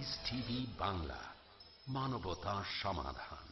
Piece TV Bangla, মানবতা সমাধান।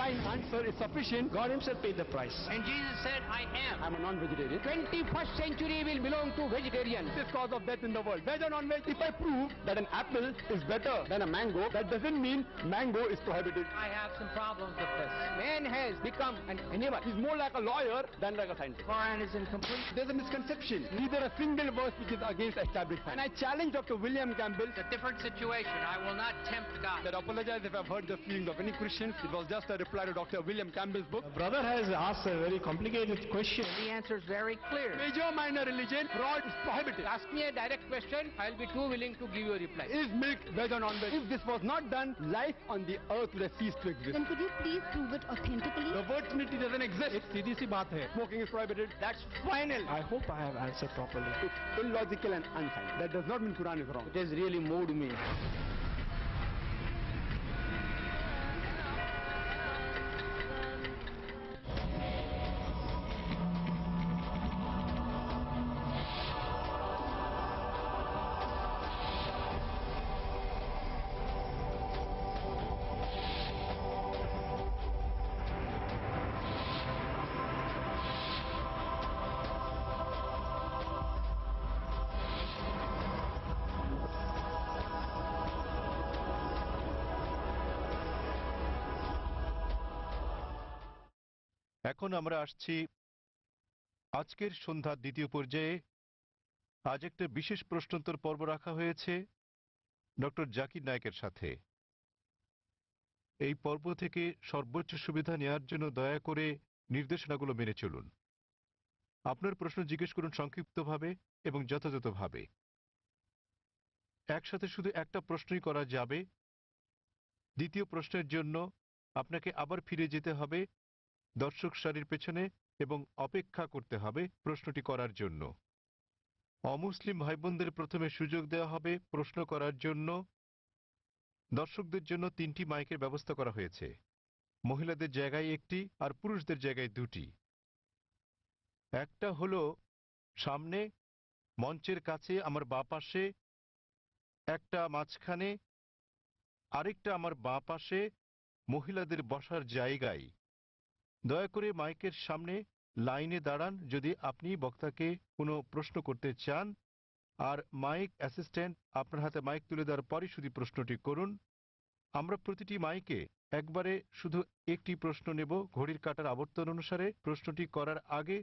Line answer is sufficient. God himself paid the price. And Jesus said, I am. I'm a non-vegetarian. 21st century will belong to vegetarians. This cause of death in the world. Veg or non-veg? If I prove that an apple is better than a mango, that doesn't mean mango is prohibited. I have some problems with this. Man has become an animal. He's more like a lawyer than like a scientist. Quran is incomplete. There's a misconception. Neither a single verse which is against established science. And I challenge Dr. William Campbell. It's a different situation. I will not tempt God. I apologize if I've hurt the feelings of any Christian. It was just a reply to Dr. William Campbell's book. The brother has asked a very complicated question. The answer is very clear. Major minor religion, fraud is prohibited. Ask me a direct question. I'll be too willing to give you a reply. Is milk veg or non-veg? If this was not done, life on the earth would have ceased to exist. Then could you please prove it authentically? The word Trinity doesn't exist. It's CDC baat hai. Smoking is prohibited. That's final. I hope I have answered properly. It's illogical and unscientific. That does not mean Quran is wrong. It has really moved me. এখন আমরা আসছি আজকের সন্ধ্যার দ্বিতীয় পর্যায়ে। আজ একটা বিশেষ প্রশ্নোত্তর পর্ব রাখা হয়েছে ডক্টর জাকির নায়েকের সাথে। এই পর্ব থেকে সর্বোচ্চ সুবিধা নেওয়ার জন্য দয়া করে নির্দেশনাগুলো মেনে চলুন। আপনার প্রশ্ন জিজ্ঞেস করুন সংক্ষিপ্তভাবে এবং যথাযথভাবে। একসাথে শুধু একটা প্রশ্নই করা যাবে। দ্বিতীয় প্রশ্নের জন্য আপনাকে আবার ফিরে যেতে হবে দর্শক সারির পেছনে এবং অপেক্ষা করতে হবে প্রশ্নটি করার জন্য। অমুসলিম ভাই বোনদের প্রথমে সুযোগ দেওয়া হবে প্রশ্ন করার জন্য। দর্শকদের জন্য 3টি মাইকের ব্যবস্থা করা হয়েছে। মহিলাদের জায়গায় একটি আর পুরুষদের জায়গায় 2টি। একটা হলো সামনে মঞ্চের কাছে আমার বাঁ পাশে, একটা মাঝখানে, আরেকটা আমার বাঁ পাশে মহিলাদের বসার জায়গায়। দয়া করে মাইকের সামনে লাইনে দাঁড়ান যদি আপনি বক্তাকে কোনো প্রশ্ন করতে চান, আর মাইক অ্যাসিস্ট্যান্ট আপনার হাতে মাইক তুলে দেওয়ার পরই শুধু প্রশ্নটি করুন। আমরা প্রতিটি মাইকে একবারে শুধু একটি প্রশ্ন নেব ঘড়ির কাঁটার আবর্তন অনুসারে। প্রশ্নটি করার আগে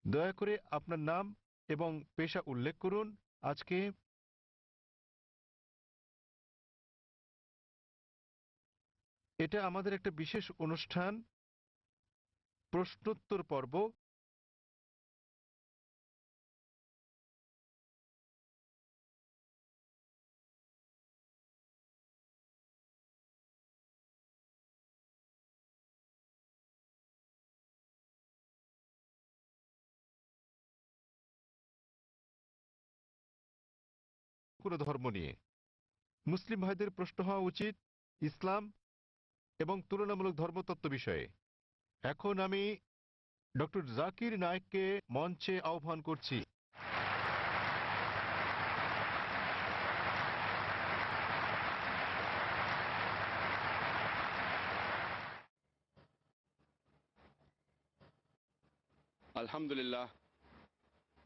দয়া করে আপনার নাম এবং পেশা উল্লেখ করুন। আজকে এটা আমাদের একটা বিশেষ অনুষ্ঠান, প্রশ্নোত্তর পর্ব। কোনো ধর্ম নিয়ে মুসলিম ভাইদের প্রশ্ন হওয়া উচিত ইসলাম এবং তুলনামূলক ধর্মতত্ত্ব বিষয়ে। এখন আমি ডক্টর জাকির নায়েককে মঞ্চে আহ্বান করছি। আলহামদুলিল্লাহ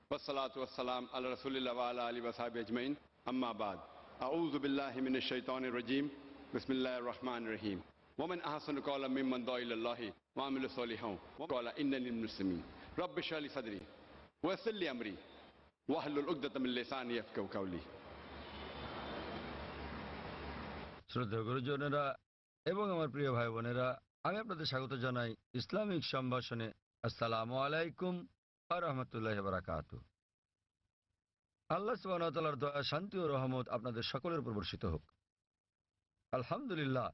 ওয়াসসালাতু ওয়াসসালাম আলা রাসূলিল্লাহ ওয়া আলা আলিহি ওয়া সাহবিহি আজমাইন, আম্মা বাদ। আউযু বিল্লাহি মিনাশ শাইতানির রাজীম, বিসমিল্লাহির রহমানির রহিম। ওয়া মান আহসানু ক্বাওলাম মিম্মান দাআ ইলাল্লাহি ওয়া আমিলা সালিহান ওয়া ক্বালা ইন্নানি মিনাল মুসলিমিন। রব্বি ইশরাহ লি সাদরি ওয়া ইয়াসসির লি আমরি ওয়াহলুল উকদাতাম মিন লিসানি ইয়াফকাহু কাওলি। শ্রদ্ধেয় গুরুজনেরা এবং আমার প্রিয় ভাই বোনেরা, আমি আপনাদের স্বাগত জানাই ইসলামিক সম্ভাষণে। আসসালামু আলাইকুম ওয়া রাহমাতুল্লাহি ওয়া বারাকাতুহু। আল্লাহ সুবহানাহু ওয়া তাআলার দয়া, শান্তি ও রহমত আপনাদের সকলের উপর বর্ষিত হোক। আলহামদুলিল্লাহ,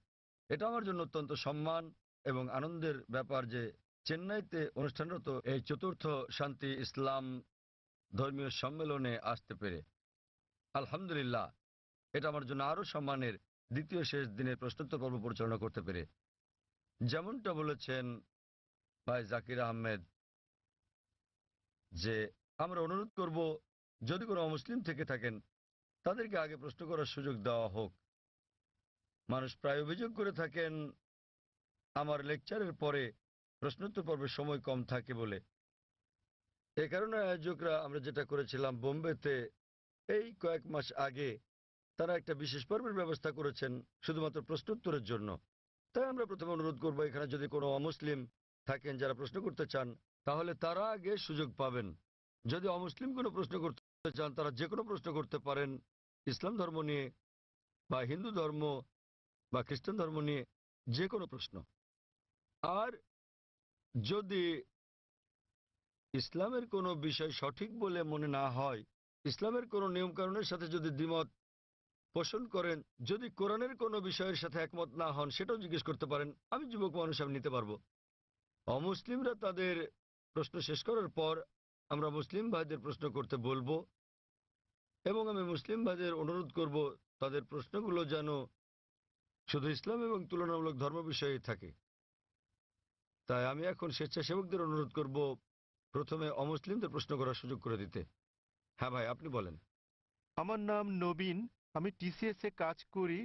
এটা আমার জন্য অত্যন্ত সম্মান এবং আনন্দের ব্যাপার যে চেন্নাইতে অনুষ্ঠানরত এই চতুর্থ শান্তি ইসলাম ধর্মীয় সম্মেলনে আসতে পেরে। আলহামদুলিল্লাহ, এটা আমার জন্য আরও সম্মানের দ্বিতীয় শেষ দিনের প্রশ্নোত্তর পর্ব পরিচালনা করতে পেরে। যেমনটা বলেছেন ভাই জাকির আহমেদ যে আমরা অনুরোধ করব যদি কোনো অমুসলিম থেকে থাকেন তাদেরকে আগে প্রশ্ন করার সুযোগ দেওয়া হোক। মানুষ প্রায় অভিযোগ করে থাকেন আমার লেকচারের পরে প্রশ্নোত্তর পর্বের সময় কম থাকে বলে। এ কারণে আয়োজকরা আমরা যেটা করেছিলাম বোম্বেতে এই কয়েক মাস আগে, তারা একটা বিশেষ পর্বের ব্যবস্থা করেছেন শুধুমাত্র প্রশ্নোত্তরের জন্য। তাই আমরা প্রথমে অনুরোধ করবো, এখানে যদি কোনো অমুসলিম থাকেন যারা প্রশ্ন করতে চান তাহলে তারা আগে সুযোগ পাবেন। যদি অমুসলিম কোনো প্রশ্ন করতে চান তারা যে কোনো প্রশ্ন করতে পারেন, ইসলাম ধর্ম নিয়ে বা হিন্দু ধর্ম বা খ্রিস্টান ধর্ম নিয়ে যে কোনো প্রশ্ন। আর যদি ইসলামের কোনো বিষয় সঠিক বলে মনে না হয়, ইসলামের কোনো নিয়মকানুনের সাথে যদি দ্বিমত পোষণ করেন, যদি কোরআনের কোনো বিষয়ের সাথে একমত না হন, সেটাও জিজ্ঞেস করতে পারেন। আমি যুবক মানুষ, আমি নিতে পারবো। অমুসলিমরা তাদের প্রশ্ন শেষ করার পর আমরা মুসলিম ভাইদের প্রশ্ন করতে বলবো, এবং আমি মুসলিম ভাইদের অনুরোধ করব তাদের প্রশ্নগুলো যেন শুধু ইসলাম এবং তুলনামূলক ধর্ম বিষয়ে থাকে। তাই আমি এখন স্বেচ্ছাসেবকদের অনুরোধ করব প্রথমে অমুসলিমদের প্রশ্ন করার সুযোগ করে দিতে। হ্যাঁ ভাই, আপনি বলেন। আমার নাম নবীন, আমি টিসিএস এ কাজ করি।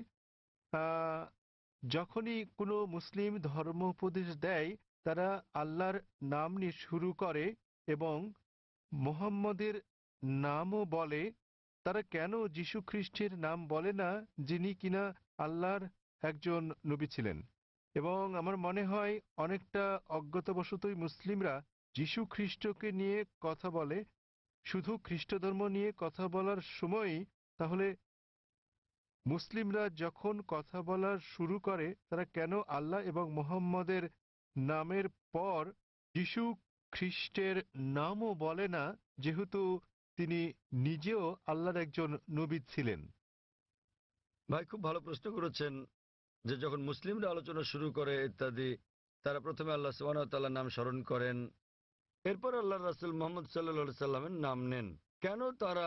যখনই কোনো মুসলিম ধর্ম উপদেশ দেয় তারা আল্লাহর নাম নিয়ে শুরু করে এবং মোহাম্মদের নামও বলে। তারা কেন যীশু খ্রিস্টের নাম বলে না, যিনি কিনা আল্লাহর একজন নবী ছিলেন? এবং আমার মনে হয় অনেকটা অজ্ঞতাবশতই মুসলিমরা যীশু খ্রিস্টকে নিয়ে কথা বলে। শুধু খ্রিস্ট ধর্ম নিয়ে কথা বলার সময়ই তাহলে মুসলিমরা যখন কথা বলার শুরু করে তারা কেন আল্লাহ এবং মোহাম্মদের নামের পর যীশু খ্রিস্টের নামও বলে না, যেহেতু তিনি নিজেও আল্লাহর একজন নবী ছিলেন? ভাই, খুব ভালো প্রশ্ন করেছেন যে যখন মুসলিমরা আলোচনা শুরু করে ইত্যাদি, তারা প্রথমে আল্লাহ সুবহানাহু ওয়া তাআলার নাম স্মরণ করেন, এরপর আল্লাহর রাসূল মুহাম্মদ সাল্লাল্লাহু আলাইহি সাল্লামের নাম নেন। কেন তারা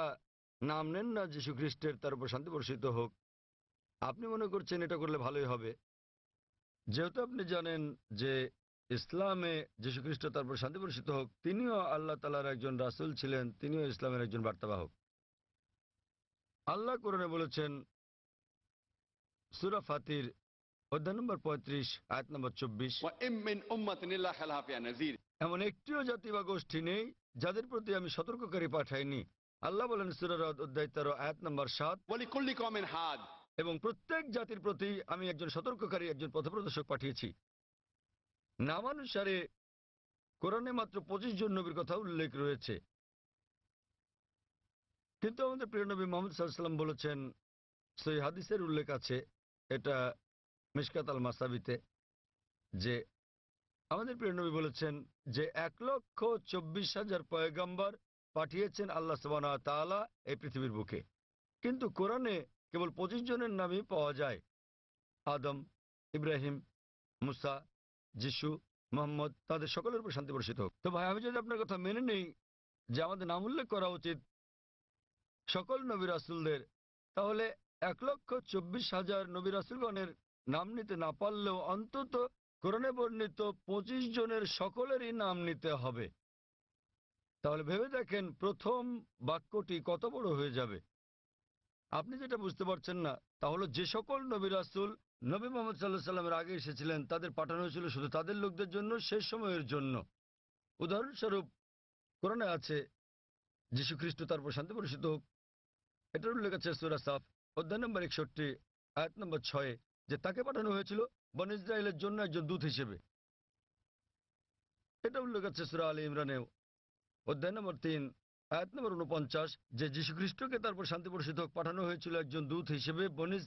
নাম নেন না যীশু খ্রিস্টের, তার উপর শান্তি বর্ষিত হোক? আপনি মনে করছেন এটা করলে ভালোই হবে। যেহেতু আপনি জানেন যে ইসলামে যীশু খ্রিস্ট, তার উপর শান্তি বর্ষিত হোক, তিনিও আল্লাহ তাআলার একজন রাসূল ছিলেন, তিনিও ইসলামের একজন বার্তাবাহক। আল্লাহ কোরআনে বলেছেন সূরা ফাতির অধ্যায় নম্বর 35 আয়াত নম্বর 24, وَإِن مِّنْ أُمَّةٍ إِلَّا خَلَا فِيهَا نَذِيرٌ। এমন একটিও জাতি বা গোষ্ঠী নেই যাদের প্রতি আমি সতর্ককারী পাঠাইনি। আল্লাহ বলেন সূরা রদ অধ্যায় 13 আয়াত নম্বর 7, وَلِكُلِّ قَوْمٍ هَادٍ। এবং প্রত্যেক জাতির প্রতি আমি একজন সতর্ককারী, একজন পথপ্রদর্শক পাঠিয়েছি। নামানুসারে কোরআনে মাত্র 25 জন নবীর কথা উল্লেখ রয়েছে, কিন্তু আমাদের প্রিয় নবী মুহাম্মদ সাল্লাল্লাহু আলাইহি ওয়াসাল্লাম বলেছেন, সহিহ হাদিসের উল্লেখ আছে, এটা মিশকাত আল মাসাবিতে, যে আমাদের প্রিয় নবী বলেছেন যে 1,24,000 পয়গম্বর পাঠিয়েছেন আল্লাহ সুবহানাহু ওয়া তাআলা এই পৃথিবীর বুকে, কিন্তু কোরআনে কেবল 25 জনের নামই পাওয়া যায়। আদম, ইব্রাহিম, মুসা, যিশু, মুহাম্মদ, তাদের সকলের উপর শান্তি বর্ষিত হোক। তো ভাই, আমি যদি আপনার কথা মেনে নেই যে আমাদের নাম উল্লেখ করা উচিত সকল নবী রাসূলদের, তাহলে 1,24,000 নবী রাসূলগণের নাম নিতে না পারলেও অন্তত কোরআনে বর্ণিত 25 জনের সকলেরই নাম নিতে হবে। তাহলে ভেবে দেখেন প্রথম বাক্যটি কত বড় হয়ে যাবে। আপনি যেটা বুঝতে পারছেন না তা হলো যে সকল নবী রাসূল নবী মুহাম্মদ সাল্লাল্লাহু আলাইহি সাল্লামের আগে এসেছিলেন তাদের পাঠানো হয়েছিল শুধু তাদের লোকদের জন্য, শেষ সময়ের জন্য। উদাহরণস্বরূপ কোরআনে আছে যীশু খ্রিস্ট, তার উপর শান্তি বর্ষিত হোক, এটার উল্লেখ আছে সূরা সাফ অধ্যায় নম্বর 61 আয়াত নম্বর 6, যে তাকে পাঠানো হয়েছিল বনী ইসরাইলের জন্য একজন দূত হিসেবে। এটা উল্লেখ আছে সূরা আলী ইমরানেও অধ্যায় নম্বর 3 আয়াত নম্বর 49, যে যীশু খ্রিস্টকে তারপর শান্তি বর্ষিত হোক পাঠানো হয়েছিল একজন দূত হিসেবে বনী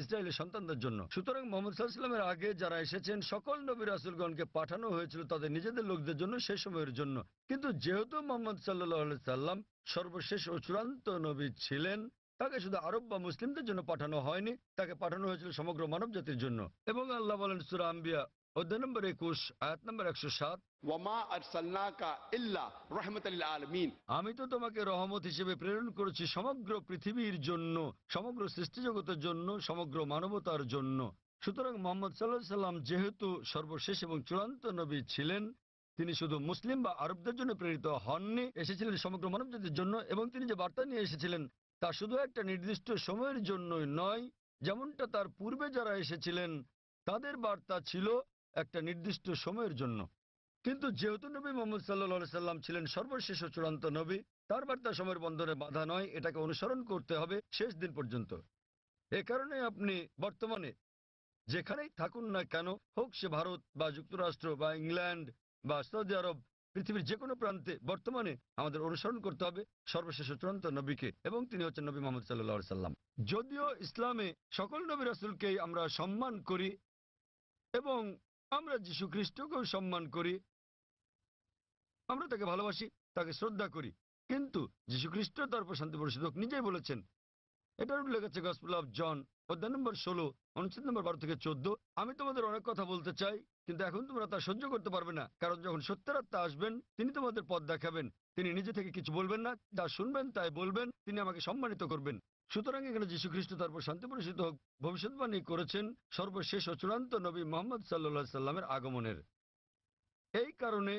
ইসরাইলের সন্তানদের জন্য। সুতরাং মুহাম্মদ সাল্লাল্লাহু আলাইহি ওয়াসাল্লামের আগে যারা এসেছেন সকল নবী রাসূলগণকে পাঠানো হয়েছিল তাদের নিজেদের লোকদের জন্য, সেই সময়ের জন্য। কিন্তু যেহেতু মুহাম্মদ সাল্লাল্লাহু আলাইহি সাল্লাম সর্বশেষ ও চূড়ান্ত নবী ছিলেন, তাকে শুধু আরব বা মুসলিমদের জন্য পাঠানো হয়নি, তাকে পাঠানো হয়েছিল সমগ্র মানব জাতির জন্য। এবং আল্লাহ বলেন সূরা আম্বিয়া অধ্যায় নম্বর 21 আয়াত নম্বর 107, ওয়ামা আরসালনাকা ইল্লা রাহমাতাল লিল আলামিন। আমি তো তোমাকে রহমত হিসেবে প্রেরণ করেছি সমগ্র পৃথিবীর জন্য, সমগ্র সৃষ্টি জগতের জন্য, সমগ্র মানবতার জন্য। সুতরাং মুহাম্মদ সাল্লাল্লাহু আলাইহি সাল্লাম যেহেতু সর্বশেষ এবং চূড়ান্ত নবী ছিলেন, তিনি শুধু মুসলিম বা আরবদের জন্য প্রেরিত হননি, এসেছিলেন সমগ্র মানবজাতির জন্য। এবং তিনি যে বার্তা নিয়ে এসেছিলেন তা শুধু একটা নির্দিষ্ট সময়ের জন্যই নয়, যেমনটা তার পূর্বে যারা এসেছিলেন তাদের বার্তা ছিল একটা নির্দিষ্ট সময়ের জন্য। কিন্তু যেহেতু নবী মুহাম্মদ সাল্লাল্লাহু আলাইহি সাল্লাম ছিলেন সর্বশেষ ও চূড়ান্ত নবী, তার বার্তা সময়ের বন্ধনে বাধা নয়, এটাকে অনুসরণ করতে হবে শেষ দিন পর্যন্ত। এ কারণে আপনি বর্তমানে যেখানেই থাকুন না কেন, হোক সে ভারত বা যুক্তরাষ্ট্র বা ইংল্যান্ড বা সৌদি আরব, পৃথিবীর যে কোনো প্রান্তে বর্তমানে আমাদের অনুসরণ করতে হবে সর্বশেষ ও চূড়ান্ত নবীকে, এবং তিনি হচ্ছেন নবী মুহাম্মদ সাল্লাল্লাহু আলাইহি সাল্লাম। যদিও ইসলামে সকল নবী রাসূলকেই আমরা সম্মান করি এবং আমরা যীশু খ্রিস্টকেও সম্মান করি, আমরা তাকে ভালোবাসি, তাকে শ্রদ্ধা করি, কিন্তু যীশু খ্রিস্ট তার উপর শান্তি বর্ষিত হোক নিজেই বলেছেন, এটার উল্লেখ আছে গসপেল অফ জন অধ্যায় নম্বর 16 অনুচ্ছেদ নম্বর 12 থেকে 14, আমি তোমাদের অনেক কথা বলতে চাই, কিন্তু এখন তোমরা তা সহ্য করতে পারবে না, কারণ যখন সত্যের আত্মা আসবেন তিনি তোমাদের পথ দেখাবেন। তিনি নিজে থেকে কিছু বলবেন না, যা শুনবেন তাই বলবেন, তিনি আমাকে সম্মানিত করবেন। সুতরাং এখানে যীশু খ্রিস্ট তার উপর শান্তি বর্ষিত হোক ভবিষ্যৎবাণী করেছেন সর্বশেষ ও চূড়ান্ত নবী মুহাম্মদ সাল্লাল্লাহু আলাইহি সাল্লামের আগমনের। এই কারণে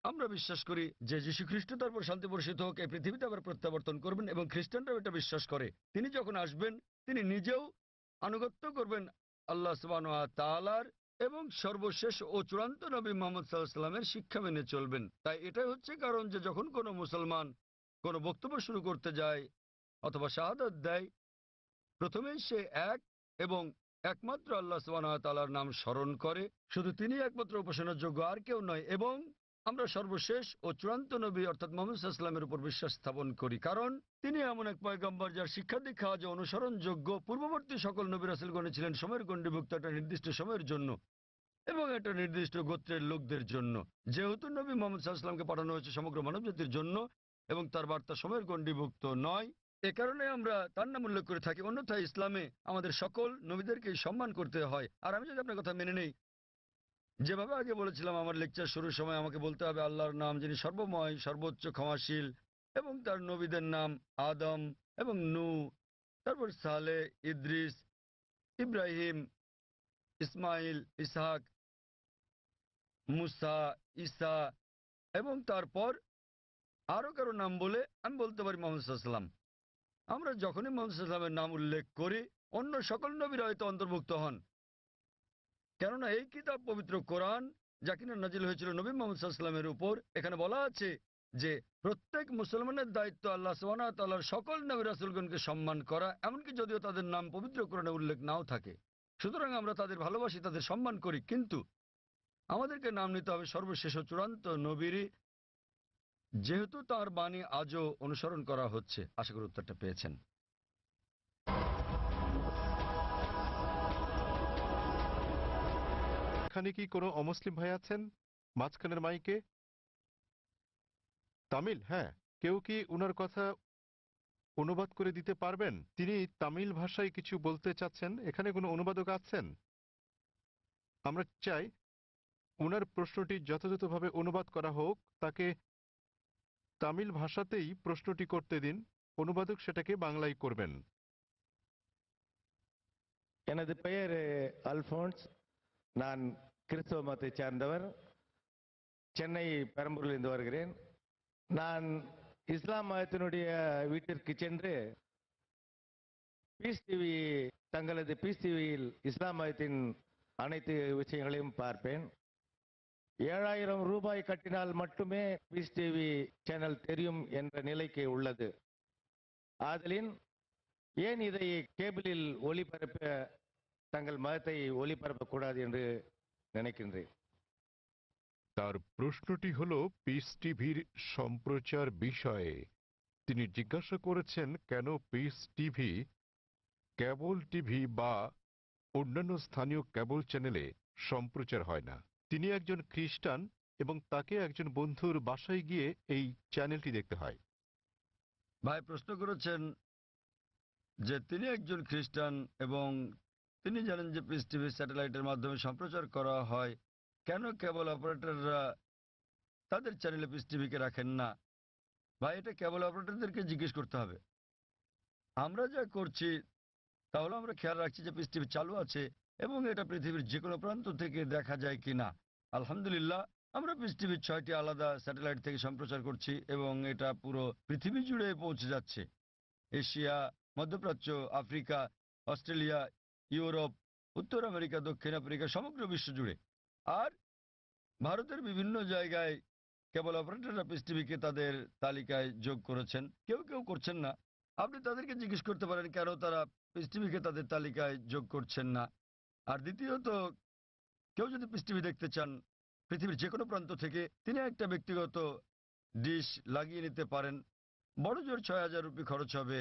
আমরা বিশ্বাস করি যে যীশু খ্রিস্ট তার উপর শান্তি বর্ষিত হোক এই পৃথিবীতে আবার প্রত্যাবর্তন করবেন, এবং খ্রিস্টানরাও এটা বিশ্বাস করে। তিনি যখন আসবেন তিনি নিজেও আনুগত্য করবেন আল্লাহ সুবহানাহু ওয়া তাআলার, এবং সর্বশেষ ও চূড়ান্ত নবী মুহাম্মদ সাল্লাল্লাহু আলাইহি সাল্লামের শিক্ষা মেনে চলবেন। তাই এটাই হচ্ছে কারণ যে যখন কোনো মুসলমান কোনো বক্তব্য শুরু করতে যায় অথবা শাহাদাত দেয়, প্রথমেই সে এক এবং একমাত্র আল্লাহ সুবহানাহু ওয়া তাআলার নাম স্মরণ করে, শুধু তিনি একমাত্র উপাসনার যোগ্য, আর কেউ নয়। এবং আমরা সর্বশেষ ও চূড়ান্ত নবী অর্থাৎ মুহাম্মদ সাল্লাল্লাহু আলাইহি ওয়াসাল্লামের উপর বিশ্বাস স্থাপন করি, কারণ তিনি এমন এক পয়গম্বর যার শিক্ষা দীক্ষা আজ অনুসরণযোগ্য। পূর্ববর্তী সকল নবী রাসূলগণ ছিলেন সময়ের গণ্ডীভুক্ত একটা নির্দিষ্ট সময়ের জন্য এবং একটা নির্দিষ্ট গোত্রের লোকদের জন্য। যেহেতু নবী মুহাম্মদ সাল্লাল্লাহু আলাইহি ওয়াসাল্লামকে পাঠানো হয়েছে সমগ্র মানবজাতির জন্য এবং তার বার্তা সময়ের গণ্ডীভুক্ত নয়, এ কারণে আমরা তার নাম উল্লেখ করে থাকি। অন্যথায় ইসলামে আমাদের সকল নবীদেরকেই সম্মান করতে হয়। আর আমি যদি আপনার কথা মেনে নেই, যেভাবে আগে বলেছিলাম আমার লেকচার শুরুর সময়, আমাকে বলতে হবে আল্লাহর নাম যিনি সর্বময়, সর্বোচ্চ, ক্ষমাশীল, এবং তার নবীদের নাম আদম এবং নূহ, তারপর সালেহ, ইদ্রিস, ইব্রাহিম, ইসমাইল, ইসহাক, মুসা, ঈসা, এবং তারপর আরো কারো নাম বলে আমি বলতে পারি মুহাম্মদ সাল্লাল্লাহু আলাইহি ওয়াসাল্লাম। আমরা যখনই মুহাম্মদ সাল্লাল্লাহু আলাইহি ওয়াসাল্লামের নাম উল্লেখ করি অন্য সকল নবীরা হয়তো অন্তর্ভুক্ত হন, কেননা এই কিতাব পবিত্র কোরআন যা কিনা নাজিল হয়েছিল নবী মুহাম্মদ সাল্লাল্লাহু আলাইহি ওয়াসাল্লামের উপর, এখানে বলা আছে যে প্রত্যেক মুসলমানের দায়িত্ব আল্লাহ সুবহানাহু ওয়া তাআলার সকল নবী রাসূলগণকে সম্মান করা, এমনকি যদিও তাদের নাম পবিত্র কোরআনে উল্লেখ নাও থাকে। সুতরাং আমরা তাদের ভালোবাসি, তাদের সম্মান করি, কিন্তু আমাদেরকে নাম নিতে হবে সর্বশেষ ও চূড়ান্ত নবীরই, যেহেতু তার বাণী আজও অনুসরণ করা হচ্ছে। আশা করি উত্তরটা পেয়েছেন। এখানে কি কোনো অমুসলিম ভাই আছেন মাঝখানের মাইকে? তামিল? হ্যাঁ, কেউ কি উনার কথা অনুবাদ করে দিতে পারবেন? তিনি তামিল ভাষায় কিছু বলতে চাচ্ছেন। এখানে কোনো অনুবাদক আছেন? আমরা চাই উনার প্রশ্নটি যথাযথভাবে অনুবাদ করা হোক, তাকে তামিল ভাষাতেই প্রশ্নটি করতে দিন, অনুবাদক সেটাকে বাংলায় করবেন। எனது பெயர் அல்போன்ஸ். நான் கிறிஸ்தவ மதத்தை சார்ந்தவர். சென்னை பெரம்பூரிலிருந்து வருகிறேன். நான் இஸ்லாம் மதத்தினுடைய வீட்டிற்கு சென்று பீஸ் டிவி, தங்களது பீஸ் டிவியில் இஸ்லாம் மதத்தின் அனைத்து விஷயங்களையும் பார்ப்பேன். 7000 ரூபாய் கட்டினால் மட்டுமே பீஸ் டிவி சேனல் தெரியும் என்ற நிலைக்கு உள்ளது. ஆதலின் ஏன் இதை கேபிளில் ஒளிபரப்ப தங்கள் மதத்தை ஒளிபரப்பக்கூடாது என்று நினைக்கின்றேன். তার প্রশ্নটি হলো পিস টিভির সম্প্রচার বিষয়ে। তিনি জিজ্ঞাসা করেছেন কেন পিস টিভি, কেবল টিভি বা অন্যান্য স্থানীয় কেবল চ্যানেলে সম্প্রচার হয় না। তিনি একজন খ্রিস্টান এবং তাকে একজন বন্ধুর বাসায় গিয়ে এই চ্যানেলটি দেখতে হয়। ভাই প্রশ্ন করেছেন যে তিনি একজন খ্রিস্টান এবং তিনি জানেন যে পিস টিভি স্যাটেলাইটের মাধ্যমে সম্প্রচার করা হয়, কেন কেবল অপারেটররা তাদের চ্যানেলে পিস টিভিকে রাখেন না? ভাই এটা কেবল অপারেটরদেরকে জিজ্ঞেস করতে হবে। আমরা যা করছি তাহলে আমরা খেয়াল রাখছি যে পিস টিভি চালু আছে এবং এটা পৃথিবীর যে কোনো প্রান্ত থেকে দেখা যায় কিনা। আলহামদুলিল্লাহ আমরা পিস টিভির 6টি আলাদা স্যাটেলাইট থেকে সম্প্রচার করছি এবং এটা পুরো পৃথিবী জুড়ে পৌঁছে যাচ্ছে। এশিয়া, মধ্যপ্রাচ্য, আফ্রিকা, অস্ট্রেলিয়া, ইউরোপ, উত্তর আমেরিকা, দক্ষিণ আফ্রিকা, সমগ্র বিশ্ব জুড়ে। আর ভারতের বিভিন্ন জায়গায় কেবল অপারেটররা পিস টিভিকে তাদের তালিকায় যোগ করেছেন, কেউ কেউ করছেন না। আপনি তাদেরকে জিজ্ঞেস করতে পারেন কেন তারা পিস টিভিকে তাদের তালিকায় যোগ করছেন না। আর দ্বিতীয়ত, কেউ যদি পিস টিভি দেখতে চান পৃথিবীর যে কোনো প্রান্ত থেকে, তিনি একটা ব্যক্তিগত ডিশ লাগিয়ে নিতে পারেন। বড় জোর 6,000 রুপি খরচ হবে।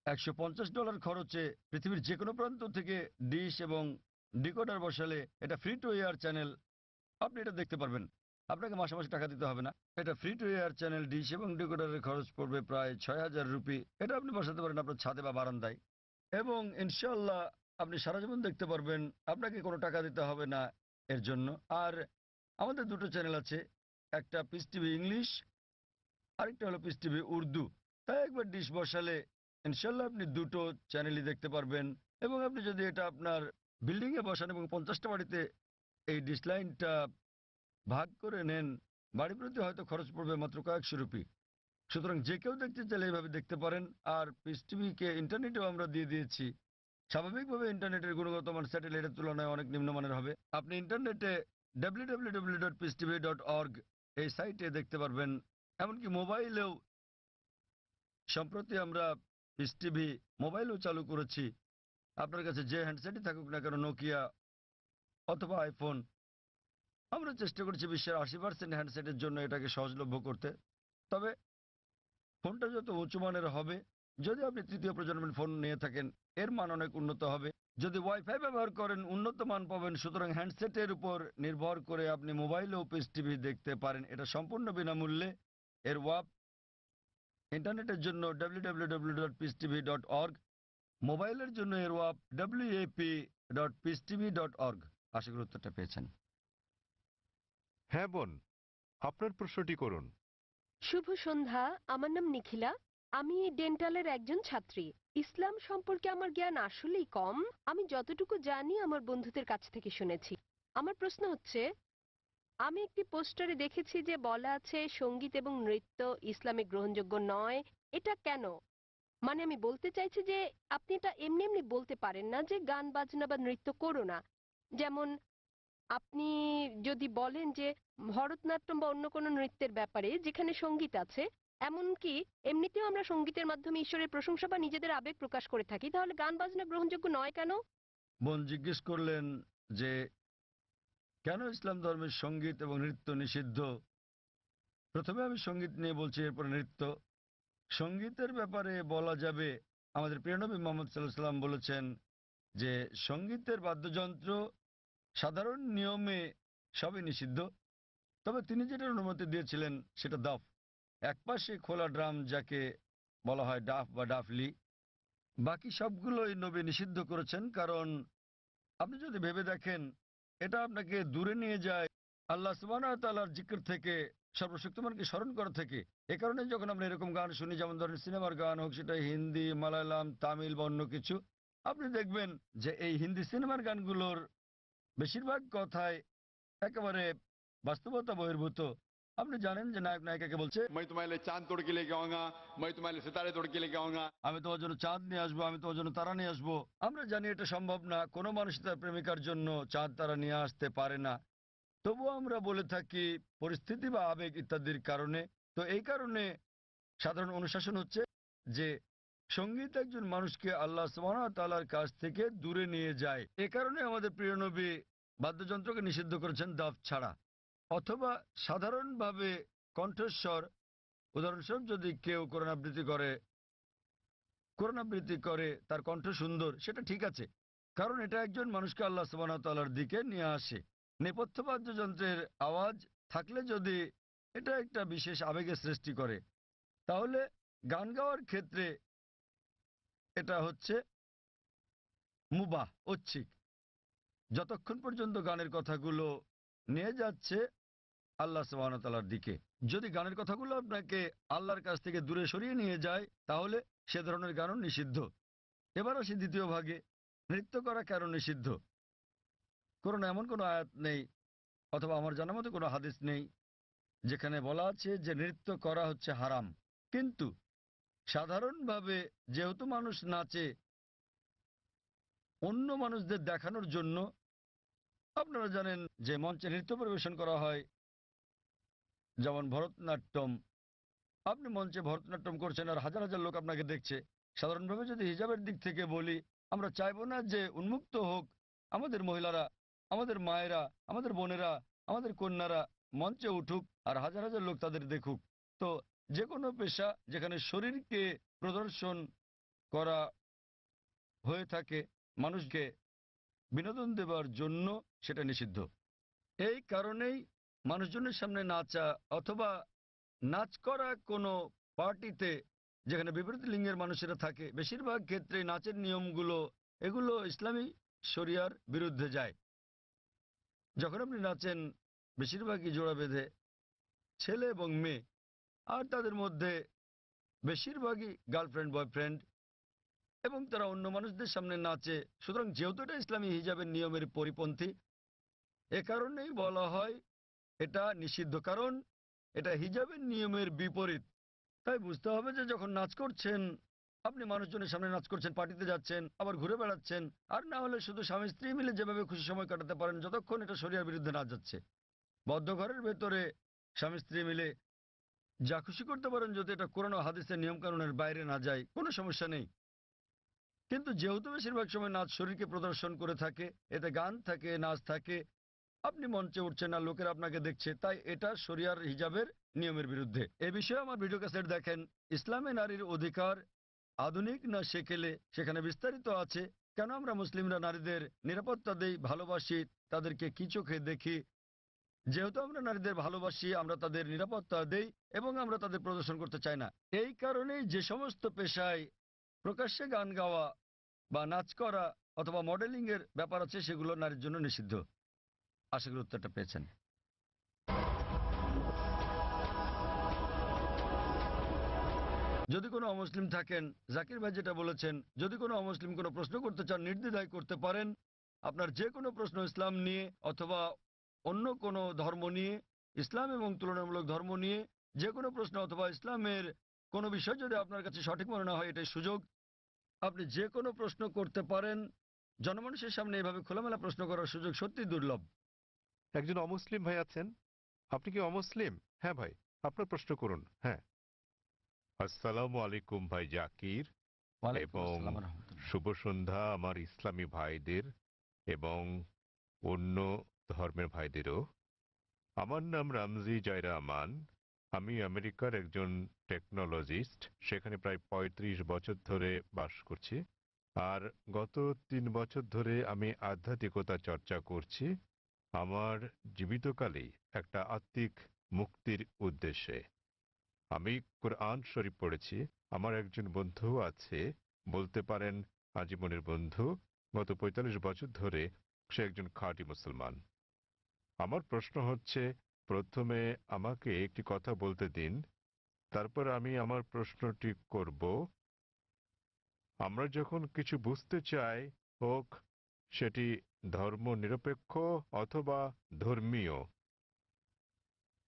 $150 খরচে পৃথিবীর যে কোনো প্রান্ত থেকে ডিশ এবং ডিকোডার বসালে এটা ফ্রি টু এয়ার চ্যানেল, আপনি এটা দেখতে পারবেন। আপনাকে মাসে মাসে টাকা দিতে হবে না। এটা free to air channel, dish এবং ডিকোডারের খরচ পড়বে প্রায় 6,000 রুপি। এটা আপনি বসাতে পারেন আপনার ছাদে বা বারান্দায় এবং ইনশাল্লাহ আপনি সারা জীবন দেখতে পারবেন। আপনাকে কোনো টাকা দিতে হবে না এর জন্য। আর আমাদের দুটো চ্যানেল আছে, একটা পিস টিভি ইংলিশ, আরেকটা হলো পিস টিভি উর্দু। তাই একবার ডিশ বসালে ইনশাল্লাহ আপনি দুটো চ্যানেলই দেখতে পারবেন। এবং আপনি যদি এটা আপনার বিল্ডিংয়ে বসান এবং 50টা বাড়িতে এই ডিশ লাইনটা ভাগ করে নেন, বাড়ি প্রতি হয়তো খরচ পড়বে মাত্র কয়েকশো রুপি। সুতরাং যে কেউ দেখতে চাইলে এইভাবে দেখতে পারেন। আর পিস টিভিকে ইন্টারনেটেও আমরা দিয়ে দিয়েছি। স্বাভাবিকভাবে ইন্টারনেটের গুণগত মান স্যাটেলাইটের তুলনায় অনেক নিম্নমানের হবে। আপনি ইন্টারনেটে www.peacetv.org এই সাইটে দেখতে পারবেন। এমনকি মোবাইলেও সম্প্রতি আমরা পিস টিভি মোবাইলেও চালু করেছি। আপনার কাছে যে হ্যান্ডসেটই থাকুক না কেন, নোকিয়া অথবা আইফোন, আমরা চেষ্টা করছি বিশ্বের 80% হ্যান্ডসেটের জন্য এটাকে সহজলভ্য করতে। তবে ফোনটা যত উঁচু মানের হবে, যদি আপনি তৃতীয় প্রজন্মের ফোন নিয়ে থাকেন এর মান অনেক উন্নত হবে। যদি ওয়াইফাই ব্যবহার করেন উন্নত মান পাবেন। সুতরাং হ্যান্ডসেটের উপর নির্ভর করে আপনি মোবাইলেও পিস টিভি দেখতে পারেন। এটা সম্পূর্ণ বিনামূল্যে। এর ওয়াপ ইন্টারনেটের জন্য www.peacetv.org, মোবাইলের জন্য এর ওয়াপ wap.peacetv.org। আশা করি উত্তরটা পেয়েছেন। হ্যাঁ বোন, আপনার প্রশ্নটি করুন। শুভ সন্ধ্যা, আমার নাম নিখিলা। আমি ডেন্টালের একজন ছাত্রী। ইসলাম সম্পর্কে আমার জ্ঞান আসলেই কম। আমি যতটুকু জানি আমার বন্ধুদের কাছ থেকে শুনেছি। আমার প্রশ্ন হচ্ছে, আমি একটি পোস্টারে দেখেছি যে বলা আছে সঙ্গীত এবং নৃত্য ইসলামে গ্রহণযোগ্য নয়। এটা কেন? মানে আমি বলতে চাইছি যে আপনি এটা এমনি এমনি বলতে পারেন না যে গান বাজনা বা নৃত্য করো না। যেমন আপনি যদি বলেন যে ভরতনাট্যম বা অন্য কোনো নৃত্যের ব্যাপারে যেখানে সঙ্গীত আছে, এমনকি এমনিতেও আমরা সঙ্গীতের মাধ্যমে ঈশ্বরের প্রশংসা বা নিজেদের আবেগ প্রকাশ করে থাকি, তাহলে গান বাজনা গ্রহণযোগ্য নয় কেন? বোন জিজ্ঞেস করলেন যে কেন ইসলাম ধর্মের সঙ্গীত এবং নৃত্য নিষিদ্ধ। প্রথমে আমি সঙ্গীত নিয়ে বলছি, এরপরে নৃত্য। সঙ্গীতের ব্যাপারে বলা যাবে, আমাদের প্রিয় নবী মুহাম্মদ সাল্লাল্লাহু আলাইহি ওয়াসাল্লাম বলেছেন যে সঙ্গীতের বাদ্যযন্ত্র সাধারণ নিয়মে সবই নিষিদ্ধ, তবে তিনি যেটার অনুমতি দিয়েছিলেন সেটা দাফ। একপাশে খোলা ড্রাম, যাকে বলা হয় ডাফ বা ডাফলি। বাকি সবগুলোই নবী নিষিদ্ধ করেছেন, কারণ আপনি যদি ভেবে দেখেন এটা আপনাকে দূরে নিয়ে যায় আল্লাহ সুবহানাহু ওয়া তাআলার জিকির থেকে, সর্বশক্তিমানকে স্মরণ করা থেকে। এ কারণে যখন আমরা এরকম গান শুনি, যেমন ধরেন সিনেমার গান হোক, সেটা হিন্দি, মালায়ালাম, তামিল বা অন্য কিছু, আপনি দেখবেন যে এই হিন্দি সিনেমার গানগুলোর বেশিরভাগ কথায় একেবারে বাস্তবতা বহির্ভূত। আপনি জানেন যে নায়ক নায়িকাকে বলছে, मैं तुम्हारे लिए चांद तोड़ के लेके आऊंगा, मैं तुम्हारे लिए सितारे तोड़ के लेके आऊंगा। আমি তোমার জন্য চাঁদ নিয়ে আসবো, আমি তোমার জন্য তারা নিয়ে আসবো। আমরা জানি এটা সম্ভব না, কোনো মানুষ তার প্রেমিকার জন্য চাঁদ তারা নিয়ে আসতে পারে না। তবুও আমরা বলে থাকি পরিস্থিতি বা আবেগ ইত্যাদির কারণে। তো এই কারণে সাধারণ অনুশাসন হচ্ছে যে সঙ্গীত একজন মানুষকে আল্লাহ সুবহানাহু ওয়া তাআলার কাছ থেকে দূরে নিয়ে যায়। এ কারণে আমাদের প্রিয় নবী বাদ্যযন্ত্রকে নিষিদ্ধ করেছেন দাফ ছাড়া। অথবা সাধারণভাবে কণ্ঠস্বর, উদাহরণস্বরূপ যদি কেউ কোরআন আবৃত্তি করে তার কণ্ঠ সুন্দর, সেটা ঠিক আছে, কারণ এটা একজন মানুষকে আল্লাহ সুবহানাহু ওয়া তাআলার দিকে নিয়ে আসে। নেপথ্য বাদ্যযন্ত্রের আওয়াজ থাকলে যদি এটা একটা বিশেষ আবেগের সৃষ্টি করে, তাহলে গান গাওয়ার ক্ষেত্রে এটা হচ্ছে মুবাহ, ঐচ্ছিক, যতক্ষণ পর্যন্ত গানের কথাগুলো নিয়ে যাচ্ছে আল্লাহ সুবহানাহু ওয়া তাআলার দিকে। যদি গানের কথাগুলো আপনাকে আল্লাহর কাছ থেকে দূরে সরিয়ে নিয়ে যায়, তাহলে সে ধরনের গানও নিষিদ্ধ। এবার আসি দ্বিতীয় ভাগে, নৃত্য করা কেন নিষিদ্ধ। কোরআনে এমন কোনো আয়াত নেই অথবা আমার জানা মতো কোনো হাদিস নেই যেখানে বলা আছে যে নৃত্য করা হচ্ছে হারাম। কিন্তু সাধারণভাবে যেহেতু মানুষ নাচে অন্য মানুষদের দেখানোর জন্য, আপনারা জানেন যে মঞ্চে নৃত্য পরিবেশন করা হয়, যেমন ভরতনাট্যম। আপনি মঞ্চে ভরতনাট্যম করছেন আর হাজার হাজার লোক আপনাকে দেখছে। সাধারণভাবে যদি হিজাবের দিক থেকে বলি, আমরা চাইবো না যে উন্মুক্ত হোক আমাদের মহিলারা, আমাদের মায়েরা, আমাদের বোনেরা, আমাদের কন্যারা মঞ্চে উঠুক আর হাজার হাজার লোক তাদের দেখুক। তো যে কোনো পেশা যেখানে শরীরকে প্রদর্শন করা হয়ে থাকে মানুষকে বিনোদন দেওয়ার জন্য, সেটা নিষিদ্ধ। এই কারণেই মানুষজনের সামনে নাচা অথবা নাচ করা কোনো পার্টিতে যেখানে বিপরীত লিঙ্গের মানুষেরা থাকে, বেশিরভাগ ক্ষেত্রে নাচের নিয়মগুলো এগুলো ইসলামী শরিয়ার বিরুদ্ধে যায়। যখন আপনি নাচেন বেশিরভাগই জোড়া বেঁধে, ছেলে এবং মেয়ে, আর তাদের মধ্যে বেশিরভাগই গার্লফ্রেন্ড বয়ফ্রেন্ড, এবং তারা অন্য মানুষদের সামনে নাচে। সুতরাং যেহেতু এটা ইসলামী হিজাবের নিয়মের পরিপন্থী, এ কারণেই বলা হয় এটা নিষিদ্ধ, কারণ এটা হিজাবের নিয়মের বিপরীত। তাই বুঝতে হবে যে যখন নাচ করছেন, আপনি মানুষজনের সামনে নাচ করছেন, পার্টিতে যাচ্ছেন, আবার ঘুরে বেড়াচ্ছেন, আর না হলে শুধু স্বামী স্ত্রী মিলে যেভাবে খুশি সময় কাটাতে পারেন যতক্ষণ এটা শরিয়ার বিরুদ্ধে না যাচ্ছে। বদ্ধ ঘরের ভেতরে স্বামী স্ত্রী মিলে যা খুশি করতে পারেন যদি এটা কোরআন ও হাদিসের নিয়মকানুনের বাইরে না যায়, কোনো সমস্যা নেই। কিন্তু যেহেতু বেশিরভাগ সময় নাচ শরীরকে প্রদর্শন করে থাকে, এতে গান থাকে, নাচ থাকে, আপনি মঞ্চে উঠছেন না, লোকেরা আপনাকে দেখছে, তাই এটা শরিয়ার হিজাবের নিয়মের বিরুদ্ধে। এ বিষয়ে আমার ভিডিও ক্যাসেট দেখেন, ইসলামে নারীর অধিকার আধুনিক না সেকেলে, সেখানে বিস্তারিত আছে কেন আমরা মুসলিমরা নারীদের নিরাপত্তা দেই, ভালোবাসি, তাদেরকে কি চোখে দেখি। যেহেতু আমরা নারীদের ভালোবাসি, আমরা তাদের নিরাপত্তা দেই এবং আমরা তাদের প্রদর্শন করতে চাই না। এই কারণেই যে সমস্ত পেশায় প্রকাশ্যে গান গাওয়া বা নাচ করা অথবা মডেলিং এর ব্যাপার আছে সেগুলো নারীর জন্য নিষিদ্ধ। আশা করি উত্তরটা পেয়েছেন। যদি কোনো অমুসলিম থাকেন, জাকির ভাই যেটা বলেছেন, যদি কোনো অমুসলিম কোনো প্রশ্ন করতে চান নির্দ্বিধায় করতে পারেন। আপনার যে কোনো প্রশ্ন ইসলাম নিয়ে অথবা অন্য কোনো ধর্ম নিয়ে, ইসলাম এবং তুলনামূলক ধর্ম নিয়ে যে কোনো প্রশ্ন অথবা ইসলামের কোনো বিষয় যদি আপনার কাছে সঠিক মনে না হয়, এটাই সুযোগ। আপনি যে কোনো প্রশ্ন করতে পারেন। জনমানুষের সামনে এভাবে খোলামেলা প্রশ্ন করার সুযোগ সত্যি দুর্লভ। একজন অমুসলিম ভাই আছেন। আপনি কি অমুসলিম? হ্যাঁ ভাই, আপনার প্রশ্ন করুন। হ্যাঁ। আসসালামু আলাইকুম ভাই জাকির, এবং শুভ সন্ধ্যা আমার ইসলামী ভাইদের এবং অন্য ধর্মের ভাইদেরও। আমার নাম রামজি জয়রামান। আমি আমেরিকার একজন টেকনোলজিস্ট, সেখানে প্রায় ৩৫ বছর ধরে বাস করছি। আর গত ৩ বছর ধরে আমি আধ্যাত্মিকতা চর্চা করছি আমার জীবিতকালেই একটা আত্মিক মুক্তির উদ্দেশ্যে। আমি কোরআন শরীফ পড়েছি। আমার একজন বন্ধু আছে, বলতে পারেন আজীবনের বন্ধু। গত ৪৫ বছর ধরে সে একজন খাঁটি মুসলমান। আমার প্রশ্ন হচ্ছে, প্রথমে আমাকে একটি কথা বলতে দিন, তারপর আমি আমার প্রশ্নটি করব। আমরা যখন কিছু বুঝতে চাই, হোক সেটি ধর্ম নিরপেক্ষ অথবা ধর্মীয়,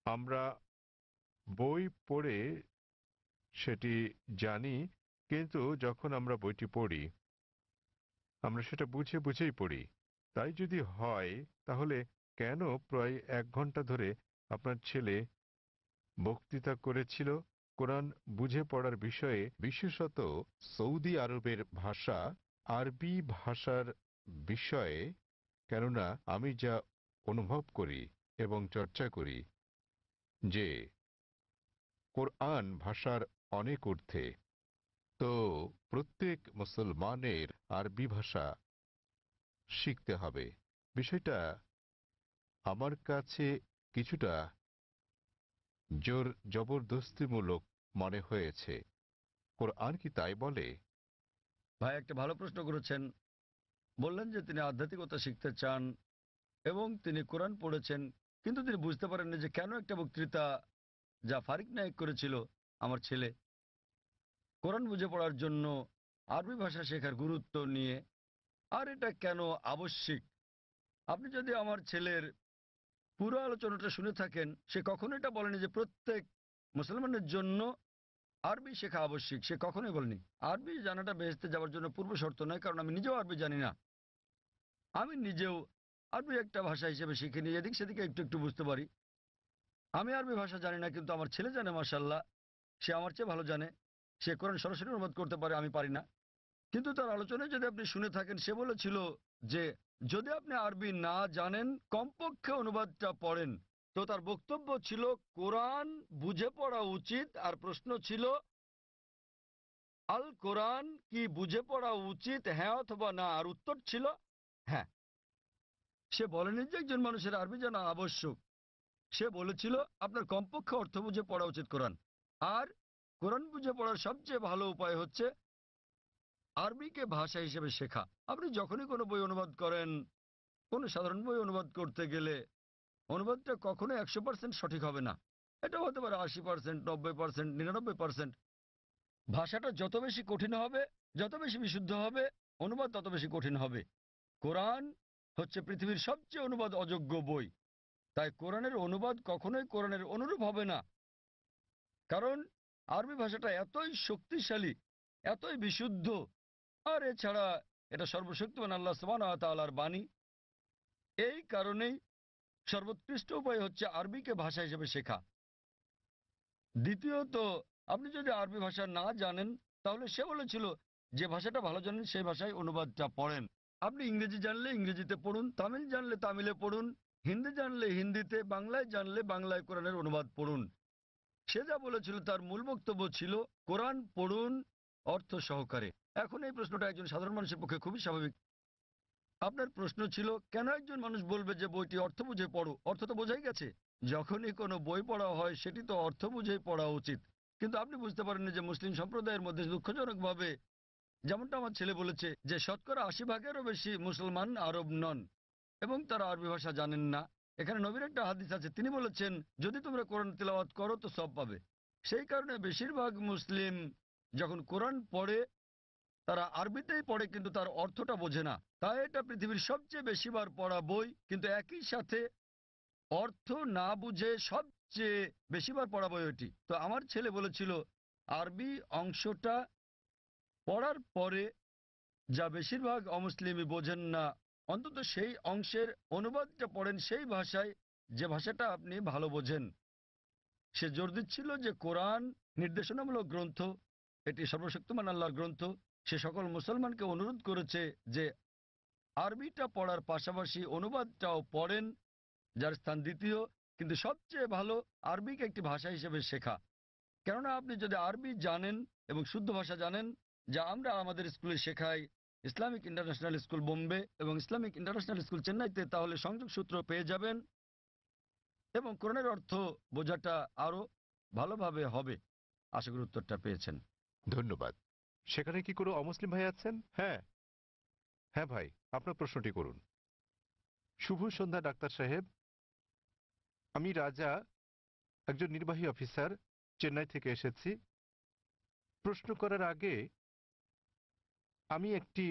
আমরা বই পড়ে সেটি জানি, কিন্তু যখন আমরা বইটি পড়ি আমরা সেটা বুঝে বুঝেই পড়ি। তাই যদি হয় তাহলে কেন প্রায় ১ ঘন্টা ধরে আপনার ছেলে বক্তৃতা করেছিল কোরআন বুঝে পড়ার বিষয়ে, বিশেষত সৌদি আরবের ভাষা আরবি ভাষার বিষয়ে? কেননা আমি যা অনুভব করি এবং চর্চা করি যে কোরআন ভাষার অনেক ঊর্ধ্বে, তো প্রত্যেক মুসলমানের আরবি ভাষা শিখতে হবে। বিষয়টা আমার কাছে কিছুটা জোর জবরদস্তিমূলক মনে হয়েছে। কোরআন কি তাই বলে? ভাই একটা ভালো প্রশ্ন করেছেন। বললেন যে তিনি আধ্যাত্মিকতা শিখতে চান এবং তিনি কোরআন পড়েছেন, কিন্তু তিনি বুঝতে পারেননি যে কেন একটা বক্তৃতা যা ফারিক নায়েক করেছিল আমার ছেলে কোরআন বুঝে পড়ার জন্য আরবি ভাষা শেখার গুরুত্ব নিয়ে, আর এটা কেন আবশ্যিক। আপনি যদি আমার ছেলের পুরো আলোচনাটা শুনে থাকেন, সে কখনো এটা বলেনি যে প্রত্যেক মুসলমানের জন্য আরবি শেখা আবশ্যিক। সে কখনোই বলেনি। আরবি জানাটা বেহেশতে যাওয়ার জন্য পূর্ব শর্ত নয়, কারণ আমি নিজেও আরবি জানি না। আমি নিজেও আরবি একটা ভাষা হিসেবে শিখে নিয়ে এদিক সেদিকে একটু একটু বুঝতে পারি। আমি আরবি ভাষা জানি না, কিন্তু আমার ছেলে জানে, মাশাআল্লাহ, সে আমার চেয়ে ভালো জানে। সে কোরআন সরাসরি অনুবাদ করতে পারে, আমি পারি না। কিন্তু তার আলোচনায় যদি আপনি শুনে থাকেন, সে বলেছিল যে যদি আপনি আরবি না জানেন কমপক্ষে অনুবাদটা পড়েন। তো তার বক্তব্য ছিল কোরআন বুঝে পড়া উচিত, আর প্রশ্ন ছিল আল কোরআন কি বুঝে পড়া উচিত, হ্যাঁ অথবা না, আর উত্তর ছিল হ্যাঁ। সে বলেনি যে একজন মানুষের আরবি জানা আবশ্যক। সে বলেছিল আপনার কমপক্ষে অর্থ বুঝে পড়া উচিত কোরআন। আর কোরআন বুঝে পড়ার সবচেয়ে ভালো উপায় হচ্ছে আরবিকে ভাষা হিসেবে শেখা। আপনি যখনই কোনো বই অনুবাদ করেন, কোনো সাধারণ বই অনুবাদ করতে গেলে অনুবাদটা কখনো 100% সঠিক হবে না। এটা হতে পারে 80%, 90%, 99%। ভাষাটা যত বেশি কঠিন হবে, যত বেশি বিশুদ্ধ হবে, অনুবাদ তত বেশি কঠিন হবে। কোরআন হচ্ছে পৃথিবীর সবচেয়ে অনুবাদ অযোগ্য বই। তাই কোরআনের অনুবাদ কখনোই কোরআনের অনুরূপ হবে না, কারণ আরবি ভাষাটা এতই শক্তিশালী, এতই বিশুদ্ধ। আর এছাড়া এটা সর্বশক্তিমান আল্লাহ সুবহানাহু ওয়া তাআলার বাণী। এই কারণেই সর্বোৎকৃষ্ট উপায় হচ্ছে আরবিকে ভাষা হিসেবে শেখা। দ্বিতীয়ত, আপনি যদি আরবি ভাষা না জানেন, তাহলে সে বলেছিল যে ভাষাটা ভালো জানেন সেই ভাষায় অনুবাদটা পড়েন। আপনি ইংরেজি জানলে ইংরেজিতে পড়ুন, তামিল জানলে তামিলে পড়ুন, হিন্দি জানলে হিন্দিতে, বাংলায় জানলে বাংলায় কোরআনের অনুবাদ পড়ুন। সে যা বলেছিল তার মূল বক্তব্য ছিল কোরআন পড়ুন অর্থ সহকারে। এখন এই প্রশ্নটা একজন সাধারণ মানুষের পক্ষে খুবই স্বাভাবিক। আপনার প্রশ্ন ছিল কেন একজন মানুষ বলবে যে বইটি অর্থ বুঝে পড়ো, অর্থ তো বোঝাই গেছে। যখনই কোনো বই পড়া হয় সেটি তো অর্থ বুঝেই পড়া উচিত। কিন্তু আপনি বুঝতে পারেন যে মুসলিম সম্প্রদায়ের মধ্যে দুঃখজনকভাবে, যেমনটা আমার ছেলে বলেছে, যে শতকরা 80%-এরও বেশি মুসলমান আরব নন এবং তারা আরবি ভাষা জানেন না। এখানে নবীর একটা হাদিস আছে, তিনি বলেছেন যদি তোমরা কোরআন তিলাওয়াত করো তো সব পাবে। সেই কারণে বেশিরভাগ মুসলিম যখন কোরআন পড়ে তারা আরবিতেই পড়ে, কিন্তু তার অর্থটা বোঝে না। তাই এটা পৃথিবীর সবচেয়ে বেশিবার পড়া বই, কিন্তু একই সাথে অর্থ না বুঝে সবচেয়ে বেশিবার পড়া বই ওটি। তো আমার ছেলে বলেছিল আরবি অংশটা পড়ার পরে যা বেশিরভাগ অমুসলিমই বোঝেন না, অন্তত সেই অংশের অনুবাদটা পড়েন সেই ভাষায়, যে ভাষাটা আপনি ভালো বোঝেন। সে জোর দিচ্ছিল যে কোরআন নির্দেশনামূলক গ্রন্থ, এটি সর্বশক্তিমান আল্লাহর গ্রন্থ। সে সকল মুসলমানকে অনুরোধ করেছে যে আরবিটা পড়ার পাশাপাশি অনুবাদটাও পড়েন, যার স্থান দ্বিতীয়, কিন্তু সবচেয়ে ভালো আরবিকে একটি ভাষা হিসেবে শেখা। কেননা আপনি যদি আরবি জানেন এবং শুদ্ধ ভাষা জানেন, যা আমরা আমাদের স্কুলে শেখাই, ইসলামিক ইন্টারন্যাশনাল স্কুল বোম্বে এবং ইসলামিক ইন্টারন্যাশনাল স্কুল চেন্নাইতে, তাহলে সংযোগ সূত্র পেয়ে যাবেন এবং কোরআনের অর্থ বোঝাটা আরো ভালোভাবে হবে। আশা করি উত্তরটা পেয়েছেন। ধন্যবাদ। সেখানে কি কোনো অমুসলিম ভাই আছেন? হ্যাঁ হ্যাঁ ভাই, আপনার প্রশ্নটি করুন। শুভ সন্ধ্যা ডাক্তার সাহেব, আমি রাজা, একজন নির্বাহী অফিসার, চেন্নাই থেকে এসেছি। প্রশ্ন করার আগে আমি একটি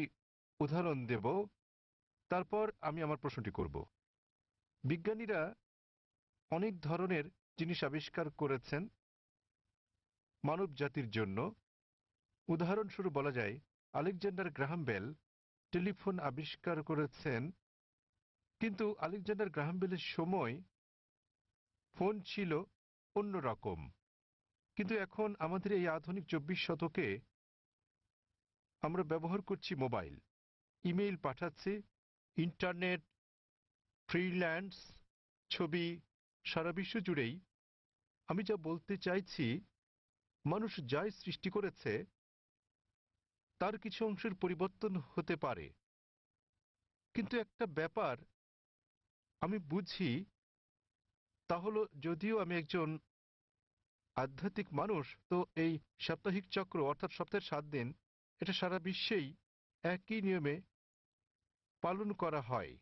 উদাহরণ দেব, তারপর আমি আমার প্রশ্নটি করব। বিজ্ঞানীরা অনেক ধরনের জিনিস আবিষ্কার করেছেন মানব জাতির জন্য। উদাহরণস্বরূপ বলা যায় আলেকজান্ডার গ্রাহাম বেল টেলিফোন আবিষ্কার করেছেন, কিন্তু আলেকজান্ডার গ্রাহাম বেলের সময় ফোন ছিল অন্য রকম। কিন্তু এখন আমাদের এই আধুনিক 24 শতকে আমরা ব্যবহার করছি মোবাইল, ইমেইল পাঠাচ্ছি, ইন্টারনেট, ফ্রিল্যান্স, ছবি, সারা বিশ্ব জুড়েই। আমি যা বলতে চাইছি, মানুষ যাই সৃষ্টি করেছে তার কিছু অংশের পরিবর্তন হতে পারে, কিন্তু একটা ব্যাপার আমি বুঝি, তা হলো যদিও আমি একজন আধ্যাত্মিক মানুষ, তো এই সাপ্তাহিক চক্র অর্থাৎ সপ্তাহের 7 দিন, এটা সারা বিশ্বেই একই নিয়মে পালন করা হয়।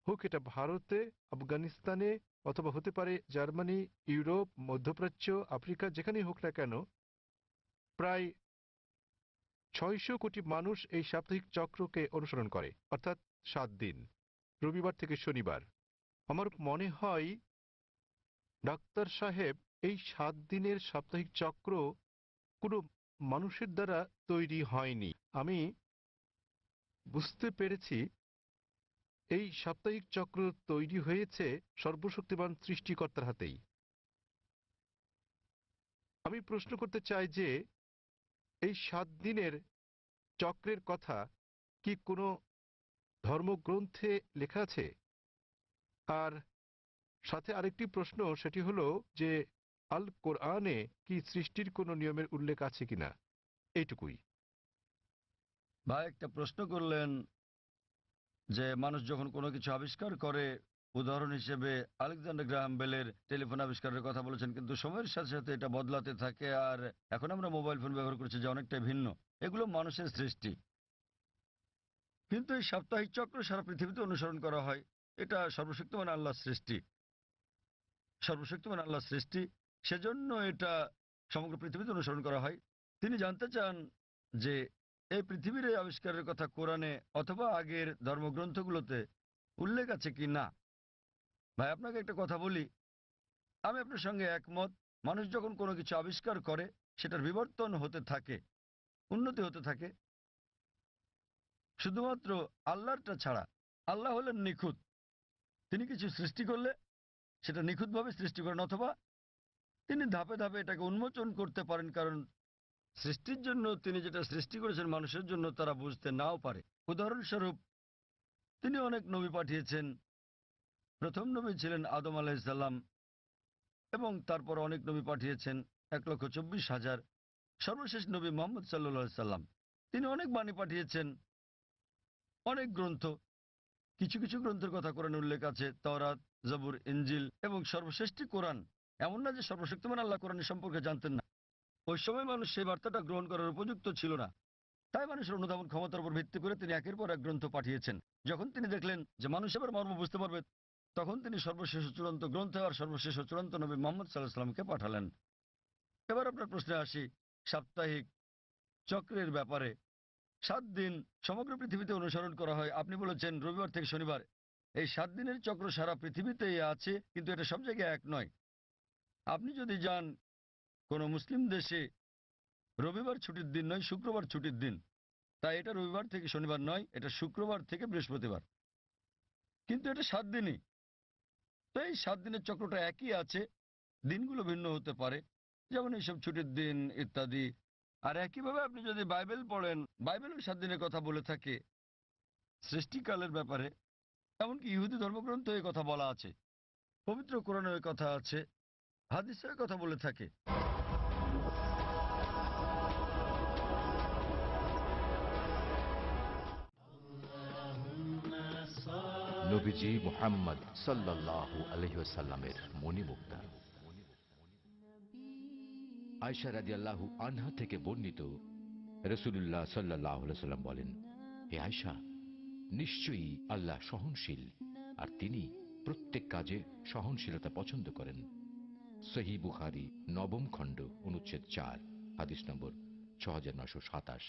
হোক এটা ভারতে, আফগানিস্তানে, অথবা হতে পারে জার্মানি, ইউরোপ, মধ্যপ্রাচ্য, আফ্রিকা, যেখানেই হোক না কেন, প্রায় 600 কোটি মানুষ এই সাপ্তাহিক চক্রকে অনুসরণ করে, অর্থাৎ 7 দিন, রবিবার থেকে শনিবার। আমার মনে হয় ডাক্তার সাহেব এই 7 দিনের সাপ্তাহিক চক্র কোনো মানুষের দ্বারা তৈরি হয়নি। আমি বুঝতে পেরেছি এই সাপ্তাহিক চক্র তৈরি হয়েছে সর্বশক্তিমান সৃষ্টিকর্তার হাতেই। আমি প্রশ্ন করতে চাই যে এই 7 দিনের চক্রের কথা কি কোনো ধর্মগ্রন্থে লেখা আছে? আর সাথে আরেকটি প্রশ্ন, সেটি হলো যে আল কোরআনে কি সৃষ্টির কোনো নিয়মের উল্লেখ আছে কিনা, এইটুকুই। ভাই একটা প্রশ্ন করলেন যে মানুষ যখন কোনো কিছু আবিষ্কার করে, উদাহরণ হিসেবে আলেকজান্ডার গ্রাহাম বেলের টেলিফোন আবিষ্কারের কথা বলেছেন, কিন্তু সময়ের সাথে সাথে এটা বদলাতে থাকে, আর এখন আমরা মোবাইল ফোন ব্যবহার করছি যে অনেকটাই ভিন্ন। এগুলো মানুষের সৃষ্টি। কিন্তু এই সাপ্তাহিক চক্র সারা পৃথিবীতে অনুসরণ করা হয়। এটা সর্বশক্তিমান আল্লাহর সৃষ্টি, সর্বশক্তিমান আল্লাহর সৃষ্টি, সেজন্য এটা সমগ্র পৃথিবীতে অনুসরণ করা হয়। তিনি জানতে চান যে এই পৃথিবীর এই আবিষ্কারের কথা কোরআনে অথবা আগের ধর্মগ্রন্থগুলোতে উল্লেখ আছে কি না। ভাই আপনাকে একটা কথা বলি, আমি আপনার সঙ্গে একমত। মানুষ যখন কোনো কিছু আবিষ্কার করে সেটার বিবর্তন হতে থাকে, উন্নতি হতে থাকে, শুধুমাত্র আল্লাহরটা ছাড়া। আল্লাহ হলেন নিখুঁত। তিনি কিছু সৃষ্টি করলে সেটা নিখুঁতভাবে সৃষ্টি করেন, অথবা তিনি ধাপে ধাপে এটাকে উন্মোচন করতে পারেন, কারণ সৃষ্টির জন্য তিনি যেটা সৃষ্টি করেছেন মানুষের জন্য তারা বুঝতে নাও পারে। উদাহরণস্বরূপ তিনি অনেক নবী পাঠিয়েছেন। প্রথম নবী ছিলেন আদম আলাইহিসসালাম, এবং তারপর অনেক নবী পাঠিয়েছেন, 1,24,000। সর্বশেষ নবী মুহাম্মদ সাল্লাল্লাহু আলাইহি সাল্লাম, তিনি অনেক বাণী পাঠিয়েছেন, অনেক গ্রন্থ। কিছু কিছু গ্রন্থের কথা কোরআনে উল্লেখ আছে, তাওরাত, জবুর, ইনজিল, এবং সর্বশ্রেষ্ঠ কোরআন। এমন না যে সর্বশক্তিমান আল্লাহ কোরআনের সম্পর্কে জানতেন না। ওই সময় মানুষ সেই বার্তাটা গ্রহণ করার উপযুক্ত ছিল না, তাই মানুষের অনুধাবন ক্ষমতার উপর ভিত্তি করে তিনি একের পর এক গ্রন্থ পাঠিয়েছেন। যখন তিনি দেখলেন যে মানুষ এবার মর্ম বুঝতে পারবে, তখন তিনি সর্বশেষ চূড়ান্ত গ্রন্থ আর সর্বশেষ চূড়ান্ত নবী মুহাম্মদ সাল্লাল্লাহু আলাইহি সাল্লামকে পাঠালেন। এবার আপনার প্রশ্নে আসি, সাপ্তাহিক চক্রের ব্যাপারে। 7 দিন সমগ্র পৃথিবীতে অনুসরণ করা হয়। আপনি বলেছেন রবিবার থেকে শনিবার। এই 7 দিনের চক্র সারা পৃথিবীতেই আছে, কিন্তু এটা সব জায়গায় এক নয়। আপনি যদি যান কোনো মুসলিম দেশে, রবিবার ছুটির দিন নয়, শুক্রবার ছুটির দিন। তাই এটা রবিবার থেকে শনিবার নয়, এটা শুক্রবার থেকে বৃহস্পতিবার। কিন্তু এটা 7 দিনই। তো এই 7 দিনের চক্রটা একই আছে, দিনগুলো ভিন্ন হতে পারে, যেমন এইসব ছুটির দিন ইত্যাদি। আর একইভাবে আপনি যদি বাইবেল পড়েন, বাইবেলও 7 দিনের কথা বলে থাকে সৃষ্টিকালের ব্যাপারে। এমনকি ইহুদি ধর্মগ্রন্থ এই কথা বলা আছে, পবিত্র কোরআনে ওই কথা আছে, হাদিসে ওই কথা বলে থাকে। নবীজি মুহাম্মদ সাল্লাল্লাহু আলাইহি ওয়াসাল্লামের মণিমুক্তা। আয়েশা রাদিয়াল্লাহু আনহা থেকে বর্ণিত, রাসূলুল্লাহ সাল্লাল্লাহু আলাইহি ওয়াসাল্লাম বলেন, হে আয়েশা, নিশ্চয়ই আল্লাহ সহনশীল, আর তিনি প্রত্যেক কাজে সহনশীলতা পছন্দ করেন। সহিহ বুখারী 9ম খণ্ড অনুচ্ছেদ 4, হাদিস নম্বর 6927।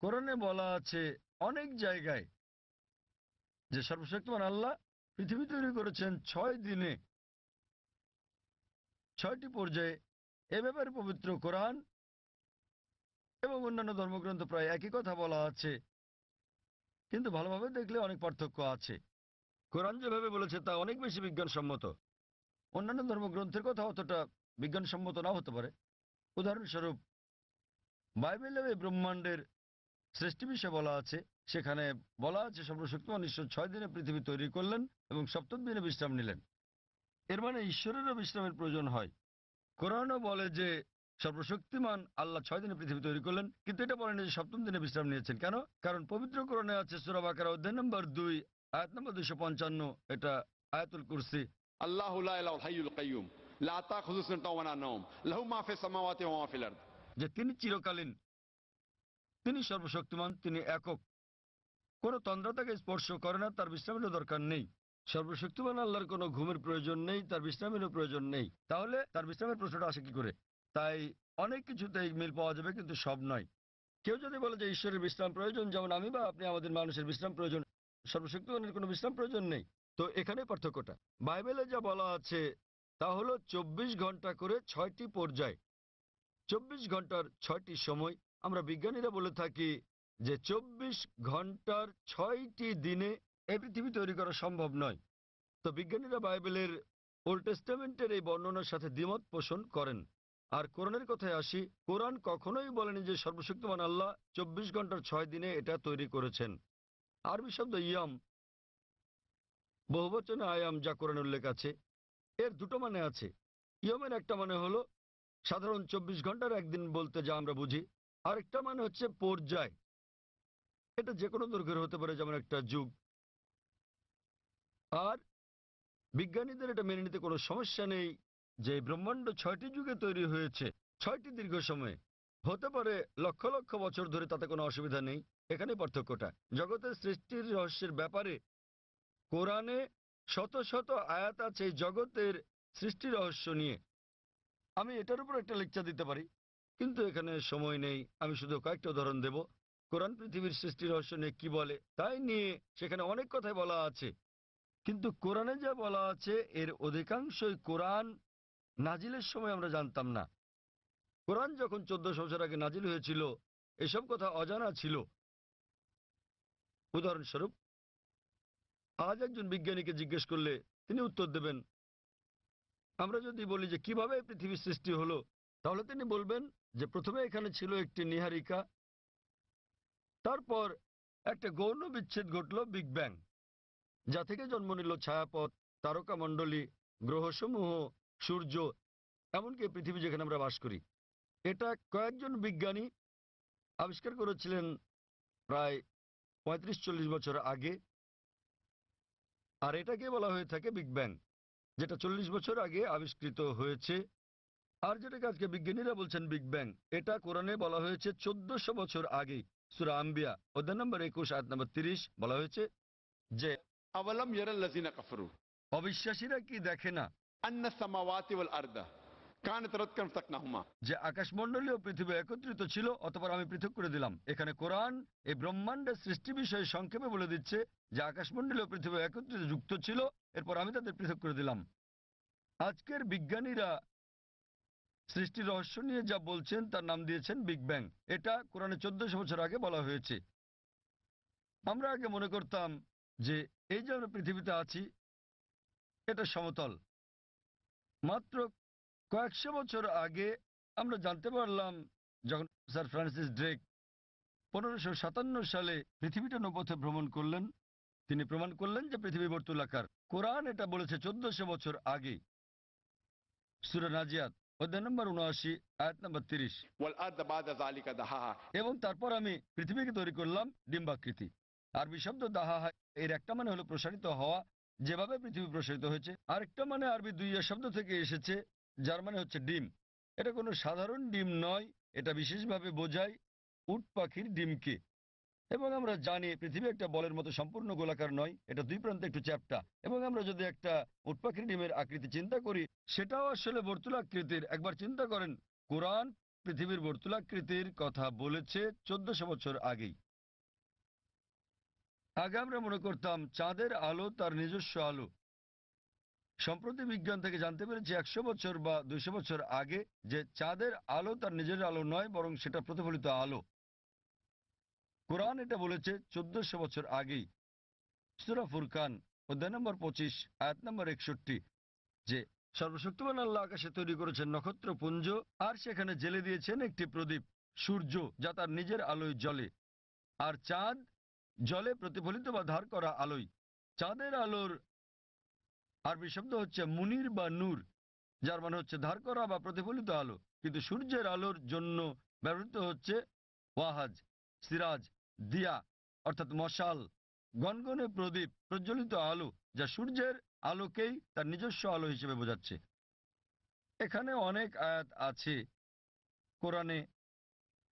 কোরআনে বলা আছে অনেক জায়গায় যে সর্বশক্তিমান আল্লাহ পৃথিবী তৈরি করেছেন 6 দিনে, 6টি পর্যায়ে। এ ব্যাপারে পবিত্র কোরআন এবং অন্যান্য ধর্মগ্রন্থ প্রায় একই কথা বলা আছে, কিন্তু ভালোভাবে দেখলে অনেক পার্থক্য আছে। কোরআন যেভাবে বলেছে তা অনেক বেশি বিজ্ঞানসম্মত। অন্যান্য ধর্মগ্রন্থের কথা অতটা বিজ্ঞানসম্মত নাও হতে পারে। উদাহরণস্বরূপ বাইবেলে এই ব্রহ্মাণ্ডের সৃষ্টি বিষয়ে বলা আছে, সেখানে বলা আছে সর্বশক্তিমান ঈশ্বর 6 দিনে পৃথিবী তৈরি করলেন এবং 7ম দিনে বিশ্রাম নিলেন। এর মানে ঈশ্বরেরও বিশ্রামের প্রয়োজন হয়। কোরআনও বলে যে সর্বশক্তিমান আল্লাহ 6 দিনে পৃথিবী তৈরি করলেন, কিন্তু এটা বলেন যে 7ম দিনে বিশ্রাম নিয়েছেন। কেন? কারণ পবিত্র কোরআনে আছে সূরা বাকারা অধ্যায় নম্বর 2 আয়াত নম্বর 255, এটা আয়াতুল কুরসি। আল্লাহু লা ইলাহা হাইয়ুল কাইয়ুম লা তাখুযুহু সিনাতুন ওয়া লা নাওম লাহু মা ফিস সামাওয়াতি ওয়া মা ফিল আরদ। যে তিনি চিরকালীন, তিনি সর্বশক্তিমান, তিনি একক, কোনো তন্দ্রা তাকে স্পর্শ করে না, তার বিশ্রামের দরকার নেই। সর্বশক্তিমান আল্লাহর কোনো ঘুমের প্রয়োজন নেই, তার বিশ্রামেরও প্রয়োজন নেই, তাহলে তার বিশ্রামের প্রশ্নটা আসে কি করে? তাই অনেক কিছুতেই মিল পাওয়া যাবে, কিন্তু সব নয়। কেউ যদি বলে যে ঈশ্বরের বিশ্রাম প্রয়োজন, যেমন আমি বা আপনি আমাদের মানুষের বিশ্রাম প্রয়োজন, সর্বশক্তিমানের কোনো বিশ্রাম প্রয়োজন নেই, তো এখানে পার্থক্যটা। বাইবেলে যা বলা আছে তা হলো 24 ঘন্টা করে 6টি পর্যায়, 24 ঘন্টার 6টি সময়। আমরা বিজ্ঞানীরা বলে থাকি যে 24 ঘন্টার 6টি দিনে এই পৃথিবী তৈরি করা সম্ভব নয়। তো বিজ্ঞানীরা বাইবেলের ওল্ড টেস্টামেন্টের এই বর্ণনার সাথে দ্বিমত পোষণ করেন। আর কোরআনের কথায় আসি, কোরআন কখনোই বলেনি যে সর্বশক্তিমান আল্লাহ 24 ঘন্টার 6 দিনে এটা তৈরি করেছেন। আরবি শব্দ ইয়াম, বহুবচনে আয়াম, যা কোরআনে উল্লেখ আছে, এর দুটো মানে আছে। ইয়মের একটা মানে হলো সাধারণ 24 ঘন্টার একদিন বলতে যা আমরা বুঝি, আরেকটা মানে হচ্ছে পর্যায়। এটা যে কোনো দৈর্ঘ্যের হতে পারে, যেমন একটা যুগ। আর বিজ্ঞানীদের এটা মেনে নিতে কোনো সমস্যা নেই যে ব্রহ্মাণ্ড 6টি যুগে তৈরি হয়েছে, 6টি দীর্ঘ সময়ে, হতে পারে লক্ষ লক্ষ বছর ধরে, তাতে কোনো অসুবিধা নেই। এখানে পার্থক্যটা। জগতের সৃষ্টির রহস্যের ব্যাপারে কোরআনে শত শত আয়াত আছে এই জগতের সৃষ্টি রহস্য নিয়ে। আমি এটার উপর একটা লেকচার দিতে পারি, কিন্তু এখানে সময় নেই। আমি শুধু কয়েকটা উদাহরণ দেব। কোরআন পৃথিবীর সৃষ্টি রহস্য নিয়ে কি বলে তাই নিয়ে সেখানে অনেক কথাই বলা আছে, কিন্তু কোরআনে যা বলা আছে এর অধিকাংশই কোরআন নাজিলের সময় আমরা জানতাম না। কোরআন যখন 1400 বছর আগে নাজিল হয়েছিল, এসব কথা অজানা ছিল। উদাহরণস্বরূপ, আজ একজন বিজ্ঞানীকে জিজ্ঞেস করলে তিনি উত্তর দেবেন। আমরা যদি বলি যে কিভাবে পৃথিবীর সৃষ্টি হলো, তাহলে তিনি বলবেন যে প্রথমে এখানে ছিল একটি নীহারিকা, তারপর একটা গৌণ বিচ্ছেদ ঘটল, বিগ ব্যাং, যা থেকে জন্ম নিল ছায়াপথ, তারকামণ্ডলী, গ্রহসমূহ, সূর্য, এমনকি পৃথিবী যেখানে আমরা বাস করি। এটা কয়েকজন বিজ্ঞানী আবিষ্কার করেছিলেন প্রায় 35-40 বছর আগে, আর এটাকে বলা হয়ে থাকে বিগ ব্যাং, যেটা 40 বছর আগে আবিষ্কৃত হয়েছে। আর যেটাকে আজকে বিজ্ঞানীরা বলছেন বিগ ব্যাং, এটা কোরআনে বলা হয়েছে 1400 বছর আগে। সূরা আম্বিয়া অধ্যায় নম্বর 21 আয়াত নম্বর 30 বলা হয়েছে যে আওয়ালাম ইয়ারাল্লাযিনা কাফারু, অবিশ্বাসীরা কি দেখে না আন্নাস সামাওয়াতি ওয়াল আরদা কানাত রাতকান ফাতাকনাহুমা, যে আকাশমণ্ডলী ও পৃথিবী একত্রিত ছিল, অতঃপর আমি পৃথক করে দিলাম। এখানে কোরআন এই ব্রহ্মাণ্ডের সৃষ্টি বিষয়ে সংক্ষেপে বলে দিচ্ছে যে আকাশমণ্ডলী ও পৃথিবী একত্রিত যুক্ত ছিল, এরপর আমি তাদের পৃথক করে দিলাম। আজকের বিজ্ঞানীরা সৃষ্টির রহস্য নিয়ে যা বলছেন তার নাম দিয়েছেন বিগ ব্যাং। এটা কোরআনে 1400 বছর আগে বলা হয়েছে। আমরা আগে মনে করতাম যে এই যে আমরা পৃথিবীতে আছি এটা সমতল। মাত্র কয়েকশো বছর আগে আমরা জানতে পারলাম, যখন স্যার ফ্রান্সিস ড্রেক 1557 সালে পৃথিবীটা নৌপথে ভ্রমণ করলেন, তিনি প্রমাণ করলেন যে পৃথিবী বর্তুলাকার। কোরআন এটা বলেছে 1400 বছর আগে। সূরা নাজিয়াত অধ্যায় নম্বর 79 আয়াত নম্বর 30। ওয়াল আরদা বাদা যালিকা দাহাহা, এবং তারপর আমি পৃথিবীকে তৈরি করলাম ডিম্বাকৃতি। আরবি শব্দ দাহাহা এর একটা মানে হলো প্রসারিত হওয়া, যেভাবে পৃথিবী প্রসারিত হয়েছে। আরেকটা মানে আরবি দুইয়া শব্দ থেকে এসেছে, যার মানে হচ্ছে ডিম। এটা কোনো সাধারণ ডিম নয়, এটা বিশেষভাবে বোঝায় উট পাখির ডিমকে। এবং আমরা জানি পৃথিবী একটা বলের মতো সম্পূর্ণ গোলাকার নয়, এটা দুই প্রান্তে একটু চ্যাপ্টা। এবং আমরা যদি একটা উট পাখির ডিমের আকৃতি চিন্তা করি, সেটাও আসলে বর্তুলাকৃতির। একবার চিন্তা করেন, কোরআন পৃথিবীর বর্তুলাকৃতির কথা বলেছে 1400 বছর আগেই। আগে আমরা মনে করতাম চাঁদের আলো তার নিজস্ব আলো। সম্প্রতি বিজ্ঞান থেকে জানতে পেরেছি 100 বছর বা 200 বছর আগে যে চাঁদের আলো তার নিজের আলো নয়, বরং সেটা প্রতিফলিত আলো। কোরআন এটা বলেছে 1400 বছর আগেই। সূরা ফুরকান অধ্যায় নম্বর 25 আয়াত নম্বর 61 যে সর্বশক্তিমান আল্লাহ আকাশে তৈরি করেছেন নক্ষত্রপুঞ্জ, আর সেখানে জেলে দিয়েছেন একটি প্রদীপ, সূর্য, যা তার নিজের আলোয় জ্বলে, আর চাঁদ জলে প্রতিফলিত বা ধার করা আলোয়। চাঁদের আলোর আরবি শব্দ হচ্ছে মুনির বা নূর, যার মানে হচ্ছে ধার করা বা প্রতিফলিত আলো। কিন্তু সূর্যের আলোর জন্য ব্যবহৃত হচ্ছে ওয়াহাজ, সিরাজ, দিয়া, অর্থাৎ মশাল, গনগনে প্রদীপ, প্রজ্বলিত আলো, যা সূর্যের আলোকেই তার নিজস্ব আলো হিসেবে বোঝাচ্ছে। এখানে অনেক আয়াত আছে কোরআনে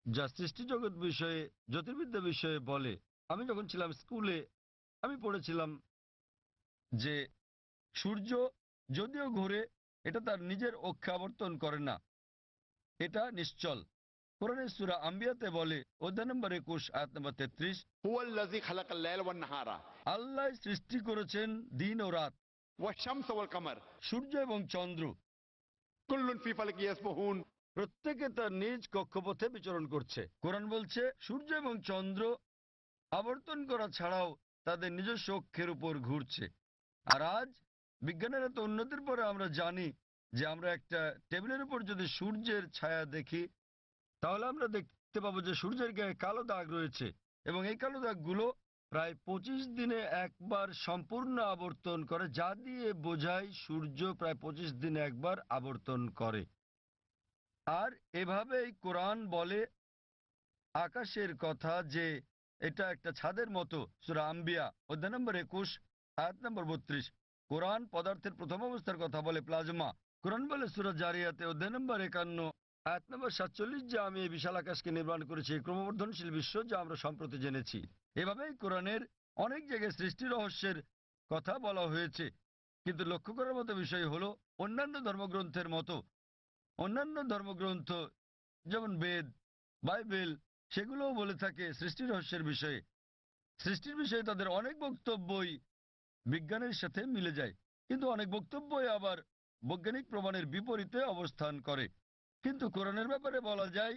যা সৃষ্টিজগৎ বিষয়ে, জ্যোতির্বিদ্যা বিষয়ে বলে। আমি যখন ছিলাম স্কুলে আমি পড়েছিলাম যে সূর্য যদিও ঘোরে এটা তার নিজের অক্ষে আবর্তন করে না, এটা নিশ্চল। কোরআনের সূরা আম্বিয়াতে বলে অধ্যায় নম্বর 21 আয়াত নম্বর 33, হুয়াল্লাযী খালাকাল লাইলা ওয়ান নাহারা আল্লাহ সৃষ্টি করেছেন দিন ও রাত, ওয়াশ-শামস ওয়াল কামার সূর্য এবং চন্দ্র, কুল্লুন ফি ফালাকি ইয়াসবাহুন। প্রত্যেকে তার নিজ কক্ষপথে বিচরণ করছে। কোরআন বলছে সূর্য এবং চন্দ্র আবর্তন করা ছাড়াও তাদের নিজস্ব অক্ষের উপর ঘুরছে। আর আজ বিজ্ঞানের এত উন্নতির পরে আমরা জানি যে আমরা একটা টেবিলের উপর যদি সূর্যের ছায়া দেখি তাহলে আমরা দেখতে পাবো যে সূর্যের গায়ে কালো দাগ রয়েছে, এবং এই কালো দাগগুলো প্রায় 25 দিনে একবার সম্পূর্ণ আবর্তন করে, যা দিয়ে বোঝায় সূর্য প্রায় 25 দিনে একবার আবর্তন করে। আর এভাবেই কোরআন বলে আকাশের কথা যে এটা একটা ছাদের মতো। সূরা আম্বিয়া অধ্যায় নম্বর 21 আয়াত নম্বর 32। কোরআন পদার্থের প্রথম অবস্থার কথা বলে প্লাজমা। কোরআন বলে সূরা জারিয়াতে অধ্যায় নম্বর 51 আয়াত নম্বর 47 যে আমি এই বিশাল আকাশকে নির্মাণ করেছি, এই ক্রমবর্ধনশীল বিশ্ব যা আমরা সম্প্রতি জেনেছি। এভাবেই কোরআনের অনেক জায়গায় সৃষ্টি রহস্যের কথা বলা হয়েছে। কিন্তু লক্ষ্য করার মতো বিষয় হলো অন্যান্য ধর্মগ্রন্থের মতো অন্যান্য ধর্মগ্রন্থ যেমন বেদ, বাইবেল, সেগুলোও বলে থাকে সৃষ্টি রহস্যের বিষয়ে। সৃষ্টির বিষয়ে তাদের অনেক বক্তব্যই বিজ্ঞানের সাথে মিলে যায়, কিন্তু অনেক বক্তব্যই আবার বৈজ্ঞানিক প্রমাণের বিপরীতে অবস্থান করে। কিন্তু কোরআনের ব্যাপারে বলা যায়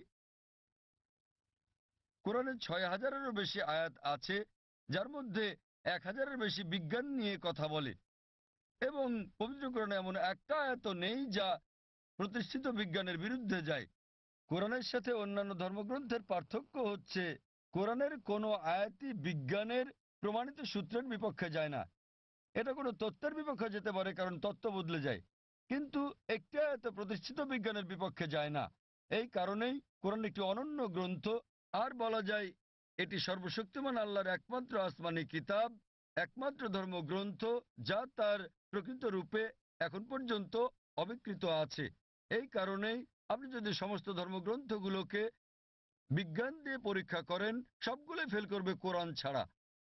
কোরআনের 6000-এরও বেশি আয়াত আছে যার মধ্যে 1000-এর বেশি বিজ্ঞান নিয়ে কথা বলে, এবং পবিত্র কোরআনে এমন একটা আয়াত নেই যা প্রতিষ্ঠিত বিজ্ঞানের বিরুদ্ধে যায়। কোরআনের সাথে অন্যান্য ধর্মগ্রন্থের পার্থক্য হচ্ছে কোরআনের কোনো আয়াতই বিজ্ঞানের প্রমাণিত সূত্রের বিপক্ষে যায় না। এটা কোনো তত্ত্বের বিপক্ষে যেতে পারে কারণ তত্ত্ব বদলে যায়, কিন্তু একটি আয়াত প্রতিষ্ঠিত বিজ্ঞানের বিপক্ষে যায় না। এই কারণেই কোরআন একটি অনন্য গ্রন্থ, আর বলা যায় এটি সর্বশক্তিমান আল্লাহর একমাত্র আসমানি কিতাব, একমাত্র ধর্মগ্রন্থ যা তার প্রকৃত রূপে এখন পর্যন্ত অবিকৃত আছে। এই কারণেই আপনি যদি সমস্ত ধর্মগ্রন্থগুলোকে বিজ্ঞান দিয়ে পরীক্ষা করেন সবগুলোই ফেল করবে কোরআন ছাড়া।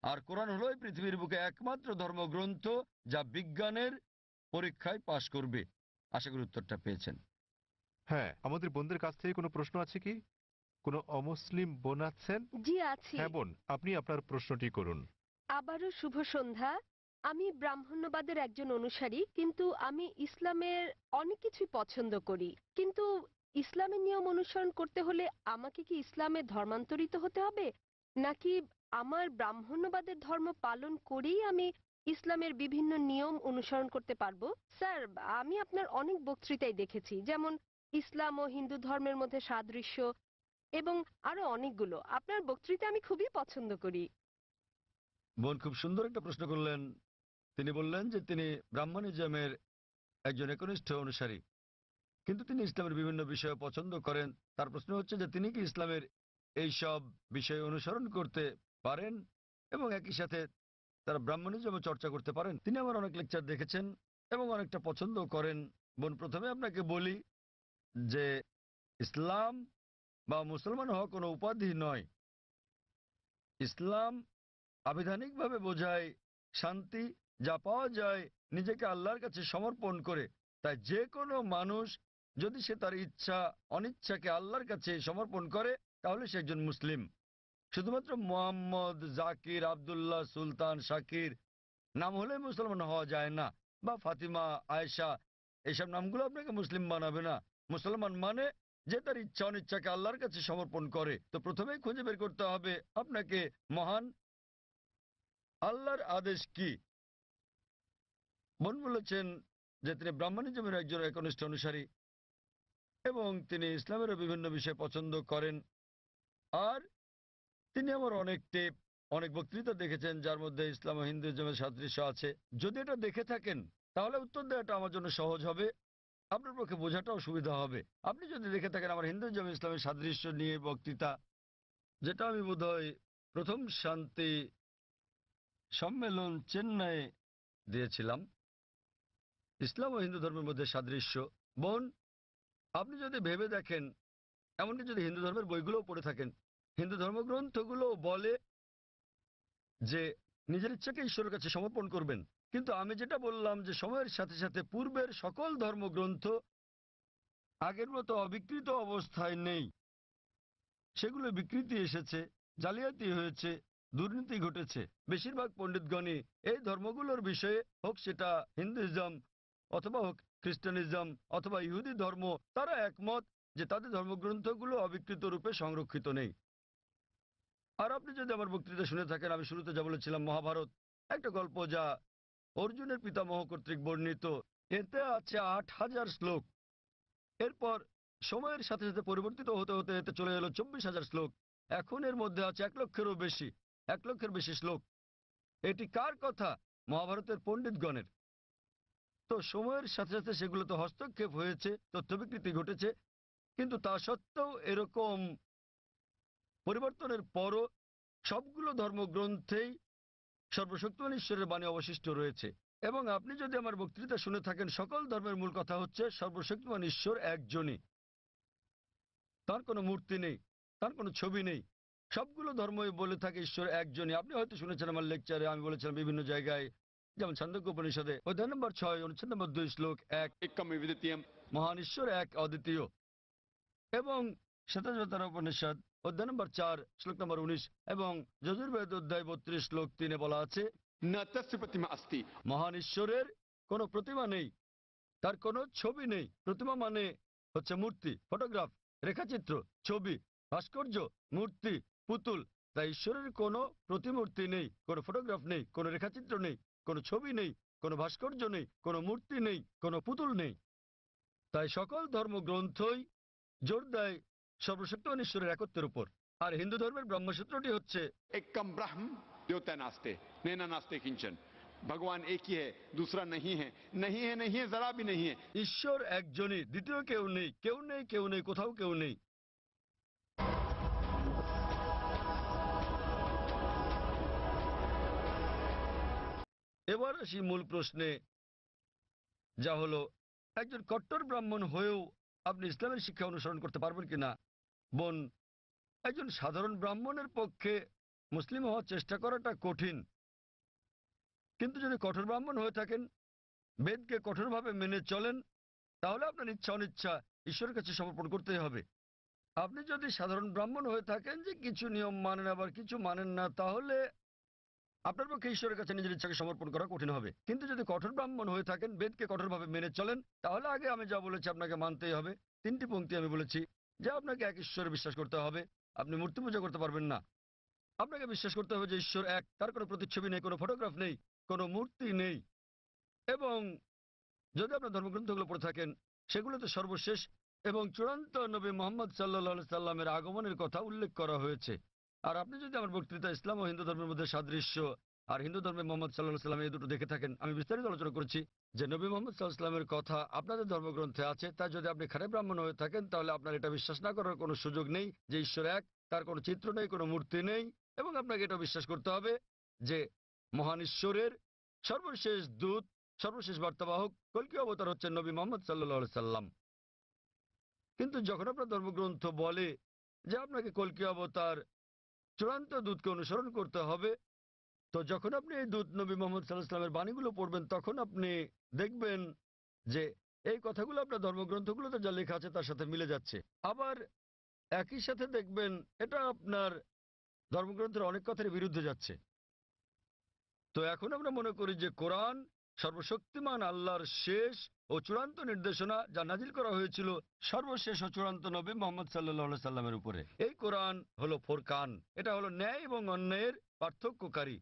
আর কোরআন হলো এই পৃথিবীর বুকে একমাত্র ধর্মগ্রন্থ যা বিজ্ঞানের পরীক্ষায় পাশ করবে। আশা করি উত্তরটা পেয়েছেন। হ্যাঁ, আমাদের বোনদের কাছ থেকে কোনো প্রশ্ন আছে কি? কোনো অমুসলিম বোন আছেন? জি আছে। হ্যাঁ বোন, আপনি আপনার প্রশ্নটি করুন। আবারও শুভ সন্ধ্যা। আমি ব্রাহ্মণ্যবাদের একজন অনুসারী, কিন্তু আমি ইসলামের অনেক কিছুই পছন্দ করি। কিন্তু ইসলামের নিয়ম অনুসরণ করতে হলে আমাকে কি ইসলামে ধর্মান্তরিত হতে হবে, নাকি আমার ব্রাহ্মণ্যবাদের ধর্ম পালন করেই আমি ইসলামের বিভিন্ন নিয়ম অনুসরণ করতে পারবো? স্যার, আমি আপনার অনেক বক্তৃতাই দেখেছি, যেমন ইসলাম ও হিন্দু ধর্মের মধ্যে সাদৃশ্য এবং আরো অনেকগুলো। আপনার বক্তৃতা আমি খুবই পছন্দ করি। বোন খুব সুন্দর একটা প্রশ্ন করলেন। তিনি বললেন যে তিনি ব্রাহ্মণিজমের একজন একনিষ্ঠ অনুসারী, কিন্তু তিনি ইসলামের বিভিন্ন বিষয় পছন্দ করেন। তার প্রশ্ন হচ্ছে যে তিনি কি ইসলামের এই সব বিষয় অনুসরণ করতে পারেন এবং একই সাথে তারা ব্রাহ্মণিজমও চর্চা করতে পারেন। তিনি আমার অনেক লেকচার দেখেছেন এবং অনেকটা পছন্দ করেন। বোন, প্রথমে আপনাকে বলি যে ইসলাম বা মুসলমান হওয়া কোনো উপাধি নয়। ইসলাম আবিধানিকভাবে বোঝায় শান্তি, যা পাওয়া যায় নিজেকে আল্লাহর কাছে সমর্পণ করে। তাই যে কোনো মানুষ যদি সে তার ইচ্ছা অনিচ্ছাকে আল্লাহর কাছে সমর্পণ করে তাহলে সে একজন মুসলিম। শুধুমাত্র মোহাম্মদ, জাকির, আবদুল্লাহ, সুলতান, শাকির নাম হলে মুসলমান হওয়া যায় না, বা ফাতিমা, আয়েশা, এইসব নামগুলো আপনাকে মুসলিম বানাবে না। মুসলমান মানে যে তার ইচ্ছা অনিচ্ছাকে আল্লাহর কাছে সমর্পণ করে। তো প্রথমেই খুঁজে বের করতে হবে আপনাকে মহান আল্লাহর আদেশ কি। বোন বলেছেন যে তিনি ব্রাহ্মণিজমের একজন একনিষ্ঠ অনুসারী এবং তিনি ইসলামেরও বিভিন্ন বিষয় পছন্দ করেন। আর তিনি আমার অনেক টেপ, অনেক বক্তৃতা দেখেছেন যার মধ্যে ইসলাম ও হিন্দুইজমের সাদৃশ্য আছে। যদি এটা দেখে থাকেন তাহলে উত্তর দেওয়াটা আমার জন্য সহজ হবে, আপনার পক্ষে বোঝাটাও সুবিধা হবে। আপনি যদি দেখে থাকেন আমার হিন্দুইজম ইসলামের সাদৃশ্য নিয়ে বক্তৃতা, যেটা আমি বোধহয় প্রথম শান্তি সম্মেলন চেন্নাই দিয়েছিলাম, ইসলাম ও হিন্দু ধর্মের মধ্যে সাদৃশ্য। বোন, আপনি যদি ভেবে দেখেন, এমনকি যদি হিন্দু ধর্মের বইগুলোও পড়ে থাকেন, হিন্দু ধর্মগ্রন্থগুলো বলে যে নিজের ইচ্ছাকে ঈশ্বরের কাছে সমর্পণ করবেন, কিন্তু আমি যেটা বললাম যে সময়ের সাথে সাথে পূর্বের সকল ধর্মগ্রন্থ আগের মতো অবিকৃত অবস্থায় নেই। সেগুলো বিকৃতি এসেছে, জালিয়াতি হয়েছে, দুর্নীতি ঘটেছে। বেশিরভাগ পণ্ডিতগণই এই ধর্মগুলোর বিষয়ে, হোক সেটা হিন্দুইজম অথবা হোক খ্রিস্টানিজম অথবা ইহুদি ধর্ম, তারা একমত যে তাদের ধর্মগ্রন্থগুলো অবিকৃত রূপে সংরক্ষিত নেই। আর আপনি যদি আমার বক্তৃতা শুনে থাকেন, আমি শুরুতে যা বলেছিলাম, মহাভারত একটা গল্প যা অর্জুনের পিতামহ কর্তৃক বর্ণিত। এতে আছে ৮,০০০ শ্লোক। এরপর সময়ের সাথে সাথে পরিবর্তিত হতে হতে এতে চলে এলো ২৪,০০০ শ্লোক। এখন এর মধ্যে আছে ১,০০,০০০-এরও বেশি, ১,০০,০০০-এর বেশি শ্লোক। এটি কার কথা? মহাভারতের পণ্ডিতগণের। তো সময়ের সাথে সাথে সেগুলোতে হস্তক্ষেপ হয়েছে, তথ্য বিকৃতি ঘটেছে, কিন্তু তা সত্ত্বেও এরকম পরিবর্তনের পরও সবগুলো ধর্মগ্রন্থেই সর্বশক্তিমান ঈশ্বরের বাণী অবশিষ্ট রয়েছে। এবং আপনি যদি আমার বক্তৃতা শুনে থাকেন, সকল ধর্মের মূল কথা হচ্ছে সর্বশক্তিমান ঈশ্বর একজনই, তার কোনো মূর্তি নেই, তার কোনো ছবি নেই। সবগুলো ধর্মই বলে থাকে ঈশ্বর একজনই। আপনি হয়তো শুনেছেন আমার লেকচারে আমি বলেছিলাম বিভিন্ন জায়গায়, যেমন ছান্দোক্য উপনিষদে অধ্যায় নম্বর ৬ অনুচ্ছেদ নম্বর ২ শ্লোক ১, মহান ঈশ্বর এক, অদ্বিতীয়। এবং শ্বেতাবতার উপনিষদ অধ্যায় নম্বর ৪ শ্লোক নম্বর ১৯ এবং যজুর্বেদ অধ্যায় ৩২ শ্লোক ৩-এ বলা আছে, মহান ঈশ্বরের কোনো প্রতিমা নেই, তার কোনো ছবি নেই। প্রতিমা মানে হচ্ছে মূর্তি, ফটোগ্রাফ, রেখাচিত্র, ছবি, ভাস্কর্য, মূর্তি, পুতুল। তাই ঈশ্বরের কোনো প্রতিমূর্তি নেই, কোনো ফটোগ্রাফ নেই, কোনো রেখাচিত্র নেই, কোনো ছবি নেই, কোনো ভাস্কর্য নেই, কোনো মূর্তি নেই, কোনো পুতুল নেই। তাই সকল ধর্মগ্রন্থই জোর দেয় সর্বশক্তিমান ঈশ্বরের একত্বের উপর। আর হিন্দু ধর্মের ব্রহ্মসূত্রটি হচ্ছে एकम ब्रह्म द्योतय नास्ते नैना नास्ते किंचन। भगवान एक ही है, दूसरा नहीं है, नहीं है, नहीं है, जरा भी नहीं है। ঈশ্বর একজনই, দ্বিতীয় কেউ নেই, কেউ নেই, কেউ নেই, কোথাও কেউ নেই। এবার আসি মূল প্রশ্নে, যা হলো একজন কট্টর ব্রাহ্মণ হয়েও আপনি ইসলামের শিক্ষা অনুসরণ করতে পারবেন কিনা। বোন, একজন সাধারণ ব্রাহ্মণের পক্ষে মুসলিম হওয়ার চেষ্টা করাটা কঠিন, কিন্তু যদি কঠোর ব্রাহ্মণ হয়ে থাকেন, বেদকে কঠোরভাবে মেনে চলেন, তাহলে আপনার ইচ্ছা অনিচ্ছা ঈশ্বরের কাছে সমর্পণ করতেই হবে। আপনি যদি সাধারণ ব্রাহ্মণ হয়ে থাকেন যে কিছু নিয়ম মানেন আবার কিছু মানেন না, তাহলে আপনার পক্ষে ঈশ্বরের কাছে নিজের ইচ্ছাকে সমর্পণ করা কঠিন হবে। কিন্তু যদি কঠোর ব্রাহ্মণ হয়ে থাকেন, বেদকে কঠোরভাবে মেনে চলেন, তাহলে আগে আমি যা বলেছি আপনাকে মানতেই হবে। 3টি পংক্তি আমি বলেছি যে আপনাকে এক ঈশ্বরে বিশ্বাস করতে হবে, আপনি মূর্তি পূজা করতে পারবেন না। আপনাকে বিশ্বাস করতে হবে যে ঈশ্বর এক, তার কোনো প্রতিচ্ছবি নেই, কোনো ফটোগ্রাফ নেই, কোনো মূর্তি নেই। এবং যদি আপনার ধর্মগ্রন্থগুলো পড়ে থাকেন, সেগুলোতে সর্বশেষ এবং চূড়ান্ত নবী মোহাম্মদ সাল্লাল্লাহু সাল্লামের আগমনের কথা উল্লেখ করা হয়েছে। আর আপনি যদি আমার বক্তৃতা ইসলাম ও হিন্দু ধর্মের মধ্যে সাদৃশ্য আর হিন্দু ধর্মে মোহাম্মদ সাল্লাল্লাহু সাল্লাম এই দুটো দেখে থাকেন, আমি বিস্তারিত আলোচনা করেছি যে নবী মোহাম্মদ সাল্লাল্লাহু সাল্লামের কথা আপনাদের ধর্মগ্রন্থে আছে। তাই যদি আপনি খারাপ ব্রাহ্মণ হয়ে থাকেন, তাহলে আপনার এটা বিশ্বাস না করার কোনো সুযোগ নেই যে ঈশ্বর এক, তার কোনো চিত্র নেই, কোনো মূর্তি নেই। এবং আপনাকে এটা বিশ্বাস করতে হবে যে মহান ঈশ্বরের সর্বশেষ দূত, সর্বশেষ বার্তাবাহক, কল্কি অবতার হচ্ছেন নবী মোহাম্মদ সাল্লাল্লাহু সাল্লাম। কিন্তু যখন আপনার ধর্মগ্রন্থ বলে যে আপনাকে কল্কি অবতার চূড়ান্ত দূতকে অনুসরণ করতে হবে, তো যখন আপনি এই দূত নবী মোহাম্মদ সাল্লাল্লাহু আলাইহি ওয়াসাল্লামের বাণীগুলো পড়বেন, তখন আপনি দেখবেন যে এই কথাগুলো আপনার ধর্মগ্রন্থগুলোতে যা লেখা আছে তার সাথে মিলে যাচ্ছে। আবার একই সাথে দেখবেন এটা আপনার ধর্মগ্রন্থের অনেক কথার বিরুদ্ধে যাচ্ছে। তো এখন আমরা মনে করি যে কোরআন সর্বশক্তিমান আল্লাহর শেষ ও চূড়ান্ত নির্দেশনা, যা নাজিল করা হয়েছিল সর্বশেষ ও চূড়ান্ত নবী মোহাম্মদ সাল্লাল্লাহু আলাইহি সাল্লামের উপরে। এই কোরআন হলো ফোরকান, এটা হলো ন্যায় এবং অন্যায়ের পার্থক্যকারী।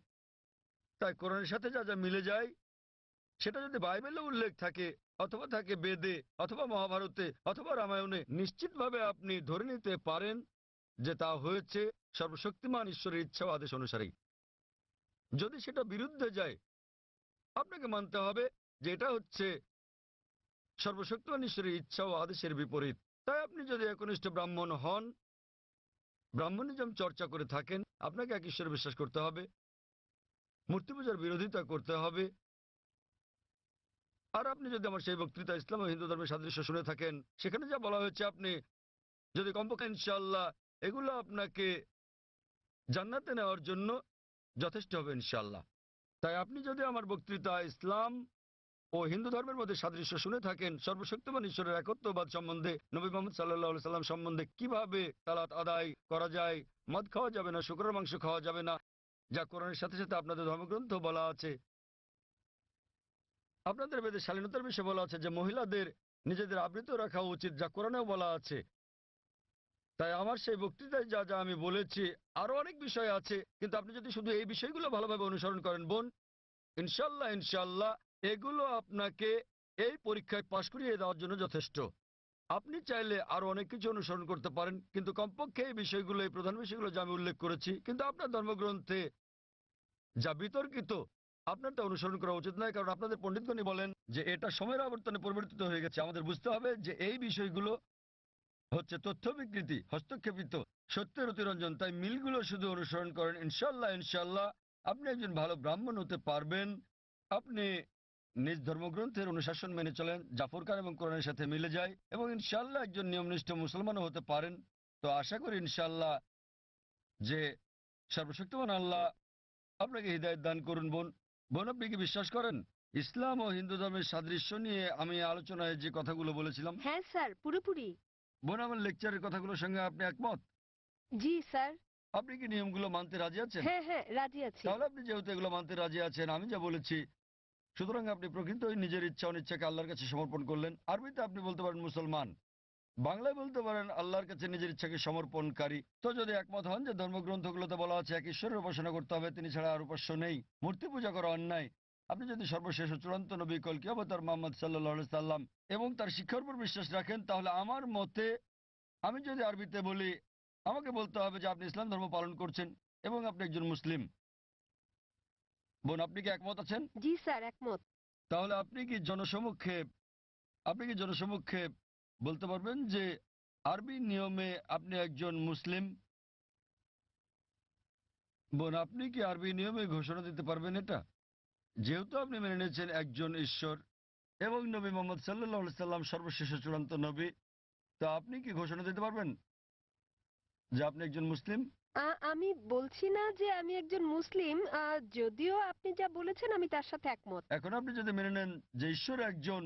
তাই কোরআনের সাথে যা যা মিলে যায়, সেটা যদি বাইবেলে উল্লেখ থাকে অথবা থাকে বেদে অথবা মহাভারতে অথবা রামায়ণে, নিশ্চিতভাবে আপনি ধরে নিতে পারেন যে তা হয়েছে সর্বশক্তিমান ঈশ্বরের ইচ্ছা ও আদেশ অনুসারেই। যদি সেটা বিরুদ্ধে যায়, আপনাকে মানতে হবে যে এটা হচ্ছে সর্বশক্তিমান ঈশ্বরের ইচ্ছা ও আদেশের বিপরীত। তাই আপনি যদি একনিষ্ঠ ব্রাহ্মণ হন, ব্রাহ্মণিজম চর্চা করে থাকেন, আপনাকে এক ঈশ্বরে বিশ্বাস করতে হবে, মূর্তি পূজার বিরোধিতা করতে হবে। আর আপনি যদি আমার সেই বক্তৃতা ইসলাম ও হিন্দু ধর্মের সাদৃশ্য শুনে থাকেন, সেখানে যা বলা হয়েছে আপনি যদি কমপক্ষে ইনশাআল্লাহ এগুলো আপনাকে জান্নাতে নেওয়ার জন্য যথেষ্ট হবে ইনশাআল্লাহ। তাই আপনি যদি আমার বক্তৃতা ইসলাম ও হিন্দু ধর্মের মধ্যে সাদৃশ্য শুনে থাকেন, সর্বশক্তিমান ঈশ্বরের একত্ববাদ সম্বন্ধে, নবী মোহাম্মদ সাল্লাল্লাহু সাল্লাম সম্বন্ধে, কিভাবে সালাত আদায় করা যায়, মদ খাওয়া যাবে না, শুকরের মাংস খাওয়া যাবে না, যা কোরআনের সাথে সাথে আপনাদের ধর্মগ্রন্থ বলা আছে, আপনাদের বেদে শালীনতার বিষয়ে বলা আছে যে মহিলাদের নিজেদের আবৃত রাখা উচিত, যা কোরআনেও বলা আছে। তাই আমার সেই বক্তৃতায় যা যা আমি বলেছি, আরো অনেক বিষয় আছে, কিন্তু আপনি যদি শুধু এই বিষয়গুলো ভালোভাবে অনুসরণ করেন বোন, ইনশাল্লাহ ইনশাল্লাহ এগুলো আপনাকে এই পরীক্ষায় পাশ করিয়ে দেওয়ার জন্য যথেষ্ট। আপনি চাইলে আরো অনেক কিছু অনুসরণ করতে পারেন, কিন্তু কমপক্ষে এই বিষয়গুলো, এই প্রধান বিষয়গুলো যা আমি উল্লেখ করেছি, কিন্তু আপনার ধর্মগ্রন্থে যা বিতর্কিত আপনার তা অনুসরণ করা উচিত নয়, কারণ আপনাদের পণ্ডিতগণই বলেন যে এটা সময়ের আবর্তনে পরিবর্তিত হয়ে গেছে। আমাদের বুঝতে হবে যে এই বিষয়গুলো হচ্ছে তথ্য বিকৃতি, হস্তক্ষেপিত, সত্যের অতিরঞ্জন। তাই মিলগুলো শুধু অনুসরণ করেন, ইনশাল্লাহ ইনশাল্লাহ আপনি একজন ভালো ব্রাহ্মণ হতে পারবেন। আপনি নিজ ধর্মগ্রন্থের অনুশাসন মেনে চলেন, জাফর খান এবং কোরআনের সাথে মিলে যায়, এবং ইনশাল্লাহ একজন নিয়মনিষ্ঠ মুসলমানও হতে পারেন। তো আশা করি ইনশাল্লাহ যে সর্বশক্তিমান আল্লাহ আপনাকে হৃদায়ত দান করুন। বোন বোন আপনি কি বিশ্বাস করেন ইসলাম ও হিন্দু ধর্মের সাদৃশ্য নিয়ে আমি আলোচনায় যে কথাগুলো বলেছিলাম? হ্যাঁ স্যার, পুরোপুরি। বোন আমার লেকচারের কথাগুলোর সঙ্গে আপনি একমত? জি স্যার। আপনি কি নিয়মগুলো মানতে রাজি আছেন? হ্যাঁ হ্যাঁ, রাজি আছি। তাহলে আপনি যেহেতু এগুলো মানতে রাজি আছেন, আমি যা বলেছি, সুতরাং আপনি প্রকৃতই নিজের ইচ্ছা অনিচ্ছাকে আল্লাহর কাছে সমর্পণ করলেন। আরবিতে আপনি বলতে পারেন মুসলমান, বাংলায় বলতে পারেন আল্লাহর কাছে নিজের ইচ্ছাকে সমর্পণকারী। তো যদি একমত হন যে ধর্মগ্রন্থগুলোতে বলা আছে এক ঈশ্বরের উপাসনা করতে হবে, তিনি ছাড়া আর উপাস্য নেই, মূর্তি পূজা করা অন্যায়, আপনি যদি সর্বশেষ ও চূড়ান্ত নবী কলকি অবতার মুহাম্মদ সাল্লাল্লাহু আলাইহি সাল্লাম এবং তার শিক্ষার উপর বিশ্বাস রাখেন, তাহলে আমার মতে আমি যদি আরবিতে বলি, আমাকে বলতে হবে যে আপনি ইসলাম ধর্ম পালন করছেন এবং আপনি একজন মুসলিম। বোন আপনি কি একমত আছেন? জি স্যার, একমত। তাহলে আপনি কি জনসমক্ষে বলতে পারবেন যে আরবি নিয়মে আপনি একজন মুসলিম? বোন আপনি কি আরবি নিয়মে ঘোষণা দিতে পারবেন এটা? যেহেতু আপনি মেনে নিয়েছেন একজন ঈশ্বর এবং নবী মোহাম্মদ সাল্লাল্লাহু আলাইহি সাল্লাম সর্বশেষ ও চূড়ান্ত নবী, তো আপনি কি ঘোষণা দিতে পারবেন যে আপনি একজন মুসলিম? আমি বলছি না যে আমি একজন মুসলিম, যদিও আপনি যা বলেছেন আমি তার সাথে একমত। এখন আপনি যদি মেনে নেন যে ঈশ্বর একজন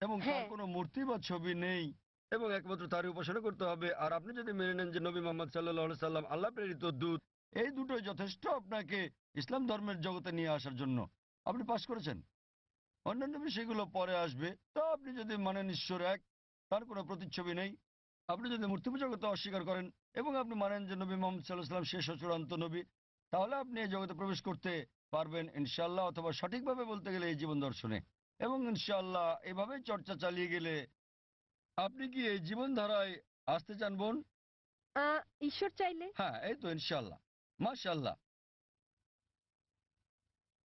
এবং তার হ্যাঁ। কোনো মূর্তি বা ছবি নেই এবং একমাত্র তারই উপাসনা করতে হবে, আর আপনি যদি মেনে নেন যে নবী মোহাম্মদ সাল্লাল্লাহু আলাইহি সাল্লাম আল্লাহ প্রেরিত দূত, এই দুটোই যথেষ্ট আপনাকে ইসলাম ধর্মের জগতে নিয়ে আসার জন্য। আপনি পাশ করেছেন। অন্যান্য বিষয়গুলো পরে আসবে। তো আপনি যদি মানেন ঈশ্বর এক, তার কোনো প্রতিচ্ছবি নেই, আপনি যদি মূর্তি পূজা করতে অস্বীকার করেন এবং আপনি মানেন যে নবী মোহাম্মদ সাল্লাল্লাহু আলাইহি সাল্লাম শেষ ও চূড়ান্ত নবী, তাহলে আপনি এই জগতে প্রবেশ করতে পারবেন ইনশাআল্লাহ, অথবা সঠিকভাবে বলতে গেলে এই জীবন দর্শনে। এবং ইনশাআল্লাহ এভাবে চর্চা চালিয়ে গেলে আপনি কি এই জীবনধারায় আসতে চান বোন? ঈশ্বর চাইলে। হ্যাঁ, এই তো ইনশাআল্লাহ, মাশাআল্লাহ।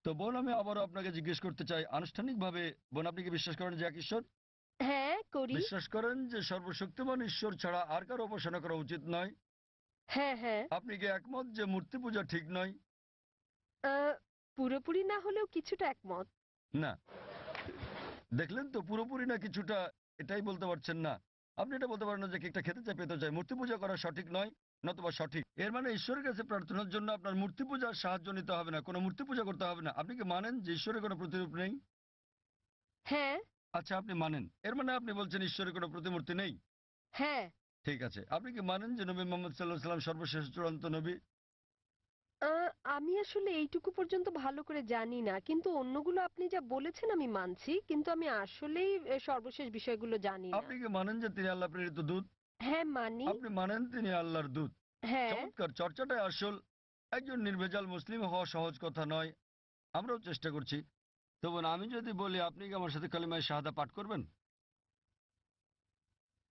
তো বোন আমি আবারও আপনাকে জিজ্ঞেস করতে চাই আনুষ্ঠানিকভাবে, বোন আপনি কি বিশ্বাস করেন যে এক ঈশ্বর? হ্যাঁ করি। বিশ্বাস করেন যে সর্বশক্তিমান ঈশ্বর ছাড়া আর কারো উপাসনা করা উচিত নয়? হ্যাঁ হ্যাঁ। আপনি কি একমত যে মূর্তি পূজা ঠিক নয়? পুরোপুরি না হলেও কিছুটা একমত। না, দেখলেন তো, পুরোপুরি না কিছুটা, এটাই বলতে পারছেন না। আপনি এটা বলতে পারেন না যে কেকটা খেতে চাই পেতে চাই, মূর্তি পূজা করা সঠিক নয়, নতুবা সঠিক। এর মানে ঈশ্বরের কাছে প্রার্থনার জন্য আপনার মূর্তি পূজার সাহায্য নিতে হবে না, কোনো মূর্তি পূজা করতে হবে না। আপনি কি মানেন যে ঈশ্বরের কোনো প্রতিরূপ নেই? হ্যাঁ। আচ্ছা, আপনি মানেন, এর মানে আপনি বলছেন ঈশ্বরের কোনো প্রতিমূর্তি নেই? হ্যাঁ। ঠিক আছে। আপনি কি মানেন যে নবী মোহাম্মদ সাল্লাল্লাহু আলাইহি সাল্লাম সর্বশেষ চূড়ান্ত নবী? আমি আসলে এইটুকু পর্যন্ত ভালো করে জানি না, কিন্তু অন্যগুলো আপনি যা বলেছেন আমি মানছি, কিন্তু আমি আসলেই সর্বশেষ বিষয়গুলো জানি না। আপনি কি মানেন যে তিনি আল্লাহ প্রেরিত দূত? হ্যাঁ মানি। আপনি মানেন তিনি আল্লাহর দূত? হ্যাঁ। চমৎকার, চর্চাটাই আসল। একজন নির্ভেজাল মুসলিম হওয়া সহজ কথা নয়, আমরাও চেষ্টা করছি। তো বোন আমি যদি বলি আপনি কি আমার সাথে কালিমায়ে শাহাদা পাঠ করবেন?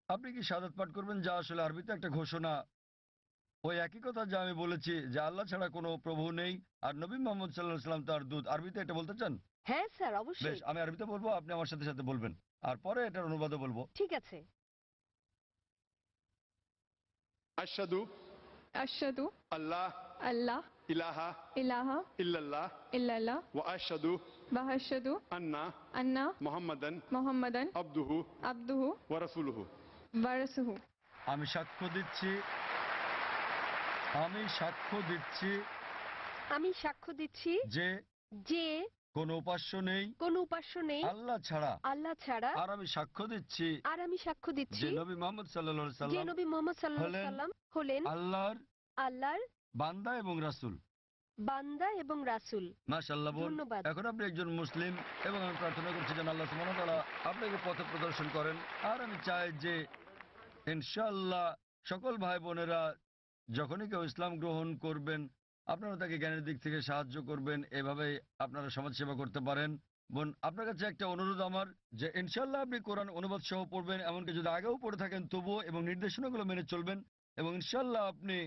আপনি কি শাহাদাত পাঠ করবেন, যা আসলে আরবিতে একটা ঘোষণা, ওই একই কথা যা আমি বলেছি যে আল্লাহ ছাড়া কোনো প্রভু নেই আর নবী মুহাম্মদ সাল্লাল্লাহু আলাইহি সাল্লাম তার দূত, আরবিতে এটা বলতে চান? হ্যাঁ স্যার, বেশ, অবশ্যই। আমি আরবিতে বলবো, আপনি আমার সাথে সাথে বলবেন, আর পরে এটার অনুবাদও বলবো। ঠিক আছে। আশহাদু أشهد আল্লাহ الله ইলাহা إله ইল্লাল্লাহ إلا الله ওয়া আশহাদু وأشهد আন্না أن মুহাম্মাদান محمدا আবদুহু عبده ওয়া রাসূলুহু। ورسوله। আমি সাক্ষ্য দিচ্ছি আমি সাক্ষ্য দিচ্ছি যে যে কোনো উপাস্য নেই কোনো উপাস্য নেই আল্লাহ ছাড়া, আল্লাহ ছাড়া, আর আমি সাক্ষ্য দিচ্ছি আর আমি সাক্ষ্য দিচ্ছি যে নবী মোহাম্মদ সাল্লাল্লাহু আলাইহি যে সাল্লাম নবী মোহাম্মদ সাল্লাল্লাহু আলাইহি হলেন সাল্লাম হলেন আল্লাহর আল্লাহর বান্দা এবং রাসূল। বান্দা এবং রাসূল। মাশাআল্লাহ বোন, ধন্যবাদ। এখন আপনি একজন মুসলিম এবং আমি প্রার্থনা করছি যেন আল্লাহ সুবহানাহু ওয়া তাআলা আপনাকে পথ প্রদর্শন করেন। আর আমি চাই যে ইনশাআল্লাহ সকল ভাই বোনেরা যখনই কেউ ইসলাম গ্রহণ করবেন আপনারা তাকে জ্ঞানের দিক থেকে সাহায্য করবেন, এভাবেই আপনারা সমাজসেবা করতে পারেন। বোন, আপনার কাছে একটা অনুরোধ আমার যে ইনশাআল্লাহ আপনি কোরআন অনুবাদ সহ পড়বেন, এমনকি যদি আগেও পড়ে থাকেন তবুও, এবং নির্দেশনাগুলো মেনে চলবেন, এবং ইনশাআল্লাহ আপনি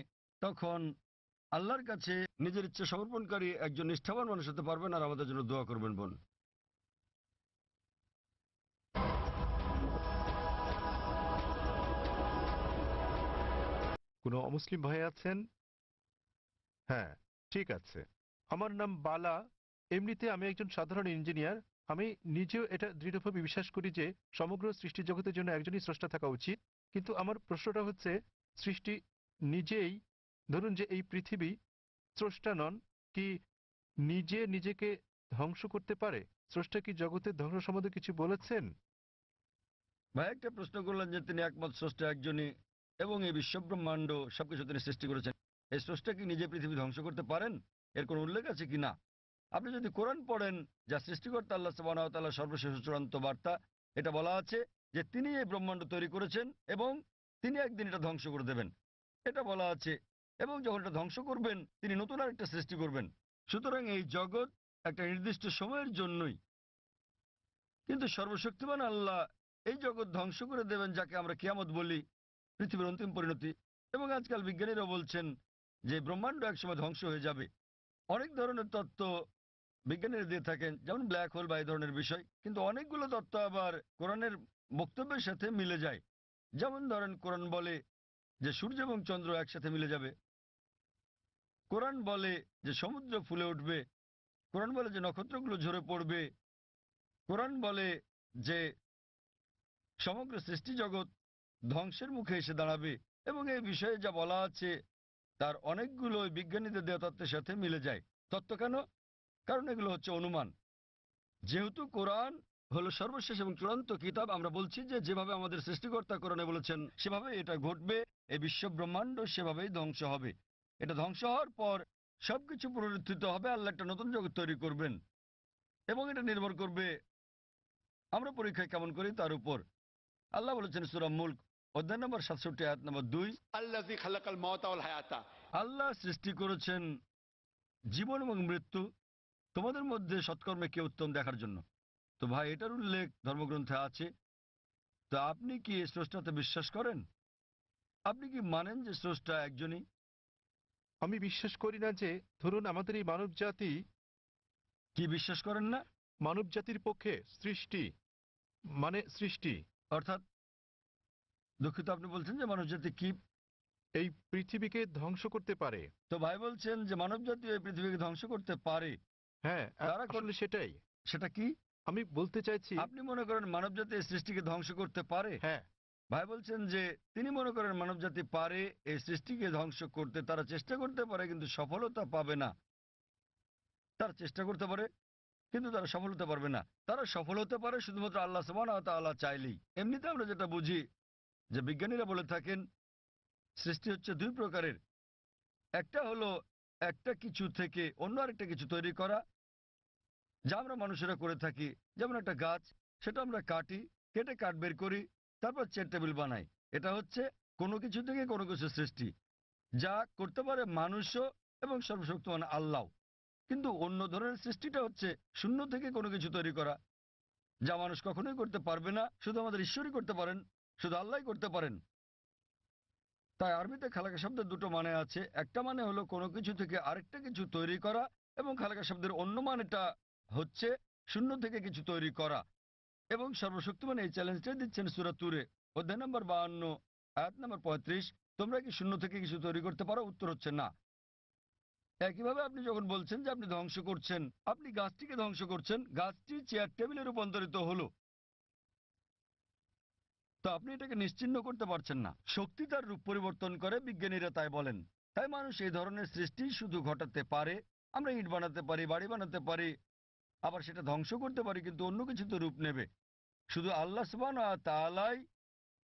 তখন আল্লাহর কাছে নিজের ইচ্ছা সমর্পণকারী একজন নিষ্ঠাবান মানুষ হতে পারবেন। আর আমাদের জন্য দোয়া করবেন বোন। কোনো অমুসলিম ভাই আছেন? হ্যাঁ, ঠিক আছে। আমার নাম বালা। এমনিতে আমি একজন সাধারণ ইঞ্জিনিয়ার। আমি নিজেও এটা দৃঢ়ভাবে বিশ্বাস করি যে সমগ্র সৃষ্টি জগতের জন্য একজনই স্রষ্টা থাকা উচিত। কিন্তু আমার প্রশ্নটা হচ্ছে, সৃষ্টি নিজেই, ধরুন যে এই পৃথিবী স্রষ্টা নন, কি নিজে নিজেকে ধ্বংস করতে পারে? স্রষ্টা কি জগতের ধ্বংস সম্বন্ধে কিছু বলেছেন? ভাই একটা প্রশ্ন করলেন যে তিনি একমাত্র স্রষ্টা একজনই এবং এই বিশ্বব্রহ্মাণ্ড সবকিছু তিনি সৃষ্টি করেছেন। এই স্রষ্টা কি নিজে পৃথিবী ধ্বংস করতে পারেন? এর কোনো উল্লেখ আছে কি না? আপনি যদি কোরআন পড়েন, যা সৃষ্টিকর্তা আল্লাহ সুবহানাহু ওয়া তাআলার সর্বশেষ চূড়ান্ত বার্তা, এটা বলা আছে যে তিনি এই ব্রহ্মাণ্ড তৈরি করেছেন এবং তিনি একদিন এটা ধ্বংস করে দেবেন, এটা বলা আছে। এবং যখন এটা ধ্বংস করবেন তিনি নতুন আরেকটা সৃষ্টি করবেন। সুতরাং এই জগৎ একটা নির্দিষ্ট সময়ের জন্যই, কিন্তু সর্বশক্তিমান আল্লাহ এই জগৎ ধ্বংস করে দেবেন, যাকে আমরা কিয়ামত বলি, পৃথিবীর অন্তিম পরিণতি। এবং আজকাল বিজ্ঞানীরা বলছেন যে ব্রহ্মাণ্ড একসময় ধ্বংস হয়ে যাবে। অনেক ধরনের তত্ত্ব বিজ্ঞানীরা দিয়ে থাকেন, যেমন ব্ল্যাক হোল বা এই ধরনের বিষয়, কিন্তু অনেকগুলো তত্ত্ব আবার কোরআনের বক্তব্যের সাথে মিলে যায়। যেমন ধরেন, কোরআন বলে যে সূর্য এবং চন্দ্র একসাথে মিলে যাবে, কোরআন বলে যে সমুদ্র ফুলে উঠবে, কোরআন বলে যে নক্ষত্রগুলো ঝরে পড়বে, কোরআন বলে যে সমগ্র সৃষ্টি জগৎ ধ্বংসের মুখে এসে দাঁড়াবে। এবং এই বিষয়ে যা বলা আছে তার অনেকগুলো বিজ্ঞানীদের দেওয়া তত্ত্বের সাথে মিলে যায়। তত্ত্ব কেন? কারণ এগুলো হচ্ছে অনুমান। যেহেতু কোরআন হলো সর্বশেষ এবং চূড়ান্ত কিতাব, আমরা বলছি যে যেভাবে আমাদের সৃষ্টিকর্তা কোরআনে বলেছেন সেভাবে এটা ঘটবে। এই বিশ্ব ব্রহ্মাণ্ড সেভাবেই ধ্বংস হবে। এটা ধ্বংস হওয়ার পর সবকিছু পুনরুত্থিত হবে, আল্লাহ একটা নতুন জগৎ তৈরি করবেন। এবং এটা নির্ভর করবে আমরা পরীক্ষায় কেমন করি তার উপর। আল্লাহ বলেছেন সূরা মুলক অধ্যায় নম্বর 67 আয়াত নম্বর 2, আল্লাযী খালাকাল মাউতা ওয়াল হায়াতা, আল্লাহ সৃষ্টি করেছেন জীবন এবং মৃত্যু, তোমাদের মধ্যে সৎকর্মে কে উত্তম দেখার জন্য। তো ভাই, এটার উল্লেখ ধর্মগ্রন্থে আছে। তো আপনি কি এই স্রষ্টাতে বিশ্বাস করেন? আপনি কি মানেন যে স্রষ্টা একজনই? আমি বিশ্বাস করি না যে, ধরুন আমাদের এই মানব জাতি। কি বিশ্বাস করেন না? মানব জাতির পক্ষে সৃষ্টি মানে সৃষ্টি, অর্থাৎ দুঃখিত, আপনি বলছেন যে মানবজাতি কি এই পৃথিবীকে ধ্বংস করতে পারে। তো ভাই বলছেন যে মানবজাতি এই পৃথিবীকে ধ্বংস করতে পারে। হ্যাঁ, তারা আসলে সেটাই। সেটা কি আমি বলতে চাইছি? আপনি মনে করেন মানবজাতি এই সৃষ্টিকে ধ্বংস করতে পারে? হ্যাঁ। ভাই বলছেন যে তিনি মনে করেন মানবজাতি পারে এই সৃষ্টিকে ধ্বংস করতে। তারা চেষ্টা করতে পারে কিন্তু সফলতা পাবে না। তারা চেষ্টা করতে পারে কিন্তু তারা সফল হতে পারবে না। তারা সফল হতে পারে শুধুমাত্র আল্লাহ সুবহানাহু ওয়া তাআলা চাইলেই। এমনিতে আমরা যেটা বুঝি যে বিজ্ঞানীরা বলে থাকেন সৃষ্টি হচ্ছে দুই প্রকারের। একটা হলো একটা কিছু থেকে অন্য আরেকটা কিছু তৈরি করা, যা আমরা মানুষেরা করে থাকি। যেমন একটা গাছ, সেটা আমরা কাটি, কেটে কাঠ বের করি, তারপর চেয়ার টেবিল বানাই। এটা হচ্ছে কোনো কিছু থেকে কোনো কিছু সৃষ্টি, যা করতে পারে মানুষও এবং সর্বশক্তিমান আল্লাহ। কিন্তু অন্য ধরনের সৃষ্টিটা হচ্ছে শূন্য থেকে কোনো কিছু তৈরি করা, যা মানুষ কখনোই করতে পারবে না, শুধু আমাদের ঈশ্বরই করতে পারেন, শুধু আল্লাহই করতে পারেন। তাই আরবিতে খালাকা শব্দের দুটো মানে আছে। একটা মানে হলো কোনো কিছু থেকে আরেকটা কিছু তৈরি করা, এবং খালাকা শব্দের অন্য মানেটা হচ্ছে শূন্য থেকে কিছু তৈরি করা। এবং সর্বশক্তিমান এই চ্যালেঞ্জটা দিচ্ছেন সূরা তুরে অধ্যায় নম্বর 52 আয়াত নম্বর 35, তোমরা কি শূন্য থেকে কিছু তৈরি করতে পারো? উত্তর হচ্ছে না। একইভাবে আপনি যখন বলছেন যে আপনি ধ্বংস করছেন, আপনি গাছটিকে ধ্বংস করছেন, গাছটি চেয়ার টেবিলে রূপান্তরিত হলো, তো আপনি এটাকে নিশ্চিহ্ন করতে পারছেন না। শক্তি তার রূপ পরিবর্তন করে, বিজ্ঞানীরা তাই বলেন। তাই মানুষ এই ধরনের সৃষ্টি শুধু ঘটাতে পারে আমরা ইট বানাতে পারি, বাড়ি বানাতে পারি, আবার সেটা ধ্বংস করতে পারি, কিন্তু অন্য কিছু তো রূপ নেবে। শুধু আল্লাহ সুবহানাহু ওয়া তাআলাই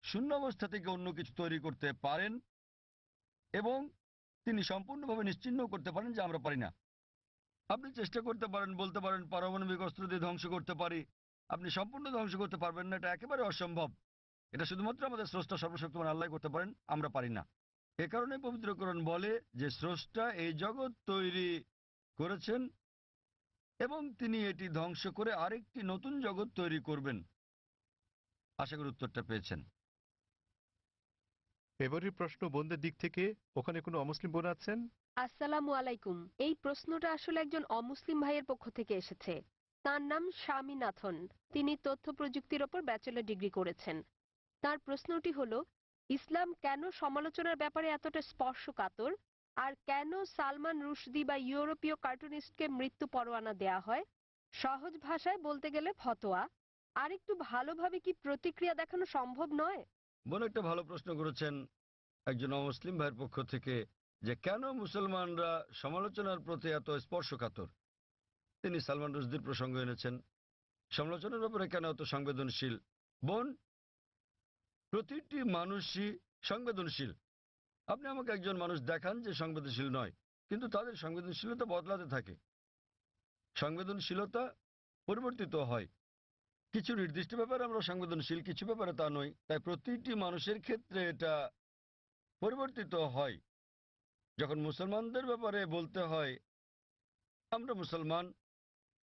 শূন্য অবস্থা থেকে অন্য কিছু তৈরি করতে পারেন এবং তিনি সম্পূর্ণভাবে নিশ্চিহ্ন করতে পারেন, যে আমরা পারি না। আপনি চেষ্টা করতে পারেন, বলতে পারেন পারমাণবিক অস্ত্র দিয়ে ধ্বংস করতে পারি, আপনি সম্পূর্ণ ধ্বংস করতে পারবেন না, এটা একেবারে অসম্ভব। এটা শুধুমাত্র আমাদের স্রষ্টা সর্বশক্তিমান আল্লাহ করতে পারেন, আমরা পারি না। এ কারণে পবিত্র কোরআন বলে যে স্রষ্টা এই জগৎ তৈরি করেছেন এবং তিনি এটি ধ্বংস করে আরেকটি নতুন জগৎ তৈরি করবেন। আশা করি উত্তরটা পেয়েছেন। এবারের প্রশ্ন বোনদের দিক থেকে, ওখানে কোনো অমুসলিম বোন আছেন? আসসালামু আলাইকুম। এই প্রশ্নটা আসলে একজন অমুসলিম ভাইয়ের পক্ষ থেকে এসেছে। তার নাম স্বামীনাথন। তিনি তথ্য প্রযুক্তির ওপর ব্যাচেলর ডিগ্রি করেছেন। তার প্রশ্নটি হলো, ইসলাম কেন সমালোচনার ব্যাপারে এতটা স্পর্শকাতর, আর কেন সালমান রুশদি বা ইউরোপীয় কার্টুনিস্টকে মৃত্যু পরোয়ানা দেয়া হয়? সহজ ভাষায় বলতে গেলে ফতোয়া। আর একটু ভালোভাবে কি প্রতিক্রিয়া দেখানো সম্ভব নয়? বোন একটা ভালো প্রশ্ন করেছেন একজন অমুসলিম ভাইয়ের পক্ষ থেকে, যে কেন মুসলমানরা সমালোচনার প্রতি এত স্পর্শকাতর। তিনি সালমান রুশদির প্রসঙ্গ এনেছেন। সমালোচনার ব্যাপারে কেন এত সংবেদনশীল? বোন, প্রতিটি মানুষই সংবেদনশীল। আপনি আমাকে একজন মানুষ দেখান যে সংবেদনশীল নয়, কিন্তু তাদের সংবেদনশীলতা বদলাতে থাকে। সংবেদনশীলতা পরিবর্তিত হয়। কিছু নির্দিষ্ট ব্যাপারে আমরা সংবেদনশীল, কিছু ব্যাপারে তা নই। তাই প্রতিটি মানুষের ক্ষেত্রে এটা পরিবর্তিত হয়। যখন মুসলমানদের ব্যাপারে বলতে হয়, আমরা মুসলমান,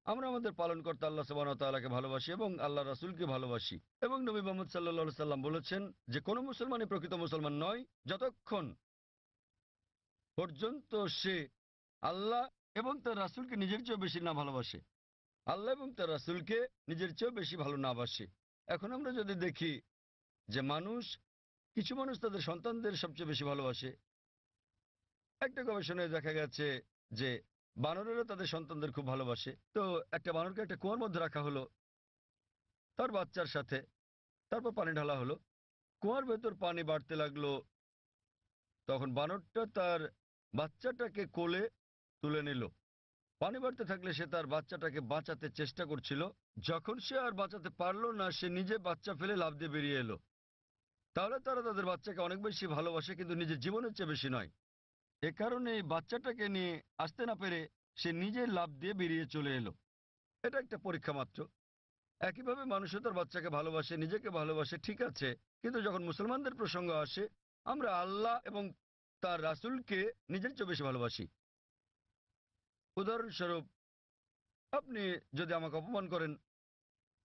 আমরা আমাদের পালনকর্তা আল্লাহ সুবহানাহু ওয়া তাআলাকে ভালোবাসি এবং আল্লাহ রাসূলকে ভালোবাসি, এবং নবী মুহাম্মদ সাল্লাল্লাহু আলাইহি সাল্লাম বলেছেন যে কোনো মুসলমানই প্রকৃত মুসলমান নয় যতক্ষণ পর্যন্ত সে আল্লাহ এবং তার রাসূলকে নিজের চেয়ে বেশি না ভালোবাসে, আল্লাহ এবং তার রাসূলকে নিজের চেয়েও বেশি ভালো না বাসে। এখন আমরা যদি দেখি যে কিছু মানুষ তাদের সন্তানদের সবচেয়ে বেশি ভালোবাসে। একটা গবেষণায় দেখা গেছে যে বানরেরা তাদের সন্তানদের খুব ভালোবাসে। তো একটা বানরকে একটা কুয়ার মধ্যে রাখা হলো তার বাচ্চার সাথে, তারপর পানি ঢালা হলো, কুয়ার ভেতর পানি বাড়তে লাগলো। তখন বানরটা তার বাচ্চাটাকে কোলে তুলে নিল। পানি বাড়তে থাকলে সে তার বাচ্চাটাকে বাঁচাতে চেষ্টা করছিল। যখন সে আর বাঁচাতে পারলো না, সে নিজে বাচ্চা ফেলে লাফ দিয়ে বেরিয়ে এলো। তাহলে তারা তাদের বাচ্চাকে অনেক বেশি ভালোবাসে, কিন্তু নিজের জীবনের চেয়ে বেশি নয়। এ কারণে এই বাচ্চাটাকে নিয়ে আসতে না পেরে সে নিজে লাফ দিয়ে বেরিয়ে চলে এলো। এটা একটা পরীক্ষা মাত্র। একইভাবে মানুষও তার বাচ্চাকে ভালোবাসে, নিজেকে ভালোবাসে, ঠিক আছে, কিন্তু যখন মুসলমানদের প্রসঙ্গ আসে, আমরা আল্লাহ এবং তার রাসূলকে নিজের চেয়ে বেশি ভালোবাসি। উদাহরণস্বরূপ, আপনি যদি আমাকে অপমান করেন,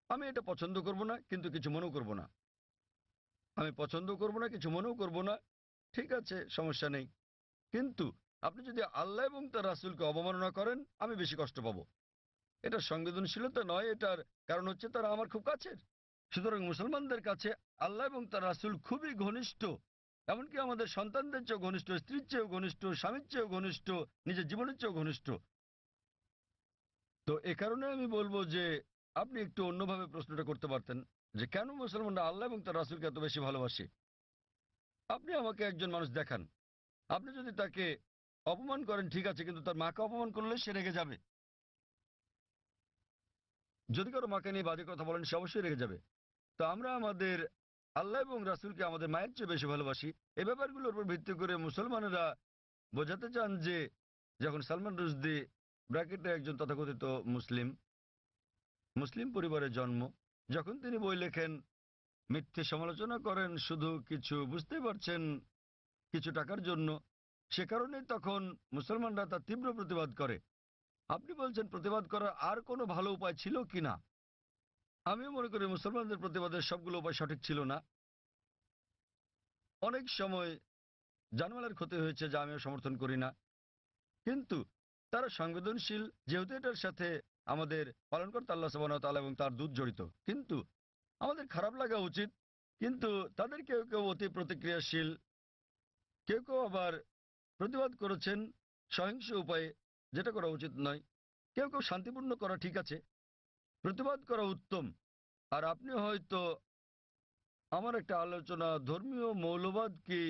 আমি এটা পছন্দ করব না, কিন্তু কিছু মনেও করব না। আমি পছন্দ করব না, কিছু মনেও করব না, ঠিক আছে, সমস্যা নেই। কিন্তু আপনি যদি আল্লাহ এবং তার রাসূলকে অবমাননা করেন, আমি বেশি কষ্ট পাবো। এটা সংবেদনশীলতা নয়, এটার কারণ হচ্ছে তারা আমার খুব কাছের। সুতরাং মুসলমানদের কাছে আল্লাহ এবং তার রাসূল খুবই ঘনিষ্ঠ, এমনকি আমাদের সন্তানদের চেয়েও ঘনিষ্ঠ, স্ত্রীর চেয়েও ঘনিষ্ঠ, স্বামীর চেয়েও ঘনিষ্ঠ, নিজের জীবনের চেয়েও ঘনিষ্ঠ। তো এ কারণে আমি বলবো যে আপনি একটু অন্যভাবে প্রশ্নটা করতে পারতেন, যে কেন মুসলমানরা আল্লাহ এবং তার রাসূলকে এত বেশি ভালোবাসে। আপনি আমাকে একজন মানুষ দেখান, আপনি যদি তাকে অপমান করেন ঠিক আছে, কিন্তু তার মাকে অপমান করলে সে রেগে যাবে। যদি কারো মাকে নিয়ে বাজে কথা বলেন, সে অবশ্যই রেগে যাবে। তো আমরা আমাদের আল্লাহ এবং রাসূলকে আমাদের মায়ের চেয়ে বেশি ভালোবাসি। এই ব্যাপারগুলোর উপর ভিত্তি করে মুসলমানেরা বোঝাতে চান যে যখন সালমান রুশদি ব্র্যাকেটে একজন তথাকথিত মুসলিম পরিবারে জন্ম, যখন তিনি বই লেখেন, মিথ্যে সমালোচনা করেন শুধু কিছু, বুঝতে পারছেন, কিছু টাকার জন্য, সে কারণে তখন মুসলমানরা তার তীব্র প্রতিবাদ করে। আপনি বলছেন প্রতিবাদ করার আর কোনো ভালো উপায় ছিল কিনা? আমিও মনে করি মুসলমানদের প্রতিবাদের সবগুলো উপায় সঠিক ছিল না। অনেক সময় জানমালের ক্ষতি হয়েছে, যা আমিও সমর্থন করি না, কিন্তু তারা সংবেদনশীল, যেহেতু এটার সাথে আমাদের পালনকর্তা আল্লাহ সুবহানাহু ওয়া তাআলা এবং তার দূত জড়িত। কিন্তু আমাদের খারাপ লাগা উচিত, কিন্তু তাদের কেউ কেউ অতি প্রতিক্রিয়াশীল, কেউ কেউ আবার প্রতিবাদ করেছেন সহিংস উপায়ে, যেটা করা উচিত নয়। কেউ কেউ শান্তিপূর্ণ করা ঠিক আছে, প্রতিবাদ করা উত্তম। আর আপনি হয়তো আমার একটা আলোচনা ধর্মীয় মৌলবাদ কি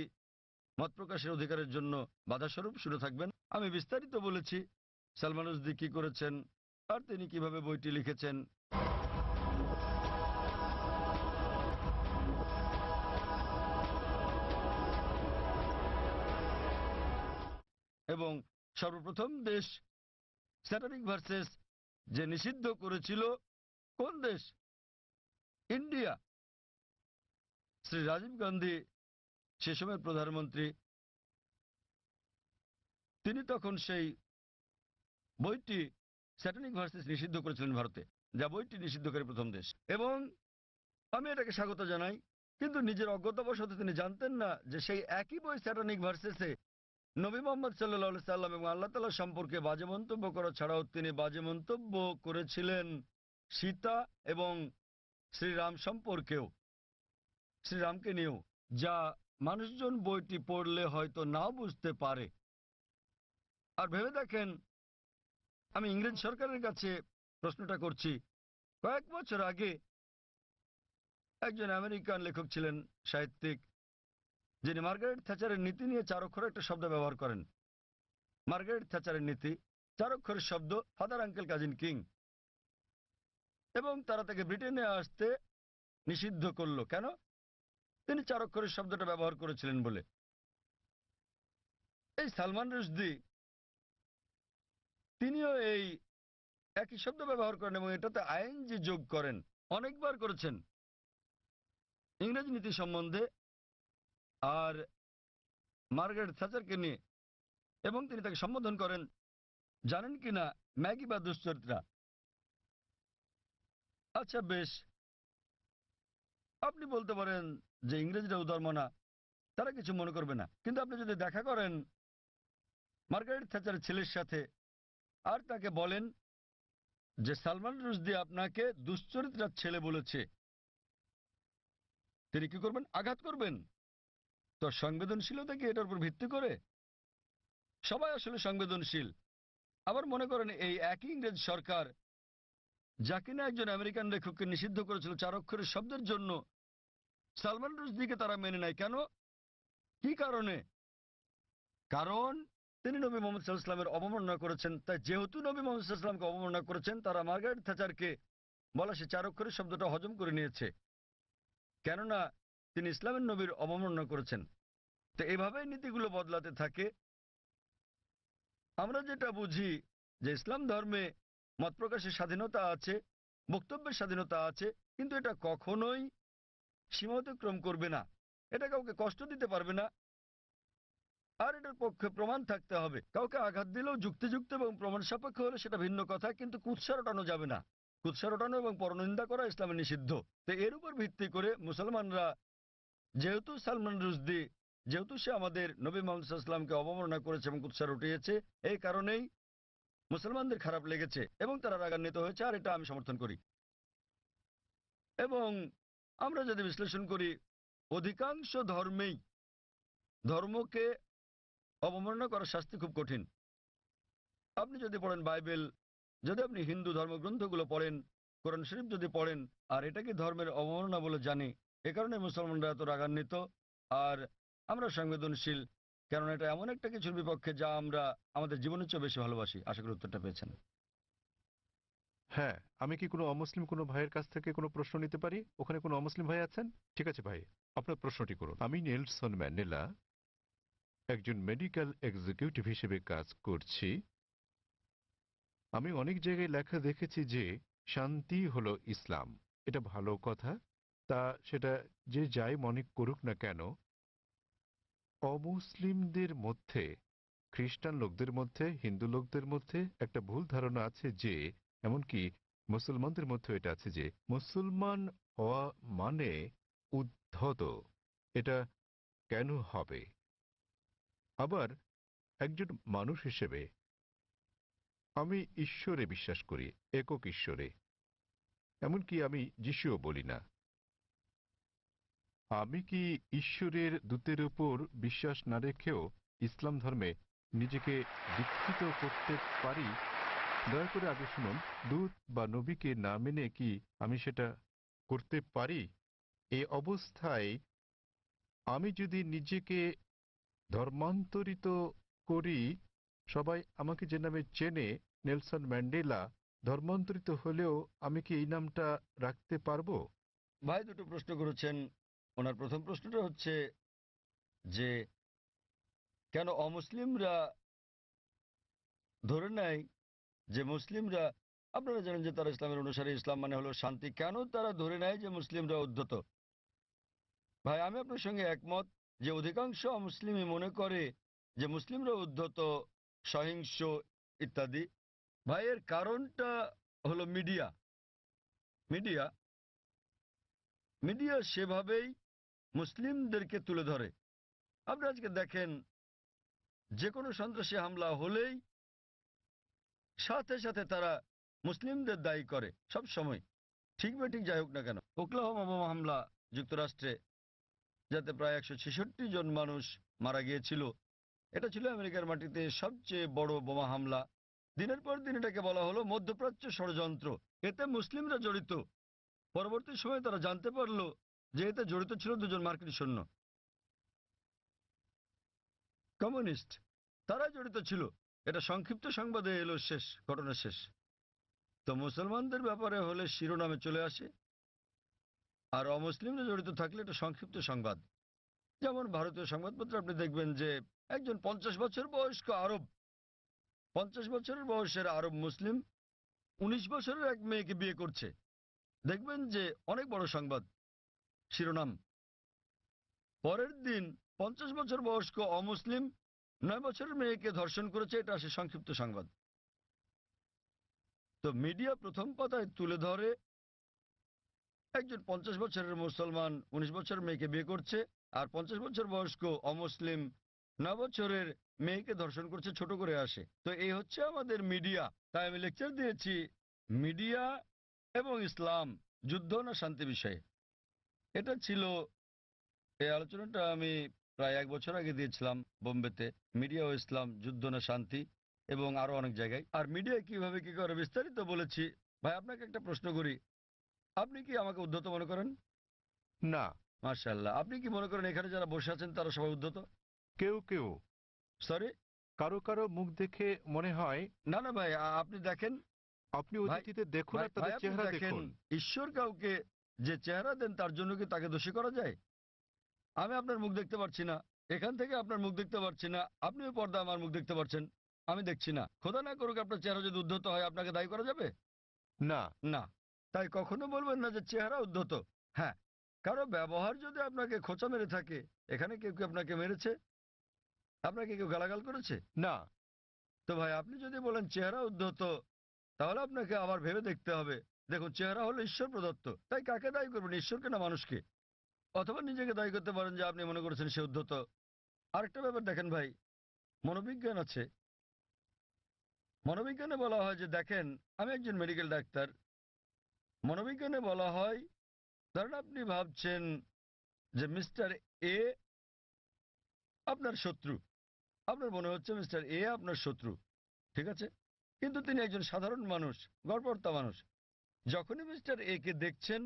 মত প্রকাশের অধিকারের জন্য বাধাস্বরূপ শুনে থাকবেন। আমি বিস্তারিত বলেছি, সালমান রুশদি কি করেছেন আর তিনি কিভাবে বইটি লিখেছেন। এবং সর্বপ্রথম দেশ স্যাটানিক ভার্সেস যে নিষিদ্ধ করেছিল, কোন দেশ? ইন্ডিয়া। শ্রী রাজীব গান্ধী সে সময়ের প্রধানমন্ত্রী, তিনি তখন সেই বইটি স্যাটানিক ভার্সেস নিষিদ্ধ করেছিলেন ভারতে, যা বইটি নিষিদ্ধকারী প্রথম দেশ। এবং আমি এটাকে স্বাগত জানাই, কিন্তু নিজের অজ্ঞতাবশত তিনি জানতেন না যে সেই একই বই স্যাটানিক ভার্সেসে নবী মোহাম্মদ সাল্লাল্লাহু সাল্লাম এবং আল্লাহ তাআলা সম্পর্কে বাজে মন্তব্য করা ছাড়াও তিনি বাজে মন্তব্য করেছিলেন সীতা এবং শ্রীরাম সম্পর্কেও, শ্রীরামকে নিয়েও, যা মানুষজন বইটি পড়লে হয়তো নাও বুঝতে পারে। আর ভেবে দেখেন, আমি ইংরেজ সরকারের কাছে প্রশ্নটা করছি, কয়েক বছর আগে একজন আমেরিকান লেখক ছিলেন, সাহিত্যিক, যিনি মার্গারেট থ্যাচারের নীতি নিয়ে 4 অক্ষরের একটা শব্দ ব্যবহার করেন। মার্গারেট থ্যাচারের নীতি 4 অক্ষরের শব্দ, ফাদার আঙ্কেল কাজিন কিং। এবং তারা তাকে ব্রিটেনে আসতে নিষিদ্ধ করলো। কেন? তিনি 4 অক্ষরের শব্দটা ব্যবহার করেছিলেন বলে। এই সালমান রুশদি তিনিও এই একই শব্দ ব্যবহার করেন এবং এটাতে আইএনজি যোগ করেন, অনেকবার করেছেন ইংরেজ নীতি সম্বন্ধে আর মার্গারেট থ্যাচারকে নিয়ে। এবং তিনি তাকে সম্বোধন করেন, জানেন কিনা, ম্যাগি বা দুশ্চরিত্রা। আচ্ছা বেশ, আপনি বলতে পারেন যে ইংরেজরা উদারমনা না, তারা কিছু মনে করবে না, কিন্তু আপনি যদি দেখা করেন মার্গারেট থ্যাচারের ছেলের সাথে আর তাকে বলেন যে সালমান রুশদি আপনাকে দুশ্চরিত্রার ছেলে বলেছে, তিনি কি করবেন? আঘাত করবেন। তো সংবেদনশীলতা কি এটার উপর ভিত্তি করে? সবাই আসলে সংবেদনশীল। আবার মনে করেন এই একই ইংরেজ সরকার, যা কিনা একজন আমেরিকান লেখককে নিষিদ্ধ করেছিল 4 অক্ষরের শব্দের জন্য, সালমান রুশদিকে তারা মেনে নেয়। কেন? কি কারণে? কারণ তিনি নবী মোহাম্মদ সাল্লাল্লাহু আলাইহি ওয়াসাল্লামের অবমাননা করেছেন। তাই যেহেতু নবী মোহাম্মদ সাল্লাল্লাহু আলাইহি ওয়াসাল্লামকে অবমাননা করেছেন, তারা মার্গারেট থ্যাচারকে বলা সে 4 অক্ষরের শব্দটা হজম করে নিয়েছে, কেননা তিনি ইসলামের নবীর অবমাননা করেছেন। তো এভাবেই নীতিগুলো বদলাতে থাকে। আমরা যেটা বুঝি যে ইসলাম ধর্মে মত প্রকাশের স্বাধীনতা আছে, বক্তব্যের স্বাধীনতা আছে, কিন্তু এটা কখনোই সীমা অতিক্রম করবে না, এটা কাউকে কষ্ট দিতে পারবে না, আর এটার পক্ষে প্রমাণ থাকতে হবে। কাউকে আঘাত দিলেও যুক্তিযুক্ত এবং প্রমাণ সাপেক্ষ হলে সেটা ভিন্ন কথা, কিন্তু কুৎসা রটানো যাবে না। কুৎসা রটানো এবং পরনিন্দা করা ইসলামে নিষিদ্ধ। তো এর উপর ভিত্তি করে মুসলমানরা, যেহেতু সালমান রুশদি, যেহেতু সে আমাদের নবী মুহাম্মদ সাল্লাল্লাহু আলাইহি ওয়াসাল্লামকে অবমাননা করেছে এবং কুৎসা রটিয়েছে, এই কারণেই মুসলমানদের খারাপ লেগেছে এবং তারা রাগান্বিত হয়েছে, আর এটা আমি সমর্থন করি। এবং আমরা যদি বিশ্লেষণ করি, অধিকাংশ ধর্মেই ধর্মকে অবমাননা করার শাস্তি খুব কঠিন। আপনি যদি পড়েন বাইবেল, যদি আপনি হিন্দু ধর্মগ্রন্থগুলো পড়েন, কোরআন শরীফ যদি পড়েন, আর এটাকে ধর্মের অবমাননা বলে জানি, এ কারণে মুসলমানরা এত রাগান্বিত। আর আমরা সংবেদনশীল, কারণ এটা এমন একটা কিছুর বিপক্ষে যা আমরা আমাদের জীবনের চেয়ে বেশি ভালোবাসি। আশা করি উত্তরটা পেয়েছেন। হ্যাঁ, আমি কি কোনো অমুসলিম কোনো ভাইয়ের কাছ থেকে কোনো প্রশ্ন নিতে পারি? ওখানে কোনো অমুসলিম ভাই আছেন? ঠিক আছে ভাই, আপনার প্রশ্নটি করুন। আমি নেলসন ম্যান্ডেলা, একজন মেডিকেল এক্সিকিউটিভ হিসেবে কাজ করছি। আমি অনেক জায়গায় লেখা দেখেছি যে শান্তি হলো ইসলাম। এটা ভালো কথা, তা সেটা যে যাই মনে করুক না কেন, অমুসলিমদের মধ্যে, খ্রিস্টান লোকদের মধ্যে, হিন্দু লোকদের মধ্যে একটা ভুল ধারণা আছে যে, এমনকি মুসলমানদের মধ্যে এটা আছে যে মুসলমান হওয়া মানে উদ্ধত। এটা কেন হবে? আবার একজন মানুষ হিসেবে আমি ঈশ্বরে বিশ্বাস করি, একক ঈশ্বরে, এমনকি আমি যিশুও বলি না। আমি কি ঈশ্বরের দূতের উপর বিশ্বাস না রেখেও ইসলাম ধর্মে নিজেকে দীক্ষিত করতে পারি? দয়া করে আগে শুনুন, দূত বা নবীকে না মেনে কি আমি সেটা করতে পারি? এই অবস্থায় আমি যদি নিজেকে ধর্মান্তরিত করি, সবাই আমাকে যে নামে চেনে নেলসন ম্যান্ডেলা ধর্মান্তরিত হলেও আমি কি এই নামটা রাখতে পারবো? ভাই দুটো প্রশ্ন করেছেন। ওনার প্রথম প্রশ্নটা হচ্ছে যে কেন অমুসলিমরা ধরে নেয় যে মুসলিমরা, আপনারা জানেন যে তারা ইসলামের অনুসারী, ইসলাম মানে হলো শান্তি, কেন তারা ধরে নেয় যে মুসলিমরা উদ্ধত? ভাই আমি আপনার সঙ্গে একমত যে অধিকাংশ অমুসলিমই মনে করে যে মুসলিমরা উদ্ধত, সহিংস ইত্যাদি। ভাই এর কারণটা হলো মিডিয়া। মিডিয়া মিডিয়া সেভাবেই মুসলিমদেরকে তুলে ধরে। আপনি আজকে দেখেন যে কোনো সন্ত্রাসী হামলা হলেই সাথে সাথে তারা মুসলিমদের দায়ী করে সব সময়, ঠিক বা ঠিক যাই হোক না কেন। ওকলাহোমা বোমা হামলা যুক্তরাষ্ট্রে, যাতে প্রায় 166 জন মানুষ মারা গিয়েছিল, এটা ছিল আমেরিকার মাটিতে সবচেয়ে বড় বোমা হামলা। দিনের পর দিন এটাকে বলা হলো মধ্যপ্রাচ্য ষড়যন্ত্র, এতে মুসলিমরা জড়িত। পরবর্তী সময়ে তারা জানতে পারলো যে এতে জড়িত ছিল 2 জন মার্কিন সৈন্য, কমিউনিস্ট, তারা জড়িত ছিল। এটা সংক্ষিপ্ত সংবাদে এলো, শেষ ঘটনা শেষ। তো মুসলমানদের ব্যাপারে হলে শিরোনামে চলে আসে, আর অমুসলিমরা জড়িত থাকলে এটা সংক্ষিপ্ত সংবাদ। যেমন ভারতীয় সংবাদপত্রে আপনি দেখবেন যে একজন 50 বছর বয়স্ক আরব, 50 বছরের বয়সের আরব মুসলিম 19 বছরের এক মেয়েকে বিয়ে করছে। দেখবেন যে অনেক বড় সংবাদ, শিরোনাম। পরের দিন 50 বছর বয়স্ক অমুসলিম 9 বছরের মেয়েকে ধর্ষণ করেছে, এটা আসে সংক্ষিপ্ত সংবাদ। তো মিডিয়া প্রথম পাতায় তুলে ধরে একজন 50 বছরের মুসলমান 19 বছরের মেয়েকে বিয়ে করছে, আর 50 বছর বয়স্ক অমুসলিম 9 বছরের মেয়েকে ধর্ষণ করছে, ছোট করে আসে। তো এই হচ্ছে আমাদের মিডিয়া। তাই আমি লেকচার দিয়েছি মিডিয়া এবং ইসলাম, যুদ্ধ না শান্তি বিষয়ে। এটা ছিল, এই আলোচনাটা আমি প্রায় 1 বছর আগে দিয়েছিলাম বোম্বেতে, মিডিয়া ও ইসলাম, যুদ্ধ না শান্তি, এবং আরো অনেক জায়গায়। আর মিডিয়া কিভাবে কি করে বিস্তারিত বলেছি। ভাই আপনাকে একটা প্রশ্ন করি, আপনি কি আমাকে উদ্ধত মনে করেন? না। মাশাআল্লাহ। আপনি কি মনে করেন এখানে যারা বসে আছেন তারা সবাই উদ্ধত? কেউ কেউ। সরি, কারো কারো মুখ দেখে মনে হয়। না না ভাই, আপনি দেখেন, আপনি অতিথিতে দেখুন আর তাদের আপনি চেহারা দেখেন, দেখুন। ঈশ্বর কাউকে যে চেহারা দেন তার জন্য কি তাকে দোষী করা যায়? আমি আপনার মুখ দেখতে পাচ্ছি না, এখান থেকে আপনার মুখ দেখতে পাচ্ছি না, আপনিও পর্দা আমার মুখ দেখতে পাচ্ছেন, আমি দেখছি না। খোদা না করুক আপনার চেহারা যদি উদ্ধত হয়, আপনাকে দায়ী করা যাবে? না না। তাই কখনো বলবেন না যে চেহারা উদ্ধত। হ্যাঁ, কারো ব্যবহার যদি আপনাকে খোঁচা মেরে থাকে, এখানে কেউ কি আপনাকে মেরেছে? আপনাকে কেউ গালাগাল করেছে? না। তো ভাই আপনি যদি বলেন চেহারা উদ্ধত, তাহলে আপনাকে আবার ভেবে দেখতে হবে। দেখুন, চেহারা হলো ঈশ্বর প্রদত্ত, তাই কাকে দায়ী করবেন, ঈশ্বরকে না মানুষকে? অথবা নিজেকে দায়ী করতে পারেন যে আপনি মনে করেছেন সে উদ্ধত। আরেকটা ব্যাপার দেখেন ভাই, মনোবিজ্ঞান আছে। মনোবিজ্ঞানে বলা হয় যে, দেখেন আমি একজন মেডিকেল ডাক্তার, মনোবিজ্ঞানে বলা হয়, ধরেন আপনি ভাবছেন যে মিস্টার এ আপনার শত্রু, আপনার মনে হচ্ছে মিস্টার এ আপনার শত্রু, ঠিক আছে? কিন্তু তিনি একজন সাধারণ মানুষ, গড়পড়তা মানুষ। যখনই মিস্টার এ কে দেখছেন,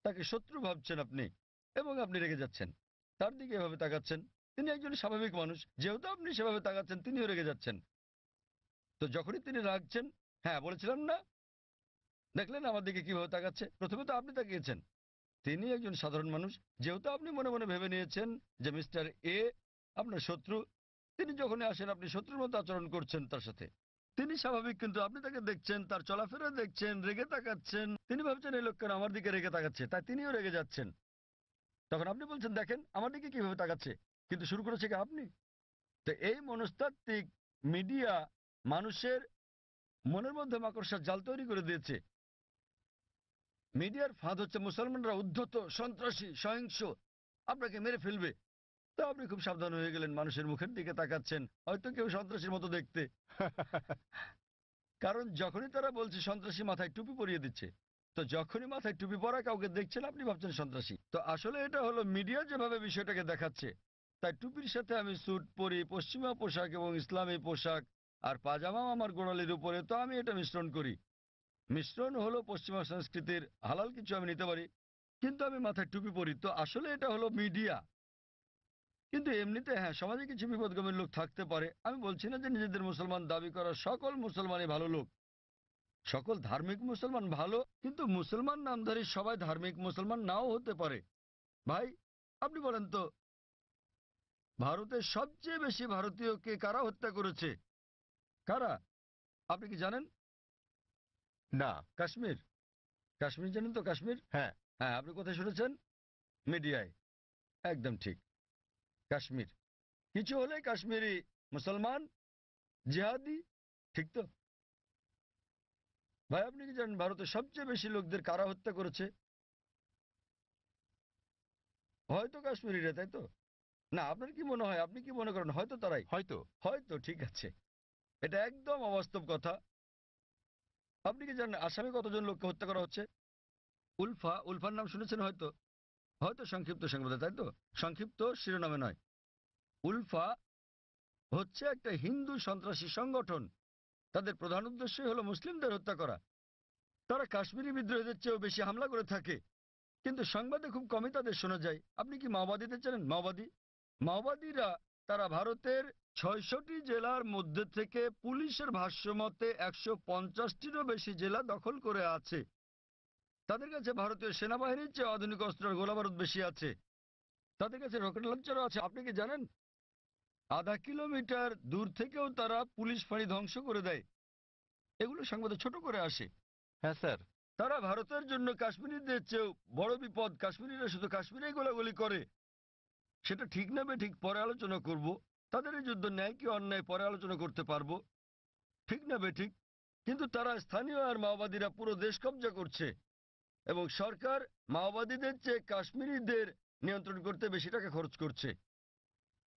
তাকে শত্রু ভাবছেন আপনি, এবং আপনি রেগে যাচ্ছেন, তার দিকে এভাবে তাকাচ্ছেন। তিনি একজন স্বাভাবিক মানুষ, যেহেতু আপনি সেভাবে তাকাচ্ছেন তিনিও রেগে যাচ্ছেন। তো যখনই তিনি রাগছেন, হ্যাঁ বলেছিলাম না, দেখলেন আমার দিকে কিভাবে তাকাচ্ছে? প্রথমে তো আপনি তাকিয়েছেন, তিনি একজন সাধারণ মানুষ, যেহেতু আপনি মনে মনে ভেবে নিয়েছেন যে মিস্টার এ আপনার শত্রু, তিনি যখনই আসেন আপনি শত্রুর মতো আচরণ করছেন তার সাথে। তিনি স্বাভাবিক, কিন্তু আপনি তাকে দেখছেন, তার চলাফেরা দেখছেন, রেগে তাকাচ্ছেন, তিনি ভাবছেন এই লোকটা আমার দিকে রেগে তাকাচ্ছে, তাই তিনিও রেগে যাচ্ছেন। তখন আপনি বলছেন দেখেন আমার দিকে কিভাবে তাকাচ্ছে, কিন্তু শুরু করেছে কি আপনি? তো এই মনস্তাত্ত্বিক মিডিয়া মানুষের মনের মধ্যে মাকড়সার জাল তৈরি করে দিয়েছে। মিডিয়ার ফাঁদ হচ্ছে মুসলমানরা উদ্ধত, সন্ত্রাসী, সহিংস, আপনাকে মেরে ফেলবে। তো আপনি খুব সাবধান হয়ে গেলেন, মানুষের মুখের দিকে তাকাচ্ছেন, হয়তো কেউ সন্ত্রাসীর মতো দেখতে। কারণ যখনই তারা বলছে সন্ত্রাসী, মাথায় টুপি পরিয়ে দিচ্ছে। তো যখনই মাথায় টুপি পরা কাউকে দেখছেন, আপনি ভাবছেন সন্ত্রাসী। তো আসলে এটা হলো মিডিয়া যেভাবে বিষয়টাকে দেখাচ্ছে। তাই টুপির সাথে আমি স্যুট পরি, পশ্চিমা পোশাক এবং ইসলামী পোশাক, আর পাজামাও আমার গোড়ালির উপরে, তো আমি এটা মিশ্রণ করি। মিশ্রণ হলো পশ্চিমা সংস্কৃতির, হালাল কিছু আমি নিতে পারি, কিন্তু আমি মাথায় টুপি পরি। তো আসলে এটা হলো মিডিয়া। কিন্তু এমনিতে হ্যাঁ, সমাজে কিছু বিপদগামী লোক থাকতে পারে। আমি বলছি না যে নিজেদের মুসলমান দাবি করা সকল মুসলমানই ভালো লোক, সকল ধার্মিক মুসলমান ভালো, কিন্তু মুসলমান নামধারী সবাই ধার্মিক মুসলমান নাও হতে পারে। ভাই আপনি বলেন তো, ভারতের সবচেয়ে বেশি ভারতীয়কে কারা হত্যা করেছে? কারা? আপনি কি জানেন? না। কাশ্মীর। কাশ্মীর জানেন তো? কাশ্মীর, হ্যাঁ। হ্যাঁ, আপনি কোথায় শুনেছেন? মিডিয়ায়। একদম ঠিক, কাশ্মীর। কিছু হলে কাশ্মীরি মুসলমান জিহাদি, ঠিক তো? ভাই আপনি কি জানেন ভারতের সবচেয়ে বেশি লোকদের কারা হত্যা করেছে? হয়তো কাশ্মীরিরা, তাই তো? না, আপনার কি মনে হয়, আপনি কি মনে করেন হয়তো তারাই? হয়তো। হয়তো, ঠিক আছে। এটা একদম অবাস্তব কথা। আপনি কি জানেন আসামে কতজন লোককে হত্যা করা হচ্ছে? উলফা, উলফার নাম শুনেছেন হয়তো? হয়তো সংক্ষিপ্ত সংবাদে, তাই তো? সংক্ষিপ্ত শিরোনামে নয়। উলফা হচ্ছে একটা হিন্দু সন্ত্রাসী সংগঠন। তাদের প্রধান উদ্দেশ্যই হলো মুসলিমদের হত্যা করা। তারা কাশ্মীরি বিদ্রোহীদের চেয়েও বেশি হামলা করে থাকে, কিন্তু সংবাদে খুব কমই তাদের শোনা যায়। আপনি কি মাওবাদীদের জানেন? মাওবাদীরা তারা ভারতের ৬৬টি জেলার মধ্যে থেকে পুলিশের ভাষ্যমতে ১৫০টিরও বেশি জেলা দখল করে আছে। তাদের কাছে ভারতীয় সেনাবাহিনীর চেয়ে আধুনিক অস্ত্র আর গোলাবারুদ বেশি আছে। তাদের কাছে রকেট লঞ্চারও আছে। আপনি কি জানেন আধা কিলোমিটার দূর থেকেও তারা পুলিশ ফাঁড়ি ধ্বংস করে দেয়? এগুলো সংবাদে ছোট করে আসে। হ্যাঁ স্যার। তারা ভারতের জন্য কাশ্মীরিদের চেয়েও বড় বিপদ। কাশ্মীরিরা শুধু কাশ্মীরেই গোলাগুলি করে। সেটা ঠিক না বেঠিক পরে আলোচনা করব। তাদের এই যুদ্ধ ন্যায় কি অন্যায় পরে আলোচনা করতে পারবো, ঠিক না বেঠিক। কিন্তু তারা স্থানীয় আর মাওবাদীরা পুরো দেশ কব্জা করছে, এবং সরকার মাওবাদীদের চেয়ে কাশ্মীরিদের নিয়ন্ত্রণ করতে বেশি টাকা খরচ করছে।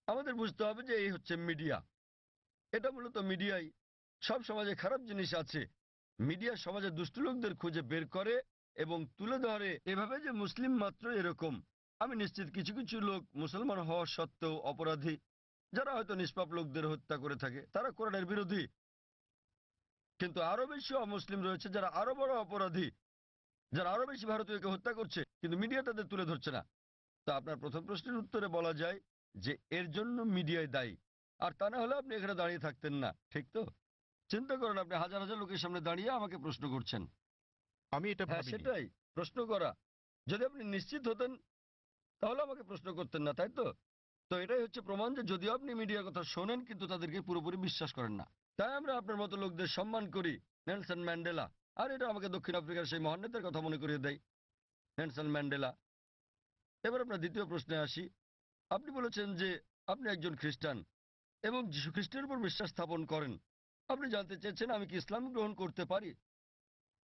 আমাদের বুঝতে হবে যে এই হচ্ছে মিডিয়া। এটা মূলত মিডিয়াই। সব সমাজে খারাপ জিনিস আছে, মিডিয়া সমাজে দুষ্ট লোকদের খুঁজে বের করে এবং তুলে ধরে এভাবে যে মুসলিম মাত্র এরকম। আমি নিশ্চিত কিছু কিছু লোক মুসলমান হওয়া সত্ত্বেও অপরাধী, যারা হয়তো নিষ্পাপ লোকদের হত্যা করে থাকে। তারা কোরআনের বিরোধী। কিন্তু আরো বেশি অমুসলিম রয়েছে যারা আরো বড় অপরাধী, যারা আরো বেশি ভারতীয়কে হত্যা করছে, কিন্তু মিডিয়া তাদের তুলে ধরছে না। তো আপনার প্রথম প্রশ্নের উত্তরে বলা যায় যে এর জন্য মিডিয়ায় দায়ী। আর তা না হলে আপনি এখানে দাঁড়িয়ে থাকতেন না, ঠিক তো? চিন্তা করেন, আপনি হাজার হাজার লোকের সামনে দাঁড়িয়ে আমাকে প্রশ্ন করছেন। আমি এটা হ্যাঁ, ভাবিনি। সেটাই প্রশ্ন করা। যদি আপনি নিশ্চিত হতেন তাহলে আমাকে প্রশ্ন করতেন না, তাই তো? তো এটাই হচ্ছে প্রমাণ যে যদিও আপনি মিডিয়ার কথা শোনেন কিন্তু তাদেরকে পুরোপুরি বিশ্বাস করেন না। তাই আমরা আপনার মতো লোকদের সম্মান করি। নেলসন ম্যান্ডেলা, আর এটা আমাকে দক্ষিণ আফ্রিকার সেই মহান নেতার কথা মনে করিয়ে দেয়, নেলসন ম্যান্ডেলা। এবার আপনার দ্বিতীয় প্রশ্নে আসি। আপনি বলেছেন যে আপনি একজন খ্রিস্টান এবং যীশু খ্রিস্টের উপর বিশ্বাস স্থাপন করেন। আপনি জানতে চেয়েছেন আমি কি ইসলাম গ্রহণ করতে পারি,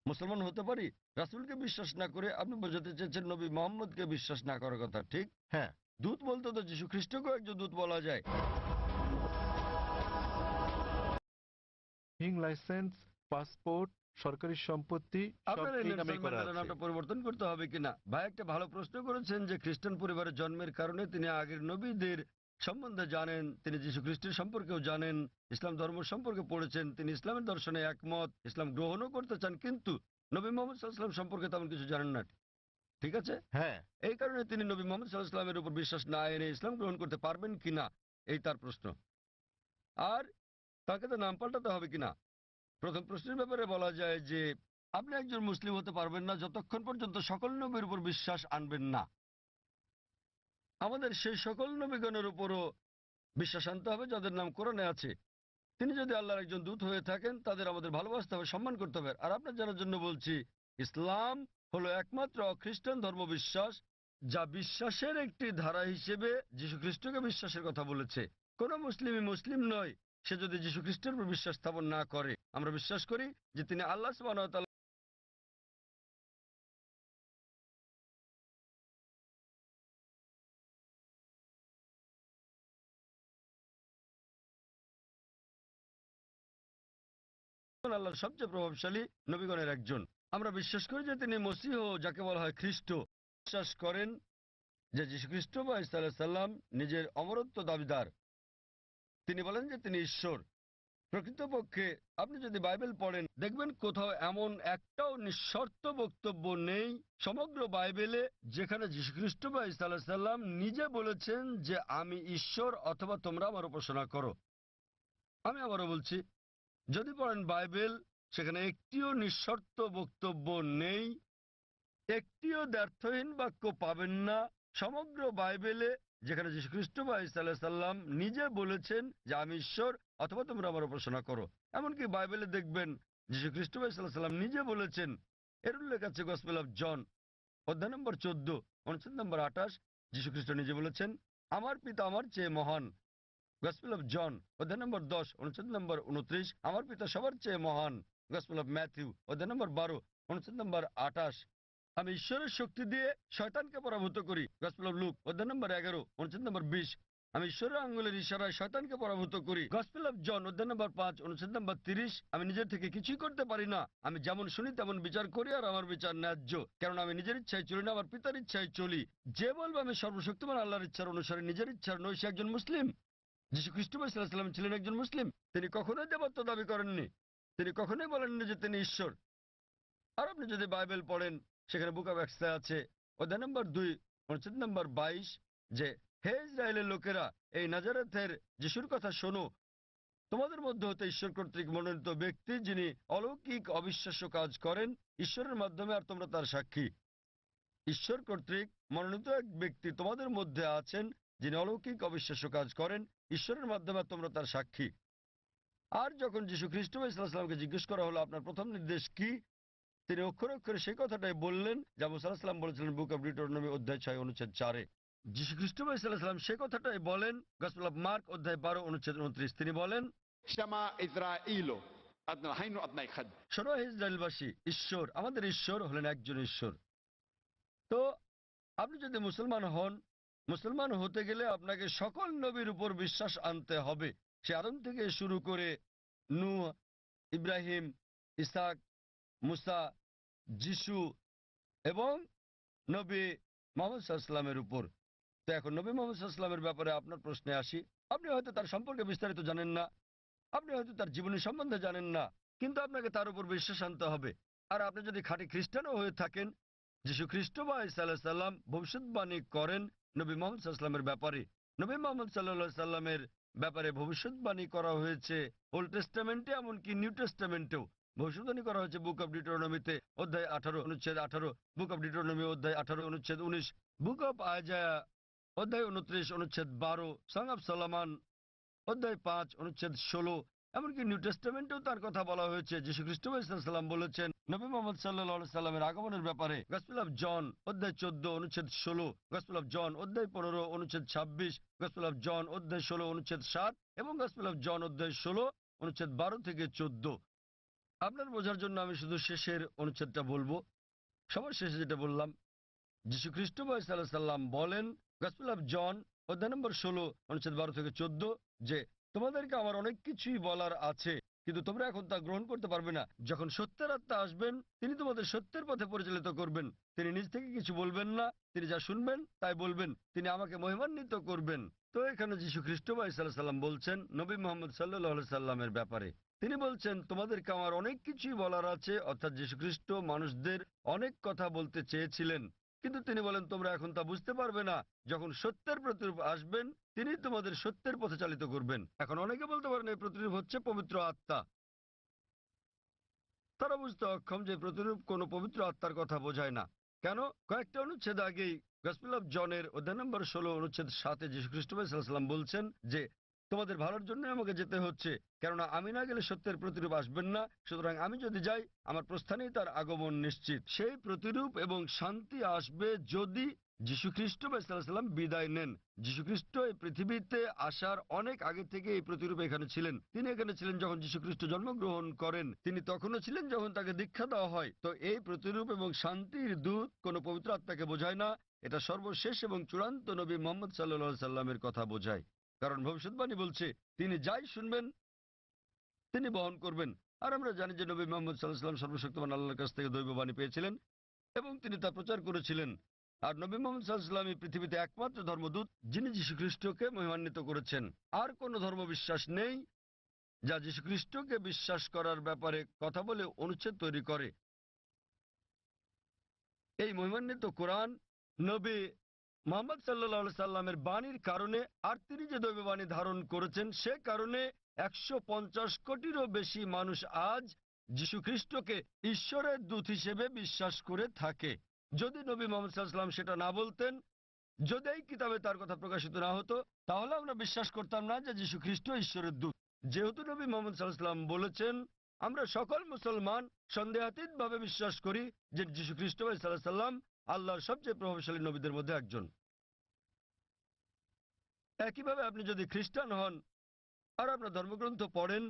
মুসলমান হতে পারি? রাসূলকে বিশ্বাস না করে আপনি বোঝাতে চেয়েছেন নবী মোহাম্মদকে বিশ্বাস না করার কথা, ঠিক? হ্যাঁ। দূত বলতে তো যীশু খ্রিস্টকেও একজন দূত বলা যায়। লাইসেন্স, পাসপোর্ট, সরকারি সম্পত্তি সব আপনার এই এই নেলসন নামেই করা ম্যান্ডেলার আছে। নামটা পরিবর্তন করতে হবে কিনা? ভাই একটা ভালো প্রশ্ন করেছেন যে খ্রিস্টান পরিবারের জন্মের কারণে তিনি আগের নবীদের সম্বন্ধে জানেন, তিনি যীশু খ্রিস্টের সম্পর্কেও জানেন, ইসলাম ধর্ম সম্পর্কে পড়েছেন, তিনি ইসলামের দর্শনে একমত, ইসলাম গ্রহণও করতে চান, কিন্তু নবী মোহাম্মদ সাল্লাল্লাহু আলাইহি ওয়াসাল্লাম সম্পর্কে তেমন কিছু জানেন না, ঠিক আছে? হ্যাঁ। এই কারণে তিনি নবী মোহাম্মদ সাল্লাল্লাহু আলাইহি ওয়াসাল্লামের উপর বিশ্বাস না এনে ইসলাম গ্রহণ করতে পারবেন কিনা, এই তার প্রশ্ন। আর তাকে তো নাম পাল্টাতে হবে কিনা? প্রথম প্রশ্নের ব্যাপারে বলা যায় যে আপনি একজন মুসলিম হতে পারবেন না যতক্ষণ পর্যন্ত সকল নবীর উপর বিশ্বাস আনবেন না। আমাদের সেই সকল নবীগণের উপরও বিশ্বাস আনতে হবে যাদের নাম কোরআনে আছে। তিনি যদি আল্লাহর একজন দূত হয়ে থাকেন তাদের আমাদের ভালোবাসতে হবে, সম্মান করতে হবে। আর আপনার জানার জন্য বলছি, ইসলাম হলো একমাত্র খ্রিস্টান ধর্ম বিশ্বাস যা বিশ্বাসের একটি ধারা হিসেবে যীশু খ্রিস্টকে বিশ্বাসের কথা বলেছে। কোন মুসলিমই মুসলিম নয় সে যদি যীশু খ্রিস্টের উপর বিশ্বাস স্থাপন না করে। আমরা বিশ্বাস করি যে তিনি আল্লাহ সুবহানাহু ওয়া তাআলা আল্লাহর সবচেয়ে প্রভাবশালী নবীগণের একজন। আমরা বিশ্বাস করি যে তিনি মসীহ, যাকে বলা হয় খ্রিস্ট। বিশ্বাস করেন যে যীশু খ্রিস্ট বা ঈসা আলাইহিস সালাম নিজের অমরত্ব দাবিদার। তিনি বলেন যে তিনি ঈশ্বর। প্রকৃতপক্ষে আপনি যদি বাইবেল পড়েন দেখবেন কোথাও এমন একটাও নিঃশর্ত বক্তব্য নেই সমগ্র বাইবেলে যেখানে যীশুখ্রিস্ট বা ঈসা আলাইহিস সালাম নিজে বলেছেন যে আমি ঈশ্বর অথবা তোমরা আমার উপাসনা করো। আমি আবারও বলছি, যদি পড়েন বাইবেল সেখানে একটিও নিঃশর্ত বক্তব্য নেই, একটিও দ্ব্যর্থহীন বাক্য পাবেন না সমগ্র বাইবেলে যেখানে যীশুখ্রিস্ট বা ঈসা আলাইহিস সালাম নিজে বলেছেন যে আমি ঈশ্বর অথবা তোমরা আমার উপাসনা করো। এমনকি বাইবেলে দেখবেন যীশুখ্রিস্ট বা ঈসা আলাইহিস সালাম নিজে বলেছেন, এর উল্লেখ আছে গসপেল অফ জন অধ্যায় নম্বর 14 অনুচ্ছেদ নম্বর 28। যীশুখ্রিস্ট নিজে বলেছেন আমার পিতা আমার চেয়ে মহান। গসপেল অফ জন অধ্যায় নম্বর 10 অনুচ্ছেদ নম্বর 29, আমার পিতা সবার চেয়ে মহান। গসপেল অফ ম্যাথিউ অধ্যায় নম্বর 12 অনুচ্ছেদ নম্বর 28, আমি ঈশ্বরের শক্তি দিয়ে শয়তানকে পরাভূত করি। গসপেল অফ লুক অধ্যায় নম্বর 11 অনুচ্ছেদ নম্বর 20, আমি ঈশ্বরের আঙ্গুলের ইশারায় শয়তানকে পরাভূত করি। গসপেল অফ জন অধ্যায় নম্বর 5 অনুচ্ছেদ নম্বর 30, আমি নিজের থেকে কিছুই করতে পারি না, আমি যেমন শুনি তেমন বিচার করি আর আমার বিচার ন্যায্য, কারণ আমি নিজের ইচ্ছায় চলি না, আমার পিতার ইচ্ছায় চলি। যে বলবে আমি সর্বশক্তিমান আল্লাহর ইচ্ছার অনুসারে নিজের ইচ্ছার নই সে একজন মুসলিম। যীশুখ্রিস্ট সাল্লাল্লাহু আলাইহি ওয়াসাল্লাম ছিলেন একজন মুসলিম। তিনি কখনোই দেবত্ব দাবি করেননি, তিনি কখনোই বলেননি যে তিনি ঈশ্বর। আর আপনি যদি বাইবেল পড়েন সেখানে বুক অফ অ্যাক্টসে আছে অধ্যায় নম্বর 2 অনুচ্ছেদ নম্বর 22 যে হে ইসরায়েলের লোকেরা এই নাজারেথের যিশুর কথা শোনো, তোমাদের মধ্যে হতে ঈশ্বর কর্তৃক মনোনীত ব্যক্তি যিনি অলৌকিক অবিশ্বাস্য কাজ করেন ঈশ্বরের মাধ্যমে, আর তোমরা তার সাক্ষী। ঈশ্বর কর্তৃক মনোনীত এক ব্যক্তি তোমাদের মধ্যে আছেন যিনি অলৌকিক অবিশ্বাস্য কাজ করেন ঈশ্বরের মাধ্যমে, আর তোমরা তার সাক্ষী। আর যখন যীশু খ্রিস্ট সাল্লাল্লাহু আলাইহি ওয়াসাল্লামকে জিজ্ঞেস করা হলো আপনার প্রথম নির্দেশ কি, তিনি অক্ষরে অক্ষরে সেই কথাটাই বললেন যা মুসা আলাইহিস সালাম বলেছিলেন বুক অব ডিউটেরোনমি অধ্যায় 6 অনুচ্ছেদ 4-এ। যীশু খ্রিস্ট সাল্লাল্লাহু আলাইহি ওয়াসাল্লাম সেই কথাটাই বলেন গসপেল অফ মার্ক অধ্যায় 12 অনুচ্ছেদ 29। তিনি বলেন শামা ইসরাঈল আদনা হাইনু আদনাই খাদ, শোনো হে ইসরায়েলবাসী, ঈশ্বর আমাদের ঈশ্বর হলেন একজন ঈশ্বর। তো আপনি যদি মুসলমান হন, মুসলমান হতে গেলে আপনাকে সকল নবীর উপর বিশ্বাস আনতে হবে। সে আদম থেকে শুরু করে নূহ, ইব্রাহিম, ইসাক, মুসা, যিশু এবং নবী মুহাম্মদ সাল্লাল্লাহু আলাইহি ওয়াসাল্লামের উপর। তো এখন নবী মুহাম্মদ সাল্লাল্লাহু আলাইহি ওয়াসাল্লামের ব্যাপারে আপনার প্রশ্নে আসি। আপনি হয়তো তার সম্পর্কে বিস্তারিত জানেন না, আপনি হয়তো তার জীবনী সম্বন্ধে জানেন না, কিন্তু আপনাকে তার উপর বিশ্বাস আনতে হবে। আর আপনি যদি খাঁটি খ্রিস্টানও হয়ে থাকেন, যীশু খ্রিস্ট বা ঈসা আলাইহিস সালাম ভবিষ্যৎবাণী করেন নবী মুহাম্মদ সাল্লাল্লাহু আলাইহি ওয়াসাল্লামের ব্যাপারে। নবী মুহাম্মদ সাল্লাল্লাহু আলাইহি ওয়াসাল্লামের ব্যাপারে ভবিষ্যৎবাণী করা হয়েছে ওল্ড টেস্টামেন্টে, এমনকি নিউ টেস্টামেন্টেও ভবিষ্যৎবাণী করা হয়েছে বুক অব ডিউটেরোনমিতে অধ্যায় 18 অনুচ্ছেদ 18, বুক অব ডিউটেরোনমি অধ্যায় 18 অনুচ্ছেদ 19, বুক অব আইজায়া অধ্যায় 29 অনুচ্ছেদ 12, সং অফ সলোমন অধ্যায় 5 অনুচ্ছেদ 16, এমনকি নিউ টেস্টামেন্টেও তার কথা বলা হয়েছে। যীশু খ্রিস্ট সাল্লাম বলেছেন নবী মুহাম্মদ সাল্লাল্লাহু আলাইহি সাল্লামের আগমনের ব্যাপারে গসপেল অফ জন অধ্যায় 14 অনুচ্ছেদ 16, গসপেল অফ জন অধ্যায় 15 অনুচ্ছেদ 26, গসপেল অফ জন অধ্যায় 16 অনুচ্ছেদ 7 এবং গসপেল অফ জন অধ্যায় 16 অনুচ্ছেদ 12 থেকে 14। আপনার বোঝার জন্য আমি শুধু শেষের অনুচ্ছেদটা বলবো। সবার শেষে যেটা বললাম, যীশু খ্রিস্ট সাল্লাম বলেন গসপেল অফ জন অধ্যায় নম্বর 16 অনুচ্ছেদ 12 থেকে 14 যে তোমাদেরকে আমার অনেক কিছুই বলার আছে, কিন্তু তোমরা এখন তা গ্রহণ করতে পারবে না। যখন সত্যের আত্মা আসবেন তিনি তোমাদের সত্যের পথে পরিচালিত করবেন। তিনি নিজ থেকে কিছু বলবেন না, তিনি যা শুনবেন তাই বলবেন, তিনি আমাকে মহিমান্বিত করবেন। তো এখানে যীশু খ্রিস্ট সাল্লাম বলছেন নবী মুহাম্মদ সাল্লাল্লাহু আলাইহি সাল্লামের ব্যাপারে, তিনি বলছেন তোমাদেরকে আমার অনেক কিছুই বলার আছে। অর্থাৎ যীশু খ্রিস্ট মানুষদের অনেক কথা বলতে চেয়েছিলেন, কিন্তু তিনি বলেন তোমরা এখন তা বুঝতে পারবে না। যখন সত্যের প্রতিরূপ আসবেন তিনি তোমাদের সত্যের পথে চালিত করবেন। এখন অনেকে বলতে পারেন এই প্রতিরূপ হচ্ছে পবিত্র আত্মা। তারা বুঝতে অক্ষম যে প্রতিরূপ কোনো পবিত্র আত্মার কথা বোঝায় না। কেন? কয়েকটা অনুচ্ছেদ আগেই গসপেল অফ জনের অধ্যায় নম্বর 16 অনুচ্ছেদ 7 যীশু খ্রিস্ট সাল্লাম বলছেন যে তোমাদের ভালোর জন্য আমাকে যেতে হচ্ছে, কেননা আমি না গেলে সত্যের প্রতিরূপ আসবেন না। সুতরাং আমি যদি যাই আমার প্রস্থানেই তার আগমন নিশ্চিত। সেই প্রতিরূপ এবং শান্তি আসবে যদি যীশু খ্রিস্ট সাল্লাম বিদায় নেন। যীশু খ্রিস্ট এই পৃথিবীতে আসার অনেক আগে থেকে এই প্রতিরূপ এখানে ছিলেন। তিনি এখানে ছিলেন যখন যীশু খ্রিস্ট জন্মগ্রহণ করেন, তিনি তখনও ছিলেন যখন তাকে দীক্ষা দেওয়া হয়। তো এই প্রতিরূপ এবং শান্তির দূত কোনো পবিত্র আত্মাকে বোঝায় না, এটা সর্বশেষ এবং চূড়ান্ত নবী মুহাম্মদ সাল্লাল্লাহু আলাইহি সাল্লামের কথা বোঝায়। কারণ ভবিষ্যৎবাণী বলছে তিনি যাই শুনবেন তিনি বহন করবেন। আর আমরা জানি যে নবী মুহাম্মদ সাল্লাল্লাহু আলাইহি সাল্লাম সর্বশক্তিমান আল্লাহর কাছ থেকে দৈববাণী পেয়েছিলেন এবং তিনি তা প্রচার করেছিলেন। আর নবী মুহাম্মদ সাল্লাল্লাহু আলাইহি সাল্লাম এই পৃথিবীতে একমাত্র ধর্মদূত যিনি যীশু খ্রিস্টকে মহিমান্বিত করেছেন। আর কোনো ধর্ম বিশ্বাস নেই যা যীশু খ্রিস্টকে বিশ্বাস করার ব্যাপারে কথা বলে অনুচ্ছেদ তৈরি করে। এই মহিমান্বিত কোরআন নবী মুহাম্মদ সাল্লাল্লাহু আলাইহি সাল্লামের বাণীর কারণে, আর তিনি যে দৈব বাণী ধারণ করেছেন সে কারণে 150 কোটিরও বেশি মানুষ আজ যীশু খ্রিস্টকে ঈশ্বরের দূত হিসেবে বিশ্বাস করে থাকে। যদি নবী মুহাম্মদ সাল্লাল্লাহু আলাইহি সাল্লাম সেটা না বলতেন, যদি এই কিতাবে তার কথা প্রকাশিত না হতো, তাহলে আমরা বিশ্বাস করতাম না যে যীশু খ্রিস্ট ঈশ্বরের দূত। যেহেতু নবী মুহাম্মদ সাল্লাল্লাহু আলাইহি সাল্লাম বলেছেন, আমরা সকল মুসলমান সন্দেহাতীতভাবে বিশ্বাস করি যে যীশু খ্রিস্ট সাল্লাল্লাহু আলাইহি সাল্লাম আল্লাহর সবচেয়ে প্রভাবশালী নবীদের মধ্যে একজন। একইভাবে আপনি যদি খ্রিস্টান হন আর আপনার ধর্মগ্রন্থ পড়েন,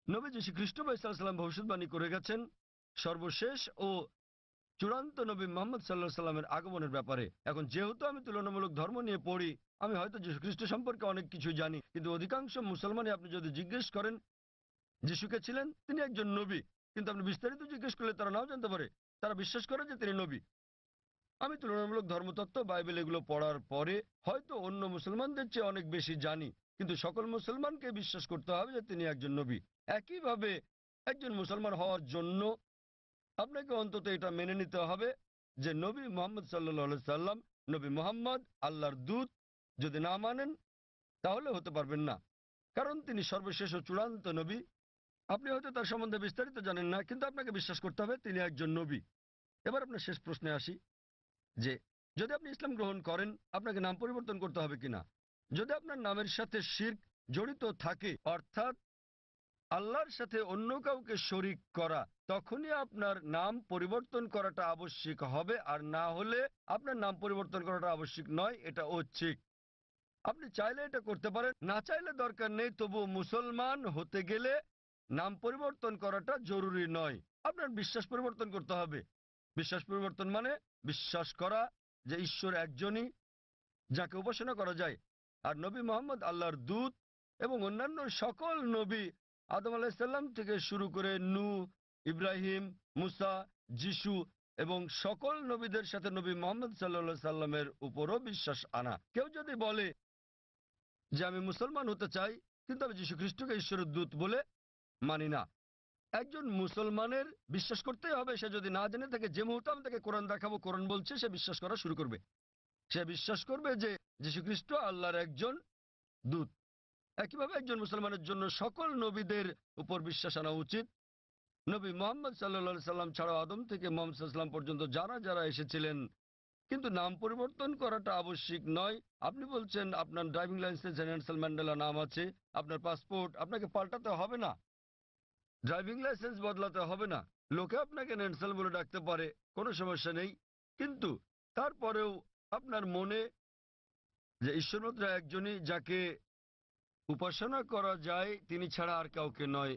নবী যীশু খ্রিস্ট সাল্লাল্লাহু আলাইহি সাল্লাম ভবিষ্যৎবাণী করে গেছেন সর্বশেষ ও চূড়ান্ত নবী মুহাম্মদ সাল্লাল্লাহু আলাইহি সাল্লামের আগমনের ব্যাপারে। এখন যেহেতু আমি তুলনামূলক ধর্ম নিয়ে পড়ি, আমি হয়তো যীশু খ্রিস্ট সম্পর্কে অনেক কিছু জানি, কিন্তু অধিকাংশ মুসলমানই আপনি যদি জিজ্ঞেস করেন যিশুকে ছিলেন, তিনি একজন নবী, কিন্তু আপনি বিস্তারিত জিজ্ঞেস করলে তারা নাও জানতে পারে। তারা বিশ্বাস করে যে তিনি নবী। আমি তুলনামূলক ধর্মতত্ত্ব, বাইবেল এগুলো পড়ার পরে হয়তো অন্য মুসলমানদের চেয়ে অনেক বেশি জানি, কিন্তু সকল মুসলমানকে বিশ্বাস করতে হবে যে তিনি একজন নবী। একইভাবে একজন মুসলমান হওয়ার জন্য আপনাকে অন্তত এটা মেনে নিতে হবে যে নবী মুহাম্মদ সাল্লাল্লাহু আলাইহি সাল্লাম নবী মুহাম্মদ আল্লাহর দূত। যদি না মানেন তাহলে হতে পারবেন না, কারণ তিনি সর্বশেষ ও চূড়ান্ত নবী। আপনি হয়তো তার সম্বন্ধে বিস্তারিত জানেন না, কিন্তু আপনাকে বিশ্বাস করতে হবে তিনি একজন নবী। এবার আপনার শেষ প্রশ্নে আসি যে যদি আপনি ইসলাম গ্রহণ করেন, আপনাকে নাম পরিবর্তন করতে হবে কিনা। যদি আপনার নামের সাথে শিরক জড়িত থাকে, অর্থাৎ আল্লাহর সাথে অন্য কাউকে শরিক করা, তখনই আপনার নাম পরিবর্তন করাটা আবশ্যিক হবে, আর না হলে আপনার নাম পরিবর্তন করাটা আবশ্যিক নয়, এটা ঐচ্ছিক। আপনি চাইলে এটা করতে পারেন, না চাইলে দরকার নেই। তবু মুসলমান হতে গেলে নাম পরিবর্তন করাটা জরুরি নয়। আপনার বিশ্বাস পরিবর্তন করতে হবে। বিশ্বাস পরিবর্তন মানে বিশ্বাস করা যে ঈশ্বর একজনই, যাকে উপাসনা করা যায়, আর নবী মুহাম্মদ আল্লাহর দূত, এবং অন্যান্য সকল নবী আদম আলাইহিস সালাম থেকে শুরু করে নূহ, ইব্রাহিম, মুসা, যিশু এবং সকল নবীদের সাথে নবী মুহাম্মদ সাল্লাল্লাহু আলাইহি সাল্লামের উপরও বিশ্বাস আনা। কেউ যদি বলে যে আমি মুসলমান হতে চাই কিন্তু আমি যীশু খ্রিস্টকে ঈশ্বরের দূত বলে মানি না, একজন মুসলমানের বিশ্বাস করতেই হবে। সে যদি না জেনে থাকে, যে মুহূর্তে আমি তাকে কোরআন দেখাবো, কোরআন বলছে, সে বিশ্বাস করা শুরু করবে। সে বিশ্বাস করবে যে যীশু খ্রিস্ট আল্লাহর একজন দূত। একইভাবে একজন মুসলমানের জন্য সকল নবীদের উপর বিশ্বাস আনা উচিত। নবী মুহাম্মদ সাল্লাল্লাহু আলাইহি সাল্লাম ছাড়াও আদম থেকে মুহাম্মদ সাল্লাল্লাহু আলাইহি সাল্লাম পর্যন্ত যারা যারা এসেছিলেন, কিন্তু নাম পরিবর্তন করাটা আবশ্যিক নয়। আপনি বলছেন আপনার ড্রাইভিং লাইসেন্সে নেলসন ম্যান্ডেলা নাম আছে, আপনার পাসপোর্ট আপনাকে পাল্টাতে হবে না, ড্রাইভিং লাইসেন্স বদলাতে হবে না। লোকে আপনাকে নেলসন বলে ডাকতে পারে, কোনো সমস্যা নেই, কিন্তু তারপরেও আপনার মনে যে ঈশ্বর মাত্র একজনই, যাকে উপাসনা করা যায়, তিনি ছাড়া আর কাউকে নয়,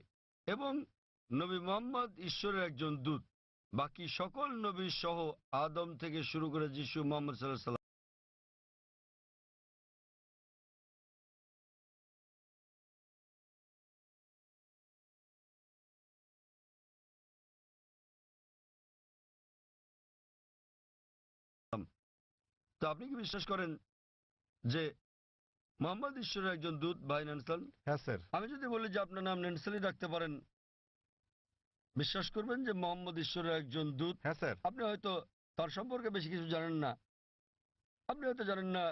এবং নবী মুহাম্মদ ঈশ্বরের একজন দূত। বাকি সকল নবী সহ আদম থেকে শুরু করে যিশু, মুহাম্মদ সাল্লাল্লাহু আলাইহি সাল্লাম তো আপনি কি বিশ্বাস করেন যে মুহাম্মদ ঈশ্বরের একজন দূত, ভাই নেলসন? হ্যাঁ স্যার। আমি যদি বলি যে আপনার নাম নেলসনই রাখতে পারেন, বিশ্বাস করবেন যে মুহাম্মদ ঈশ্বরের একজন দূত? হ্যাঁ স্যার। আপনি হয়তো তার সম্পর্কে বেশি কিছু জানেন না। আপনি হয়তো জানেন না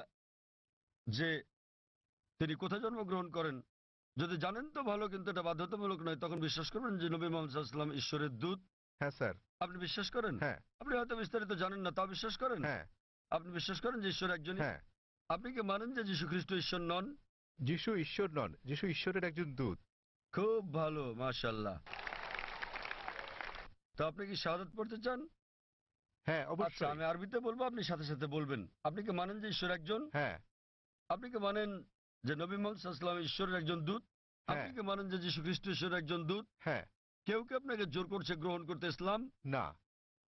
যে তিনি কোথায় জন্মগ্রহণ করেন। যদি জানেন তো ভালো, কিন্তু এটা বাধ্যতামূলক নয়। তখন বিশ্বাস করবেন যে নবী মুহাম্মদ সাল্লাল্লাহু আলাইহি ওয়াসাল্লাম ঈশ্বরের দূত? হ্যাঁ স্যার। আপনি বিশ্বাস করেন? হ্যাঁ। আপনি হয়তো বিস্তারিত জানেন না, তাও বিশ্বাস করেন? হ্যাঁ। আপনি বিশ্বাস করেন যে ঈশ্বর একজনই? হ্যাঁ। আপনি কি মানেন যে যীশু খ্রিস্ট ঈশ্বর নন? যিশু ঈশ্বর নন, যিশু ঈশ্বরের একজন দূত। খুব ভালো, মাশাআল্লাহ। তো আপনি কি শাহাদাত পড়তে চান? হ্যাঁ আচ্ছা, অবশ্যই। আমি আরবিতে বলবো, আপনি সাথে সাথে বলবেন। আপনি কি মানেন যে ঈশ্বর একজন? হ্যাঁ। আপনি কি মানেন যে নবী মুহাম্মদ সাল্লাল্লাহু আলাইহি ওয়াসাল্লাম ঈশ্বরের একজন দূত? আপনি কি মানেন যে যীশু খ্রিস্ট ঈশ্বরের একজন দূত? হ্যাঁ। কেউ কি আপনাকে জোর করছে গ্রহণ করতে ইসলাম? না।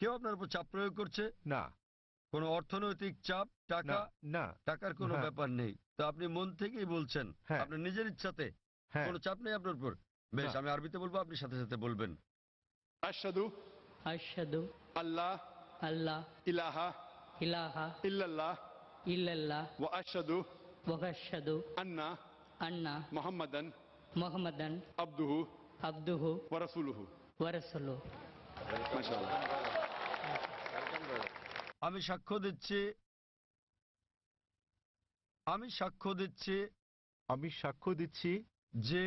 কেউ আপনার উপর চাপ প্রয়োগ করছে? না। কোনো অর্থনৈতিক চাপ, টাকা? না। টাকার কোনো ব্যাপার নেই। তো আপনি মন থেকেই বলছেন, আপনার নিজের ইচ্ছাতে, কোনো চাপ নেই আপনার উপর। বেশ, আমি আরবিতে বলবো, আপনি সাথে সাথে বলবেন। আশহাদু আশহাদু আল্লাহ আল্লাহ ইলাহা ইলাহা ইল্লাল্লাহ ইল্লাল্লাহ ওয়া আশহাদু ওয়া আশহাদু আন্না আন্না মুহাম্মাদান মুহাম্মাদান আবদুহু আবদুহু ওয়া রাসূলুহু। ওয়া রাসূলুহু। মাশাআল্লাহ। আমি সাক্ষ্য দিচ্ছি আমি সাক্ষ্য দিচ্ছি আমি সাক্ষ্য দিচ্ছি যে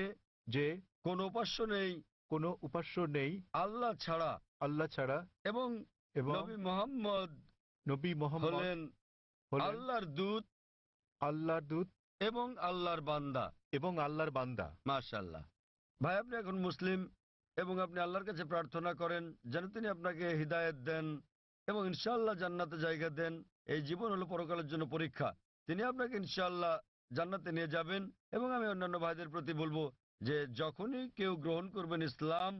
যে কোনো উপাস্য নেই কোনো উপাস্য নেই আল্লাহ ছাড়া আল্লাহ ছাড়া এবং এবং নবী মুহাম্মদ নবী মুহাম্মদ হলেন হলেন আল্লাহর দূত আল্লাহর দূত এবং আল্লাহর বান্দা। এবং আল্লাহর বান্দা। মাশাআল্লাহ। ভাই, আপনি এখন মুসলিম এবং আপনি আল্লাহর কাছে প্রার্থনা করেন যেন তিনি আপনাকে হিদায়াত দেন এবং ইনশাআল্লাহ জান্নাতে জায়গা দেন। এই জীবন হলো পরকালের জন্য পরীক্ষা। তিনি আপনাকে ইনশাআল্লাহ জান্নাতে নিয়ে যাবেন। এবং আমি অন্যান্য ভাইদের প্রতি বলবো যে যখনই কেউ গ্রহণ করবেন ইসলাম,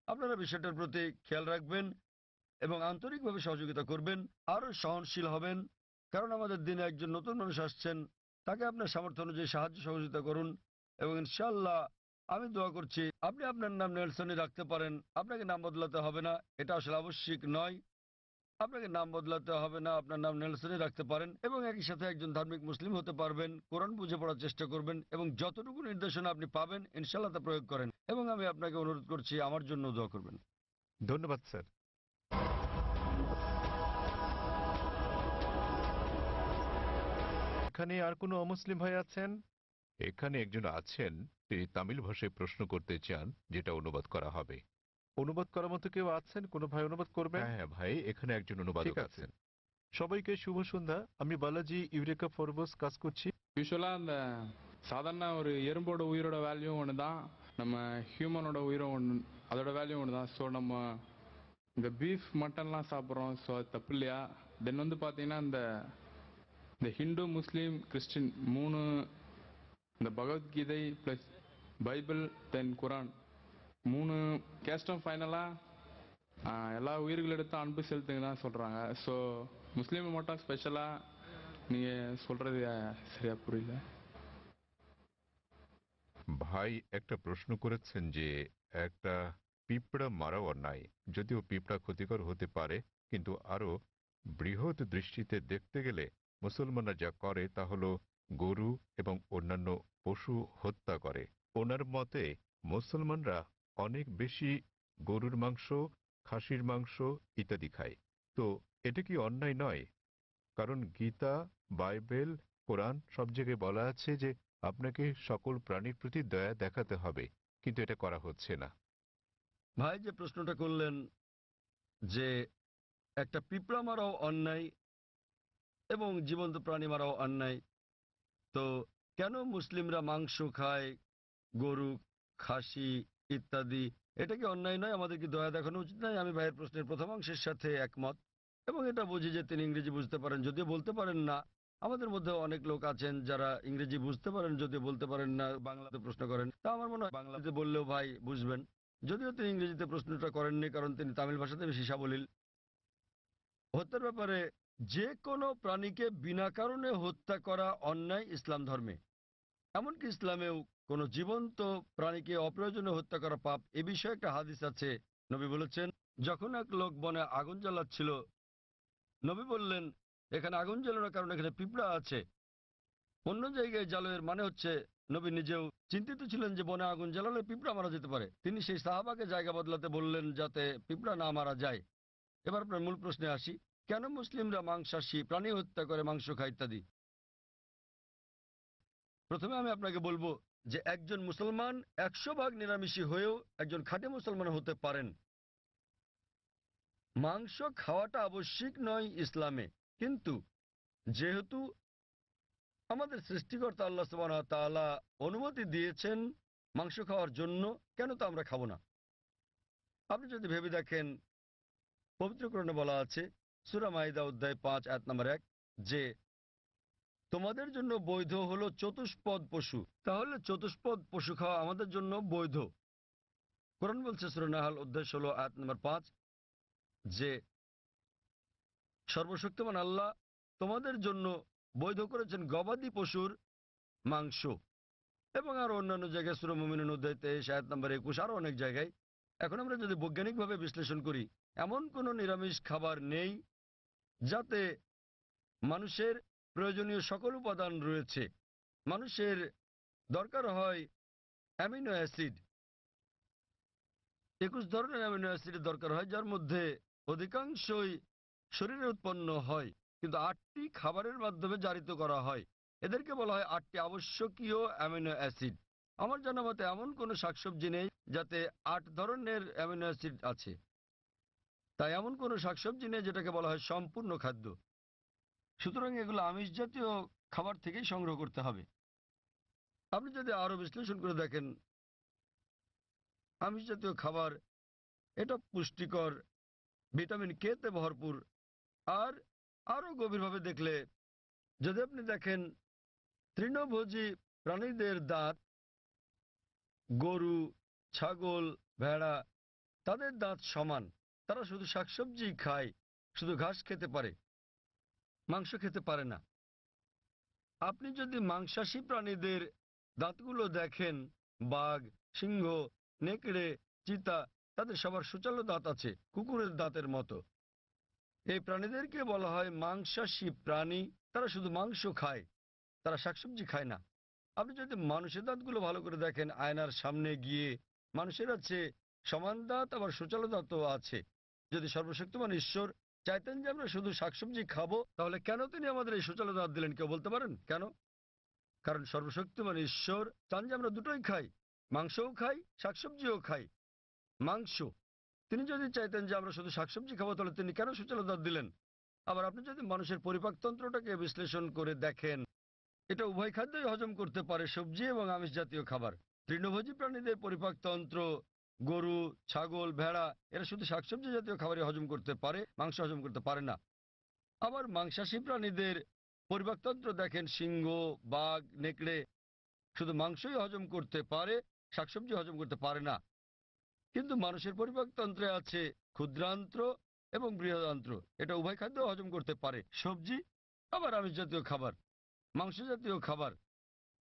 আপনারা বিষয়টার প্রতি খেয়াল রাখবেন এবং আন্তরিকভাবে সহযোগিতা করবেন, আরও সহনশীল হবেন। কারণ আমাদের দিনে একজন নতুন মানুষ আসছেন, তাকে আপনার সামর্থ্য অনুযায়ী সাহায্য সহযোগিতা করুন। এবং ইনশাআল্লাহ আমি দোয়া করছি আপনি আপনার নাম নেলসনই রাখতে পারেন। আপনাকে নাম বদলাতে হবে না, এটা আসলে আবশ্যিক নয়। আপনাকে নাম বদলাতে হবে না, আপনার নাম নেলসনই রাখতে পারেন এবং একই সাথে একজন ধার্মিক মুসলিম হতে পারবেন। কোরআন বুঝে পড়ার চেষ্টা করবেন এবং যতটুকু নির্দেশনা আপনি পাবেন ইনশাআল্লাহ তা প্রয়োগ করেন। এবং আমি আপনাকে অনুরোধ করছি আমার জন্য দোয়া করবেন। ধন্যবাদ স্যার। এখানে আর কোনো অমুসলিম ভাই আছেন? এখানে একজন আছেন, তিনি তামিল ভাষায় প্রশ্ন করতে চান, যেটা অনুবাদ করা হবে। অনুবাদ করার মতো কেউ আছেন? কোনো ভাই অনুবাদ করবেন? হ্যাঁ ভাই, এখানে একজন অনুবাদক আছেন। সবাইকে শুভ সন্ধ্যা। আমি বালাজি ইউরেকা ফরবস কাজ করছি। யூஸ்வலாக அந்த சாதாரண ஒரு எறும்போட உயிரோட வேல்யூ ஒன்று தான், நம்ம ஹியூமனோட உயிரும் ஒன்று, அதோட வேல்யூ ஒன்று தான். ஸோ நம்ம இந்த பீஃப் மட்டன்லாம் சாப்பிட்றோம், ஸோ அது தப்பு இல்லையா? தென் வந்து பார்த்தீங்கன்னா இந்த ஹிந்து முஸ்லீம் கிறிஸ்டின் மூணு, இந்த பகவத்கீதை ப்ளஸ் பைபிள் தென் குரான் மூணு கேஸ்டும் ஃபைனலாக எல்லா உயிர்களிடத்தும் அன்பு செலுத்துங்க தான் சொல்கிறாங்க. ஸோ முஸ்லீமை மட்டும் ஸ்பெஷலாக நீங்கள் சொல்கிறது சரியா புரியல। ভাই একটা প্রশ্ন করেছেন যে একটা পিঁপড়া মারা অন্যায়, যদিও পিঁপড়া ক্ষতিকর হতে পারে, কিন্তু আরো বৃহৎ দৃষ্টিতে দেখতে গেলে মুসলমানরা যা করে তা হলো গরু এবং অন্যান্য পশু হত্যা করে। ওনার মতে মুসলমানরা অনেক বেশি গরুর মাংস, খাসির মাংস ইত্যাদি খায়। তো এটা কি অন্যায় নয়? কারণ গীতা, বাইবেল, কোরআন সব জায়গায় বলা আছে যে আপনাকে সকল প্রাণীর প্রতি দয়া দেখাতে হবে, কিন্তু এটা করা হচ্ছে না। ভাই যে প্রশ্নটা করলেন যে একটা পিঁপড়া মারাও অন্যায় এবং জীবন্ত প্রাণী মারাও অন্যায়, তো কেন মুসলিমরা মাংস খায়, গরু, খাসি ইত্যাদি? এটা কি অন্যায় নয়? আমাদের কি দয়া দেখানো উচিত নয়? আমি ভাইয়ের প্রশ্নের প্রথম অংশের সাথে একমত এবং এটা বুঝি যে তিনি ইংরেজি বুঝতে পারেন, যদিও বলতে পারেন না। আমাদের মধ্যে অনেক লোক আছেন যারা ইংরেজি বুঝতে পারেন, যদিও বলতে পারেন না, বাংলাতে প্রশ্ন করেন। তা আমার মনে হয় বাংলাতে বললেও ভাই বুঝবেন, যদিও তিনি ইংরেজিতে প্রশ্নটা করেননি কারণ তিনি তামিল ভাষাতে বেশি সাবলীল। হত্যার ব্যাপারে যে কোনো প্রাণীকে বিনা কারণে হত্যা করা অন্যায় ইসলাম ধর্মে। এমনকি ইসলামেও কোনো জীবন্ত প্রাণীকে অপ্রয়োজনে হত্যা করা পাপ। এ বিষয়ে একটা হাদিস আছে। নবী বলেছেন, যখন এক লোক বনে আগুন জ্বালাচ্ছিল, নবী বললেন এখানে আগুন জ্বালানোর কারণে এখানে পিঁপড়া আছে। অন্য জায়গায় জ্বালোয়ের মানে হচ্ছে নবী নিজেও চিন্তিত ছিলেন যে বনে আগুন জ্বালালে পিঁপড়া মারা যেতে পারে। তিনি সেই সাহাবাকে জায়গা বদলাতে বললেন যাতে পিঁপড়া না মারা যায়। এবার আপনার মূল প্রশ্নে আসি, কেন মুসলিমরা মাংসাশী প্রাণী হত্যা করে, মাংস খায় ইত্যাদি? প্রথমে আমি আপনাকে বলবো যে একজন মুসলমান 100% নিরামিষী হয়েও একজন খাঁটি মুসলমান হতে পারেন। মাংস খাওয়াটা আবশ্যিক নয় ইসলামে, কিন্তু যেহেতু আমাদের সৃষ্টিকর্তা আল্লাহ সুবহানাহু ওয়া তাআলা অনুমতি দিয়েছেন মাংস খাওয়ার জন্য, কেন তো আমরা খাবো না? আপনি যদি ভেবে দেখেন, পবিত্র কোরআনে বলা আছে সূরা মাইদা অধ্যায় 5 আয়াত নম্বর 1 যে তোমাদের জন্য বৈধ হলো চতুষ্পদ পশু। তাহলে চতুষ্পদ পশু খাওয়া আমাদের জন্য বৈধ। কোরআন বলছে সূরা নাহল অধ্যায় 16 আয়াত নম্বর 5 যে সর্বশক্তিমান আল্লাহ তোমাদের জন্য বৈধ করেছেন গবাদি পশুর মাংস। এবং আরো অন্যান্য জায়গায় সূরা মুমিনুন অধ্যায় 23 আয়াত নম্বর 21, আরো অনেক জায়গায়। এখন আমরা যদি বৈজ্ঞানিকভাবে বিশ্লেষণ করি, এমন কোনো নিরামিষ খাবার নেই যাতে মানুষের প্রয়োজনীয় সকল উপাদান রয়েছে। মানুষের দরকার হয় অ্যামিনো অ্যাসিড, 21 ধরনের অ্যামিনো অ্যাসিডের দরকার হয়, যার মধ্যে অধিকাংশই শরীরে উৎপন্ন হয়, কিন্তু 8টি খাবারের মাধ্যমে জারিত করা হয়। এদেরকে বলা হয় 8টি আবশ্যকীয় অ্যামিনো অ্যাসিড। আমার জানা মতে এমন কোনো শাকসবজি নেই যাতে 8 ধরনের অ্যামিনো অ্যাসিড আছে। তাই এমন কোনো শাকসবজি নেই যেটাকে বলা হয় সম্পূর্ণ খাদ্য। সুতরাং এগুলো আমিষ জাতীয় খাবার থেকেই সংগ্রহ করতে হবে। আপনি যদি আরো বিশ্লেষণ করে দেখেন, আমিষ জাতীয় খাবার এটা পুষ্টিকর, ভিটামিন কে তে ভরপুর। আর আরো গভীরভাবে দেখলে, যদি আপনি দেখেন তৃণভোজী প্রাণীদের দাঁত, গরু, ছাগল, ভেড়া, তাদের দাঁত সমান। তারা শুধু শাকসবজি খায়, শুধু ঘাস খেতে পারে, মাংস খেতে পারে না। আপনি যদি মাংসাশী প্রাণীদের দাঁতগুলো দেখেন, বাঘ, সিংহ, নেকড়ে, চিতা, তাদের সবার সুচালো দাঁত আছে, কুকুরের দাঁতের মতো। এই প্রাণীদেরকে বলা হয় মাংসাশী প্রাণী। তারা শুধু মাংস খায়, তারা শাকসবজি খায় না। আপনি যদি মানুষের দাঁতগুলো ভালো করে দেখেন, আয়নার সামনে গিয়ে, মানুষের আছে সমান দাঁত, আবার সুচালো দাঁতও আছে। যদি সর্বশক্তিমান ঈশ্বর চাইতেন যে আমরা শুধু শাকসবজি খাবো, তাহলে কেন তিনি আমাদের এই সুচালো দাঁত দিলেন? কেউ বলতে পারেন কেন? কারণ সর্বশক্তিমান ঈশ্বর চান যে আমরা দুটোই খাই, মাংসও খাই, শাকসবজিও খাই। মাংস, তিনি যদি চাইতেন যে আমরা শুধু শাকসবজি খাবো, তাহলে তিনি কেন সুচালো দাঁত দিলেন? আবার আপনি যদি মানুষের পরিপাকতন্ত্রটাকে বিশ্লেষণ করে দেখেন, এটা উভয় খাদ্যই হজম করতে পারে, সবজি এবং আমিষ জাতীয় খাবার। তৃণভোজী প্রাণীদের পরিপাকতন্ত্র, গরু, ছাগল, ভেড়া, এরা শুধু শাকসবজি জাতীয় খাবারই হজম করতে পারে, মাংস হজম করতে পারে না। আবার মাংসাশী প্রাণীদের পরিপাকতন্ত্র দেখেন, সিংহ, বাঘ, নেকড়ে শুধু মাংসই হজম করতে পারে, শাকসবজি হজম করতে পারে না। কিন্তু মানুষের পরিপাকতন্ত্রে আছে ক্ষুদ্রান্ত্র এবং বৃহদান্ত্র, এটা উভয় খাদ্য হজম করতে পারে, সবজি আবার আমিষ জাতীয় খাবার, মাংস জাতীয় খাবার।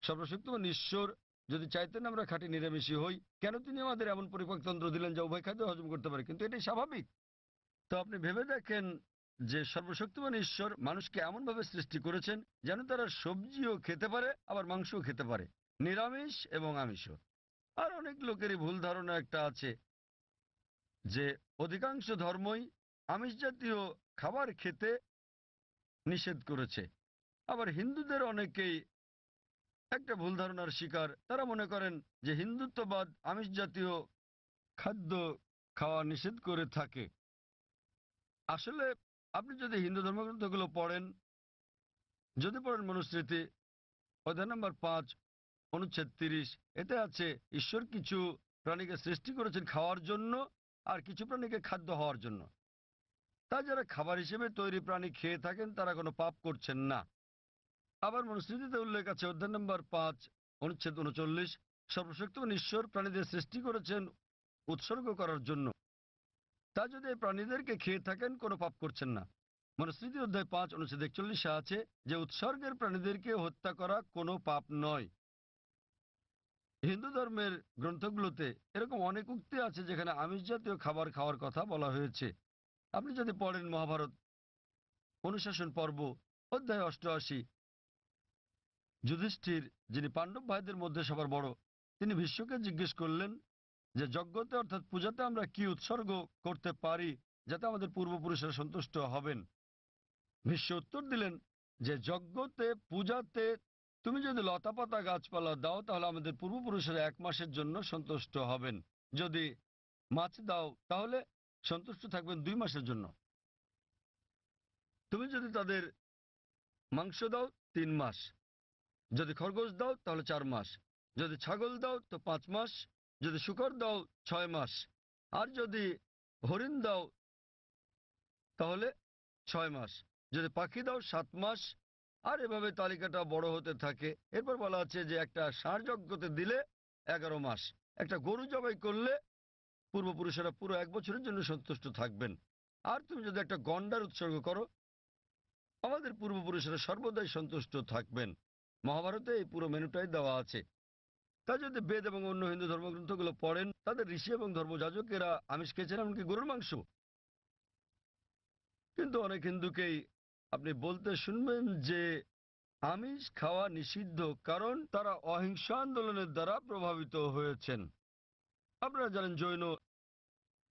সর্বশক্তিমান ঈশ্বর যদি চাইতেন আমরা খাঁটি নিরামিষী হই, কেন তিনি আমাদের এমন পরিপাকতন্ত্র দিলেন যা উভয় খাদ্য হজম করতে পারে? কিন্তু এটাই স্বাভাবিক। তো আপনি ভেবে দেখেন যে সর্বশক্তিমান ঈশ্বর মানুষকে এমনভাবে সৃষ্টি করেছেন যেন তারা সবজিও খেতে পারে, আবার মাংসও খেতে পারে, নিরামিষ এবং আমিষও। আর অনেক লোকেরই ভুল ধারণা একটা আছে যে অধিকাংশ ধর্মই আমিষ জাতীয় খাবার খেতে নিষেধ করেছে। আবার হিন্দুদের অনেকেই একটা ভুল ধারণার শিকার। তারা মনে করেন যে হিন্দুত্ববাদ আমিষ জাতীয় খাদ্য খাওয়া নিষেধ করে থাকে। আসলে আপনি যদি হিন্দু ধর্মগ্রন্থগুলো পড়েন, যদি পড়েন মনুস্মৃতি অধ্যায় নম্বর 5 অনুচ্ছেদ 30, এতে আছে ঈশ্বর কিছু প্রাণীকে সৃষ্টি করেছেন খাওয়ার জন্য আর কিছু প্রাণীকে খাদ্য হওয়ার জন্য। তাই যারা খাবার হিসেবে তৈরি প্রাণী খেয়ে থাকেন তারা কোনো পাপ করছেন না। আবার মনুস্মৃতিতে উল্লেখ আছে অধ্যায় নম্বর 5 অনুচ্ছেদ 39, সর্বশক্তিমান ঈশ্বর প্রাণীদের সৃষ্টি করেছেন উৎসর্গ করার জন্য। তা যদি এই প্রাণীদেরকে খেয়ে থাকেন কোনো পাপ করছেন না। মনুস্মৃতি অধ্যায় 5 অনুচ্ছেদ 41 আছে যে উৎসর্গের প্রাণীদেরকে হত্যা করা কোনো পাপ নয়। হিন্দু ধর্মের গ্রন্থগুলোতে এরকম অনেক উক্তি আছে যেখানে আমিষ জাতীয় খাবার খাওয়ার কথা বলা হয়েছে। আপনি যদি পড়েন মহাভারত অনুশাসন পর্ব অধ্যায় 88, যুধিষ্ঠির, যিনি পাণ্ডব ভাইদের মধ্যে সবার বড়, তিনি ভীষ্মকে জিজ্ঞেস করলেন যে যজ্ঞতে অর্থাৎ পূজাতে আমরা কি উৎসর্গ করতে পারি যাতে আমাদের পূর্বপুরুষেরা সন্তুষ্ট হবেন। ভীষ্ম উত্তর দিলেন যে যজ্ঞতে পূজাতে তুমি যদি লতাপাতা গাছপালা দাও তাহলে আমাদের পূর্বপুরুষেরা 1 মাসের জন্য সন্তুষ্ট হবেন, যদি মাছ দাও তাহলে সন্তুষ্ট থাকবেন 2 মাসের জন্য, তুমি যদি তাদের মাংস দাও 3 মাস, যদি খরগোশ দাও তাহলে 4 মাস, যদি ছাগল দাও তো 5 মাস, যদি শূকর দাও 6 মাস, আর যদি হরিণ দাও তাহলে 6 মাস, যদি পাখি দাও 7 মাস। আর এভাবে তালিকাটা বড় হতে থাকে। এরপর বলা আছে যে একটা ষাঁড় যজ্ঞতে দিলে 11 মাস, একটা গরু জবাই করলে পূর্বপুরুষেরা পুরো 1 বছরের জন্য সন্তুষ্ট থাকবেন। আর তুমি যদি একটা গন্ডার উৎসর্গ করো, আমাদের পূর্বপুরুষেরা সর্বদাই সন্তুষ্ট থাকবেন। মহাভারতে এই পুরো মেনুটাই দেওয়া আছে। তা যদি বেদ এবং অন্য হিন্দু ধর্মগ্রন্থগুলো পড়েন, তাদের ঋষি এবং ধর্মযাজকেরা আমিষ খেয়েছেন, এমনকি গরুর মাংস। কিন্তু অনেক হিন্দুকেই আপনি বলতে শুনবেন যে আমিষ খাওয়া নিষিদ্ধ, কারণ তারা অহিংস আন্দোলনের দ্বারা প্রভাবিত হয়েছেন। আপনারা জানেন জৈন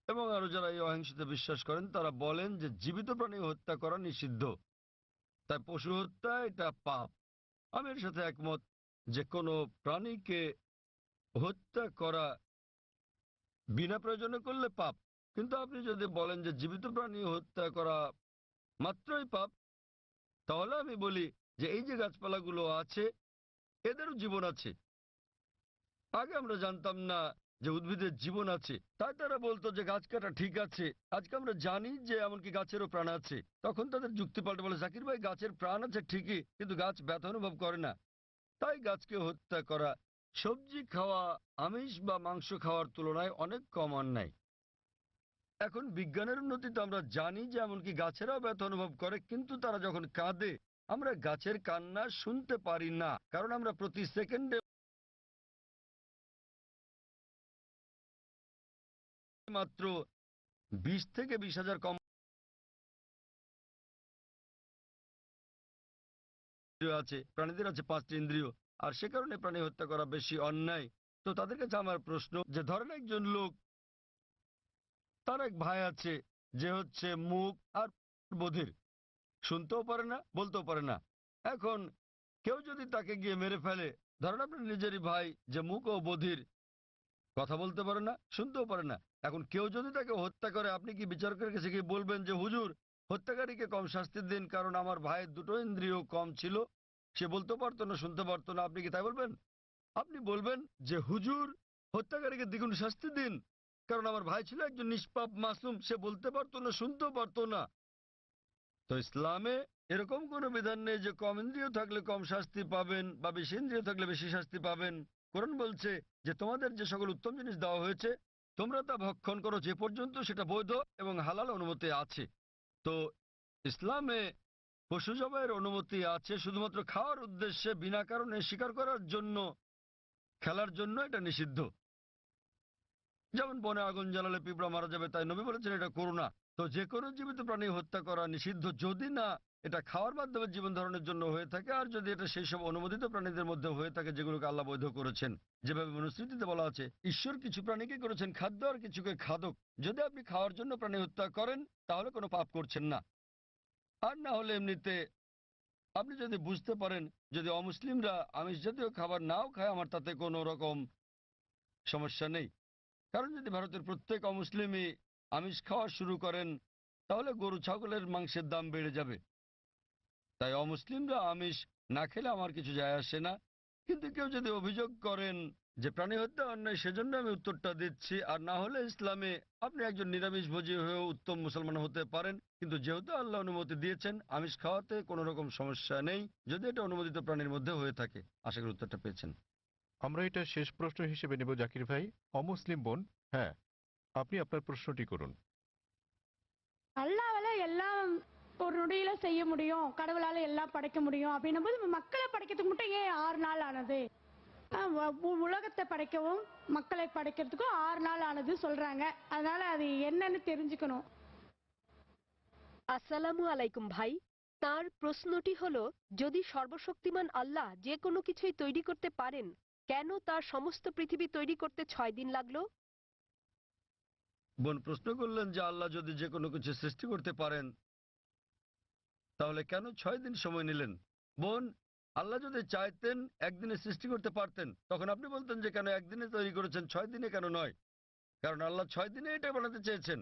এবং আরো যারা এই অহিংসতে বিশ্বাস করেন তারা বলেন যে জীবিত প্রাণী হত্যা করা নিষিদ্ধ, তাই পশু হত্যা এটা পাপ। আমি এর সাথে একমত যে কোনো প্রাণীকে হত্যা করা বিনা প্রয়োজনে করলে পাপ, কিন্তু আপনি যদি বলেন যে জীবিত প্রাণী হত্যা করা মাত্রই পাপ, তাহলে আমি বলি যে এই যে গাছপালাগুলো আছে এদেরও জীবন আছে। আগে আমরা জানতাম না যে উদ্ভিদের জীবন আছে, তাই তারা বলতো যে গাছ কাটা ঠিক আছে। আজকে আমরা জানি যে এমনকি গাছেরও প্রাণ আছে। তখন তাদের যুক্তি পাল্টে বলে, জাকির ভাই গাছের প্রাণ আছে ঠিকই, কিন্তু গাছ ব্যথা অনুভব করে না, তাই গাছকে হত্যা করা সবজি খাওয়া আমিষ বা মাংস খাওয়ার তুলনায় অনেক কম অন্যায়। এখন বিজ্ঞানের উন্নতিতে আমরা জানি যে এমনকি গাছেরাও ব্যথা অনুভব করে, কিন্তু তারা যখন কাঁদে আমরা গাছের কান্না শুনতে পারি না, কারণ আমরা প্রতি সেকেন্ডে মাত্র 20 থেকে 20,000 কম আছে। প্রাণীদের আছে 5টি ইন্দ্রিয়, আর সে কারণে প্রাণী হত্যা করা বেশি অন্যায়। তো তাদের কাছে আমার প্রশ্ন যে ধরেন একজন লোক, তার এক ভাই আছে যে হচ্ছে মুখ আর বধির, শুনতেও পারে না বলতেও পারে না। এখন কেউ যদি তাকে গিয়ে মেরে ফেলে, ধরেন আপনার নিজেরই ভাই যে মুখ ও বধির, কথা বলতে পারে না শুনতেও পারে না, এখন কেউ যদি তাকে হত্যা করে, আপনি কি বিচারকের কাছে গিয়ে বলবেন যে হুজুর হত্যাকারীকে কম শাস্তি দিন, কারণ আমার ভাইয়ের দুটো ইন্দ্রিয় কম ছিল, সে বলতে পারতো না শুনতে পারতো না? আপনি কি তাই বলবেন? আপনি বলবেন যে হুজুর হত্যাকারীকে দ্বিগুণ শাস্তি দিন, কারণ আমার ভাই ছিল একজন নিষ্পাপ মাসুম, সে বলতে পারতো না শুনতেও পারতো না। তো ইসলামে এরকম কোনো বিধান নেই যে কম ইন্দ্রিয় থাকলে কম শাস্তি পাবেন বা বেশি ইন্দ্রিয় থাকলে বেশি শাস্তি পাবেন। কোরআন বলছে যে তোমাদের যে সকল উত্তম জিনিস দেওয়া হয়েছে তোমরা তা ভক্ষণ করো যে পর্যন্ত সেটা বৈধ এবং হালাল অনুমতি আছে। তো ইসলামে পশু জবাইয়ের অনুমতি আছে, শুধুমাত্র খাওয়ার উদ্দেশ্যে বিনা কারণে শিকার করার জন্য, খেলার জন্য এটা নিষিদ্ধ। যেমন বনে আগুন জ্বালালে পিঁপড়া মারা যাবে, তাই নবী বলেছেন এটা করো না। তো যে কোনো জীবিত প্রাণী হত্যা করা নিষিদ্ধ, যদি না এটা খাওয়ার মাধ্যমে জীবন ধারণের জন্য হয়ে থাকে, আর যদি এটা সেই সব অনুমোদিত প্রাণীদের মধ্যে হয়ে থাকে যেগুলোকে আল্লাহ বৈধ করেছেন। যেভাবে মনুস্মৃতিতে বলা আছে ঈশ্বর কিছু প্রাণীকে করেছেন খাদ্য আর কিছুকে খাদক। যদি আপনি খাওয়ার জন্য প্রাণী হত্যা করেন তাহলে কোনো পাপ করছেন না, আর না হলে এমনিতে আপনি যদি বুঝতে পারেন যদি অমুসলিমরা আমিষ জাতীয় খাবার নাও খায় আমার তাতে কোনো রকম সমস্যা নেই। কারণ যদি ভারতের প্রত্যেক অমুসলিমই আমিষ খাওয়া শুরু করেন তাহলে গরু ছাগলের মাংসের দাম বেড়ে যাবে। তাই অমুসলিমরা আমিষ না খেলে আমার কিছু যায় আসে না। কিন্তু কেউ যদি অভিযোগ করেন যে প্রাণী হত্যা অন্যায়, সেজন্য আমি উত্তরটা দিচ্ছি। আর না হলে ইসলামে আপনি একজন নিরামিষভোজী হয়েও উত্তম মুসলমান হতে পারেন, কিন্তু যেহেতু আল্লাহ অনুমতি দিয়েছেন আমিষ খাওয়াতে কোনো রকম সমস্যা নেই, যদি এটা অনুমোদিত প্রাণীর মধ্যে হয়ে থাকে। আশা করি উত্তরটা পেয়েছেন। আমরা এটা শেষ প্রশ্ন হিসেবে নেব জাকির ভাই। অমুসলিম বোন, হ্যাঁ আপনি আপনার প্রশ্নটি করুন। அல்லாவால எல்லாம் ஒரு நொடியில செய்ய முடியும், கடவுளால எல்லாம் படைக்க முடியும் அப்படின்னும் போது மக்களை படைக்கிறதுக்கு மட்டும் ஏன் 6 நாள் ஆனது? உலகத்தை படைக்கவும் மக்களை படைக்கிறதுக்கும் 6 நாள் ஆனது சொல்றாங்க. அதனால அது என்னன்னு தெரிஞ்சுக்கணும். আসসালামু আলাইকুম ভাই। তার প্রশ্নটি হলো, যদি সর্বশক্তিমান আল্লাহ যে কোনো কিছুই তৈরি করতে পারেন, কেন তার সমস্ত পৃথিবী তৈরি করতে 6 দিন লাগলো? বোন প্রশ্ন করলেন যে আল্লাহ যদি যে কোনো কিছু সৃষ্টি করতে পারেন তাহলে কেন 6 দিন সময় নিলেন। বোন, আল্লাহ যদি চাইতেন একদিনে সৃষ্টি করতে পারতেন, তখন আপনি বলতেন যে কেন একদিনে তৈরি করেছেন, 6 দিনে কেন নয়? কারণ আল্লাহ 6 দিনে এটা বানাতে চেয়েছেন।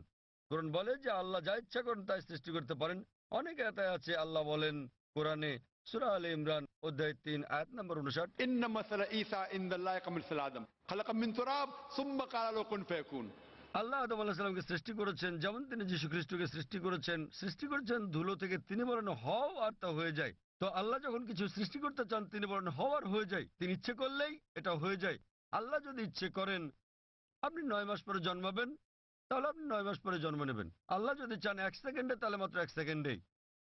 কোরআন বলে যে আল্লাহ যা ইচ্ছা করেন তাই সৃষ্টি করতে পারেন। অনেক আয়াত আছে আল্লাহ বলেন কোরআনে, সূরা আলে ইমরান অধ্যায় 3 আয়াত নম্বর 59, ইন্না মাসালা ঈসা ইনদাল্লাহি কামিসাল আদম খালাকা মিন তুরাব সুম্মা ক্বালা লাহু কুন ফায়াকুন। আল্লাহ আদম আলাইহিস সালামকে সৃষ্টি করেছেন যেমন তিনি যীশু খ্রিস্টকে সৃষ্টি করেছেন ধুলো থেকে, তিনি বলেন হও আর তা হয়ে যায়। তো আল্লাহ যখন কিছু সৃষ্টি করতে চান তিনি বলেন হও আর হয়ে যায়, তিনি ইচ্ছে করলেই এটা হয়ে যায়। আল্লাহ যদি ইচ্ছে করেন আপনি 9 মাস পরে জন্মাবেন, তাহলে আপনি 9 মাস পরে জন্ম নেবেন। আল্লাহ যদি চান 1 সেকেন্ডে, তাহলে মাত্র 1 সেকেন্ডেই।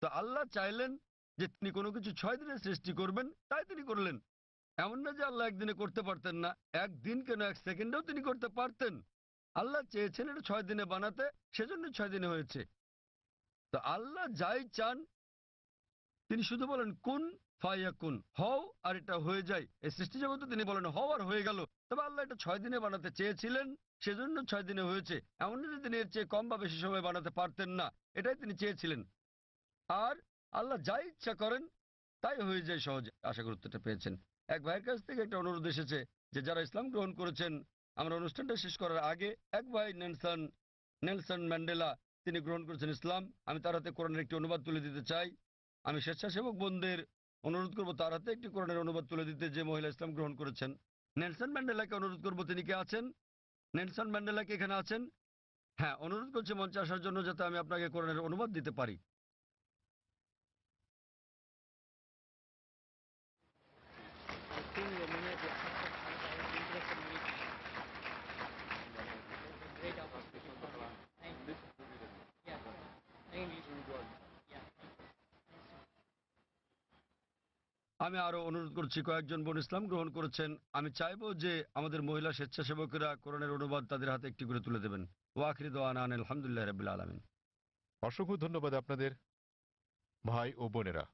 তো আল্লাহ চাইলেন যে তিনি কোনো কিছু 6 দিনে সৃষ্টি করবেন, তাই তিনি করলেন। এমন না যে আল্লাহ একদিনে করতে পারতেন না, একদিন কেন 1 সেকেন্ডেও তিনি করতে পারতেন। আল্লাহ চেয়েছেন এটা 6 দিনে বানাতে, সেজন্য 6 দিনে হয়েছে। তো আল্লাহ যাই চান তিনি শুধু বলেন কুন ফায়াকুন, হও আর এটা হয়ে যায়। এই সৃষ্টি জগতে তিনি বলেন হও আর হয়ে গেল। তবে আল্লাহ এটা 6 দিনে বানাতে চেয়েছিলেন, সেজন্য 6 দিনে হয়েছে। এমন না যে তিনি এর চেয়ে কম বা বেশি সময় বানাতে পারতেন না, এটাই তিনি চেয়েছিলেন। আর আল্লাহ যা ইচ্ছা করেন তাই হয়ে যায় সহজে। আশা করি উত্তরটা পেয়েছেন। এক ভাইয়ের কাছ থেকে একটা অনুরোধ এসেছে যে যারা ইসলাম গ্রহণ করেছেন, আমরা অনুষ্ঠানটা শেষ করার আগে এক ভাই নেলসন ম্যান্ডেলা, তিনি গ্রহণ করেছেন ইসলাম। আমি তার হাতে কোরআনের একটি অনুবাদ তুলে দিতে চাই। আমি স্বেচ্ছাসেবক বোনদের অনুরোধ করবো তার হাতে একটি কোরআনের অনুবাদ তুলে দিতে, যে মহিলা ইসলাম গ্রহণ করেছেন। নেলসন ম্যান্ডেলাকে অনুরোধ করবো, তিনি কে আছেন? নেলসন ম্যান্ডেলা কি এখানে আছেন? হ্যাঁ, অনুরোধ করছি মঞ্চে আসার জন্য, যাতে আমি আপনাকে কোরআনের অনুবাদ দিতে পারি। আমি আরো অনুরোধ করছি, কয়েকজন বোন ইসলাম গ্রহণ করেছেন। আমি চাইবো যে আমাদের মহিলা স্বেচ্ছাসেবকেরা কোরআনের অনুবাদ তাদের হাতে একটি করে তুলে দেবেন। ওয়াখির দোয়ানা আলহামদুলিল্লাহ রাব্বিল আলামিন। অসংখ্য ধন্যবাদ আপনাদের ভাই ও বোনেরা।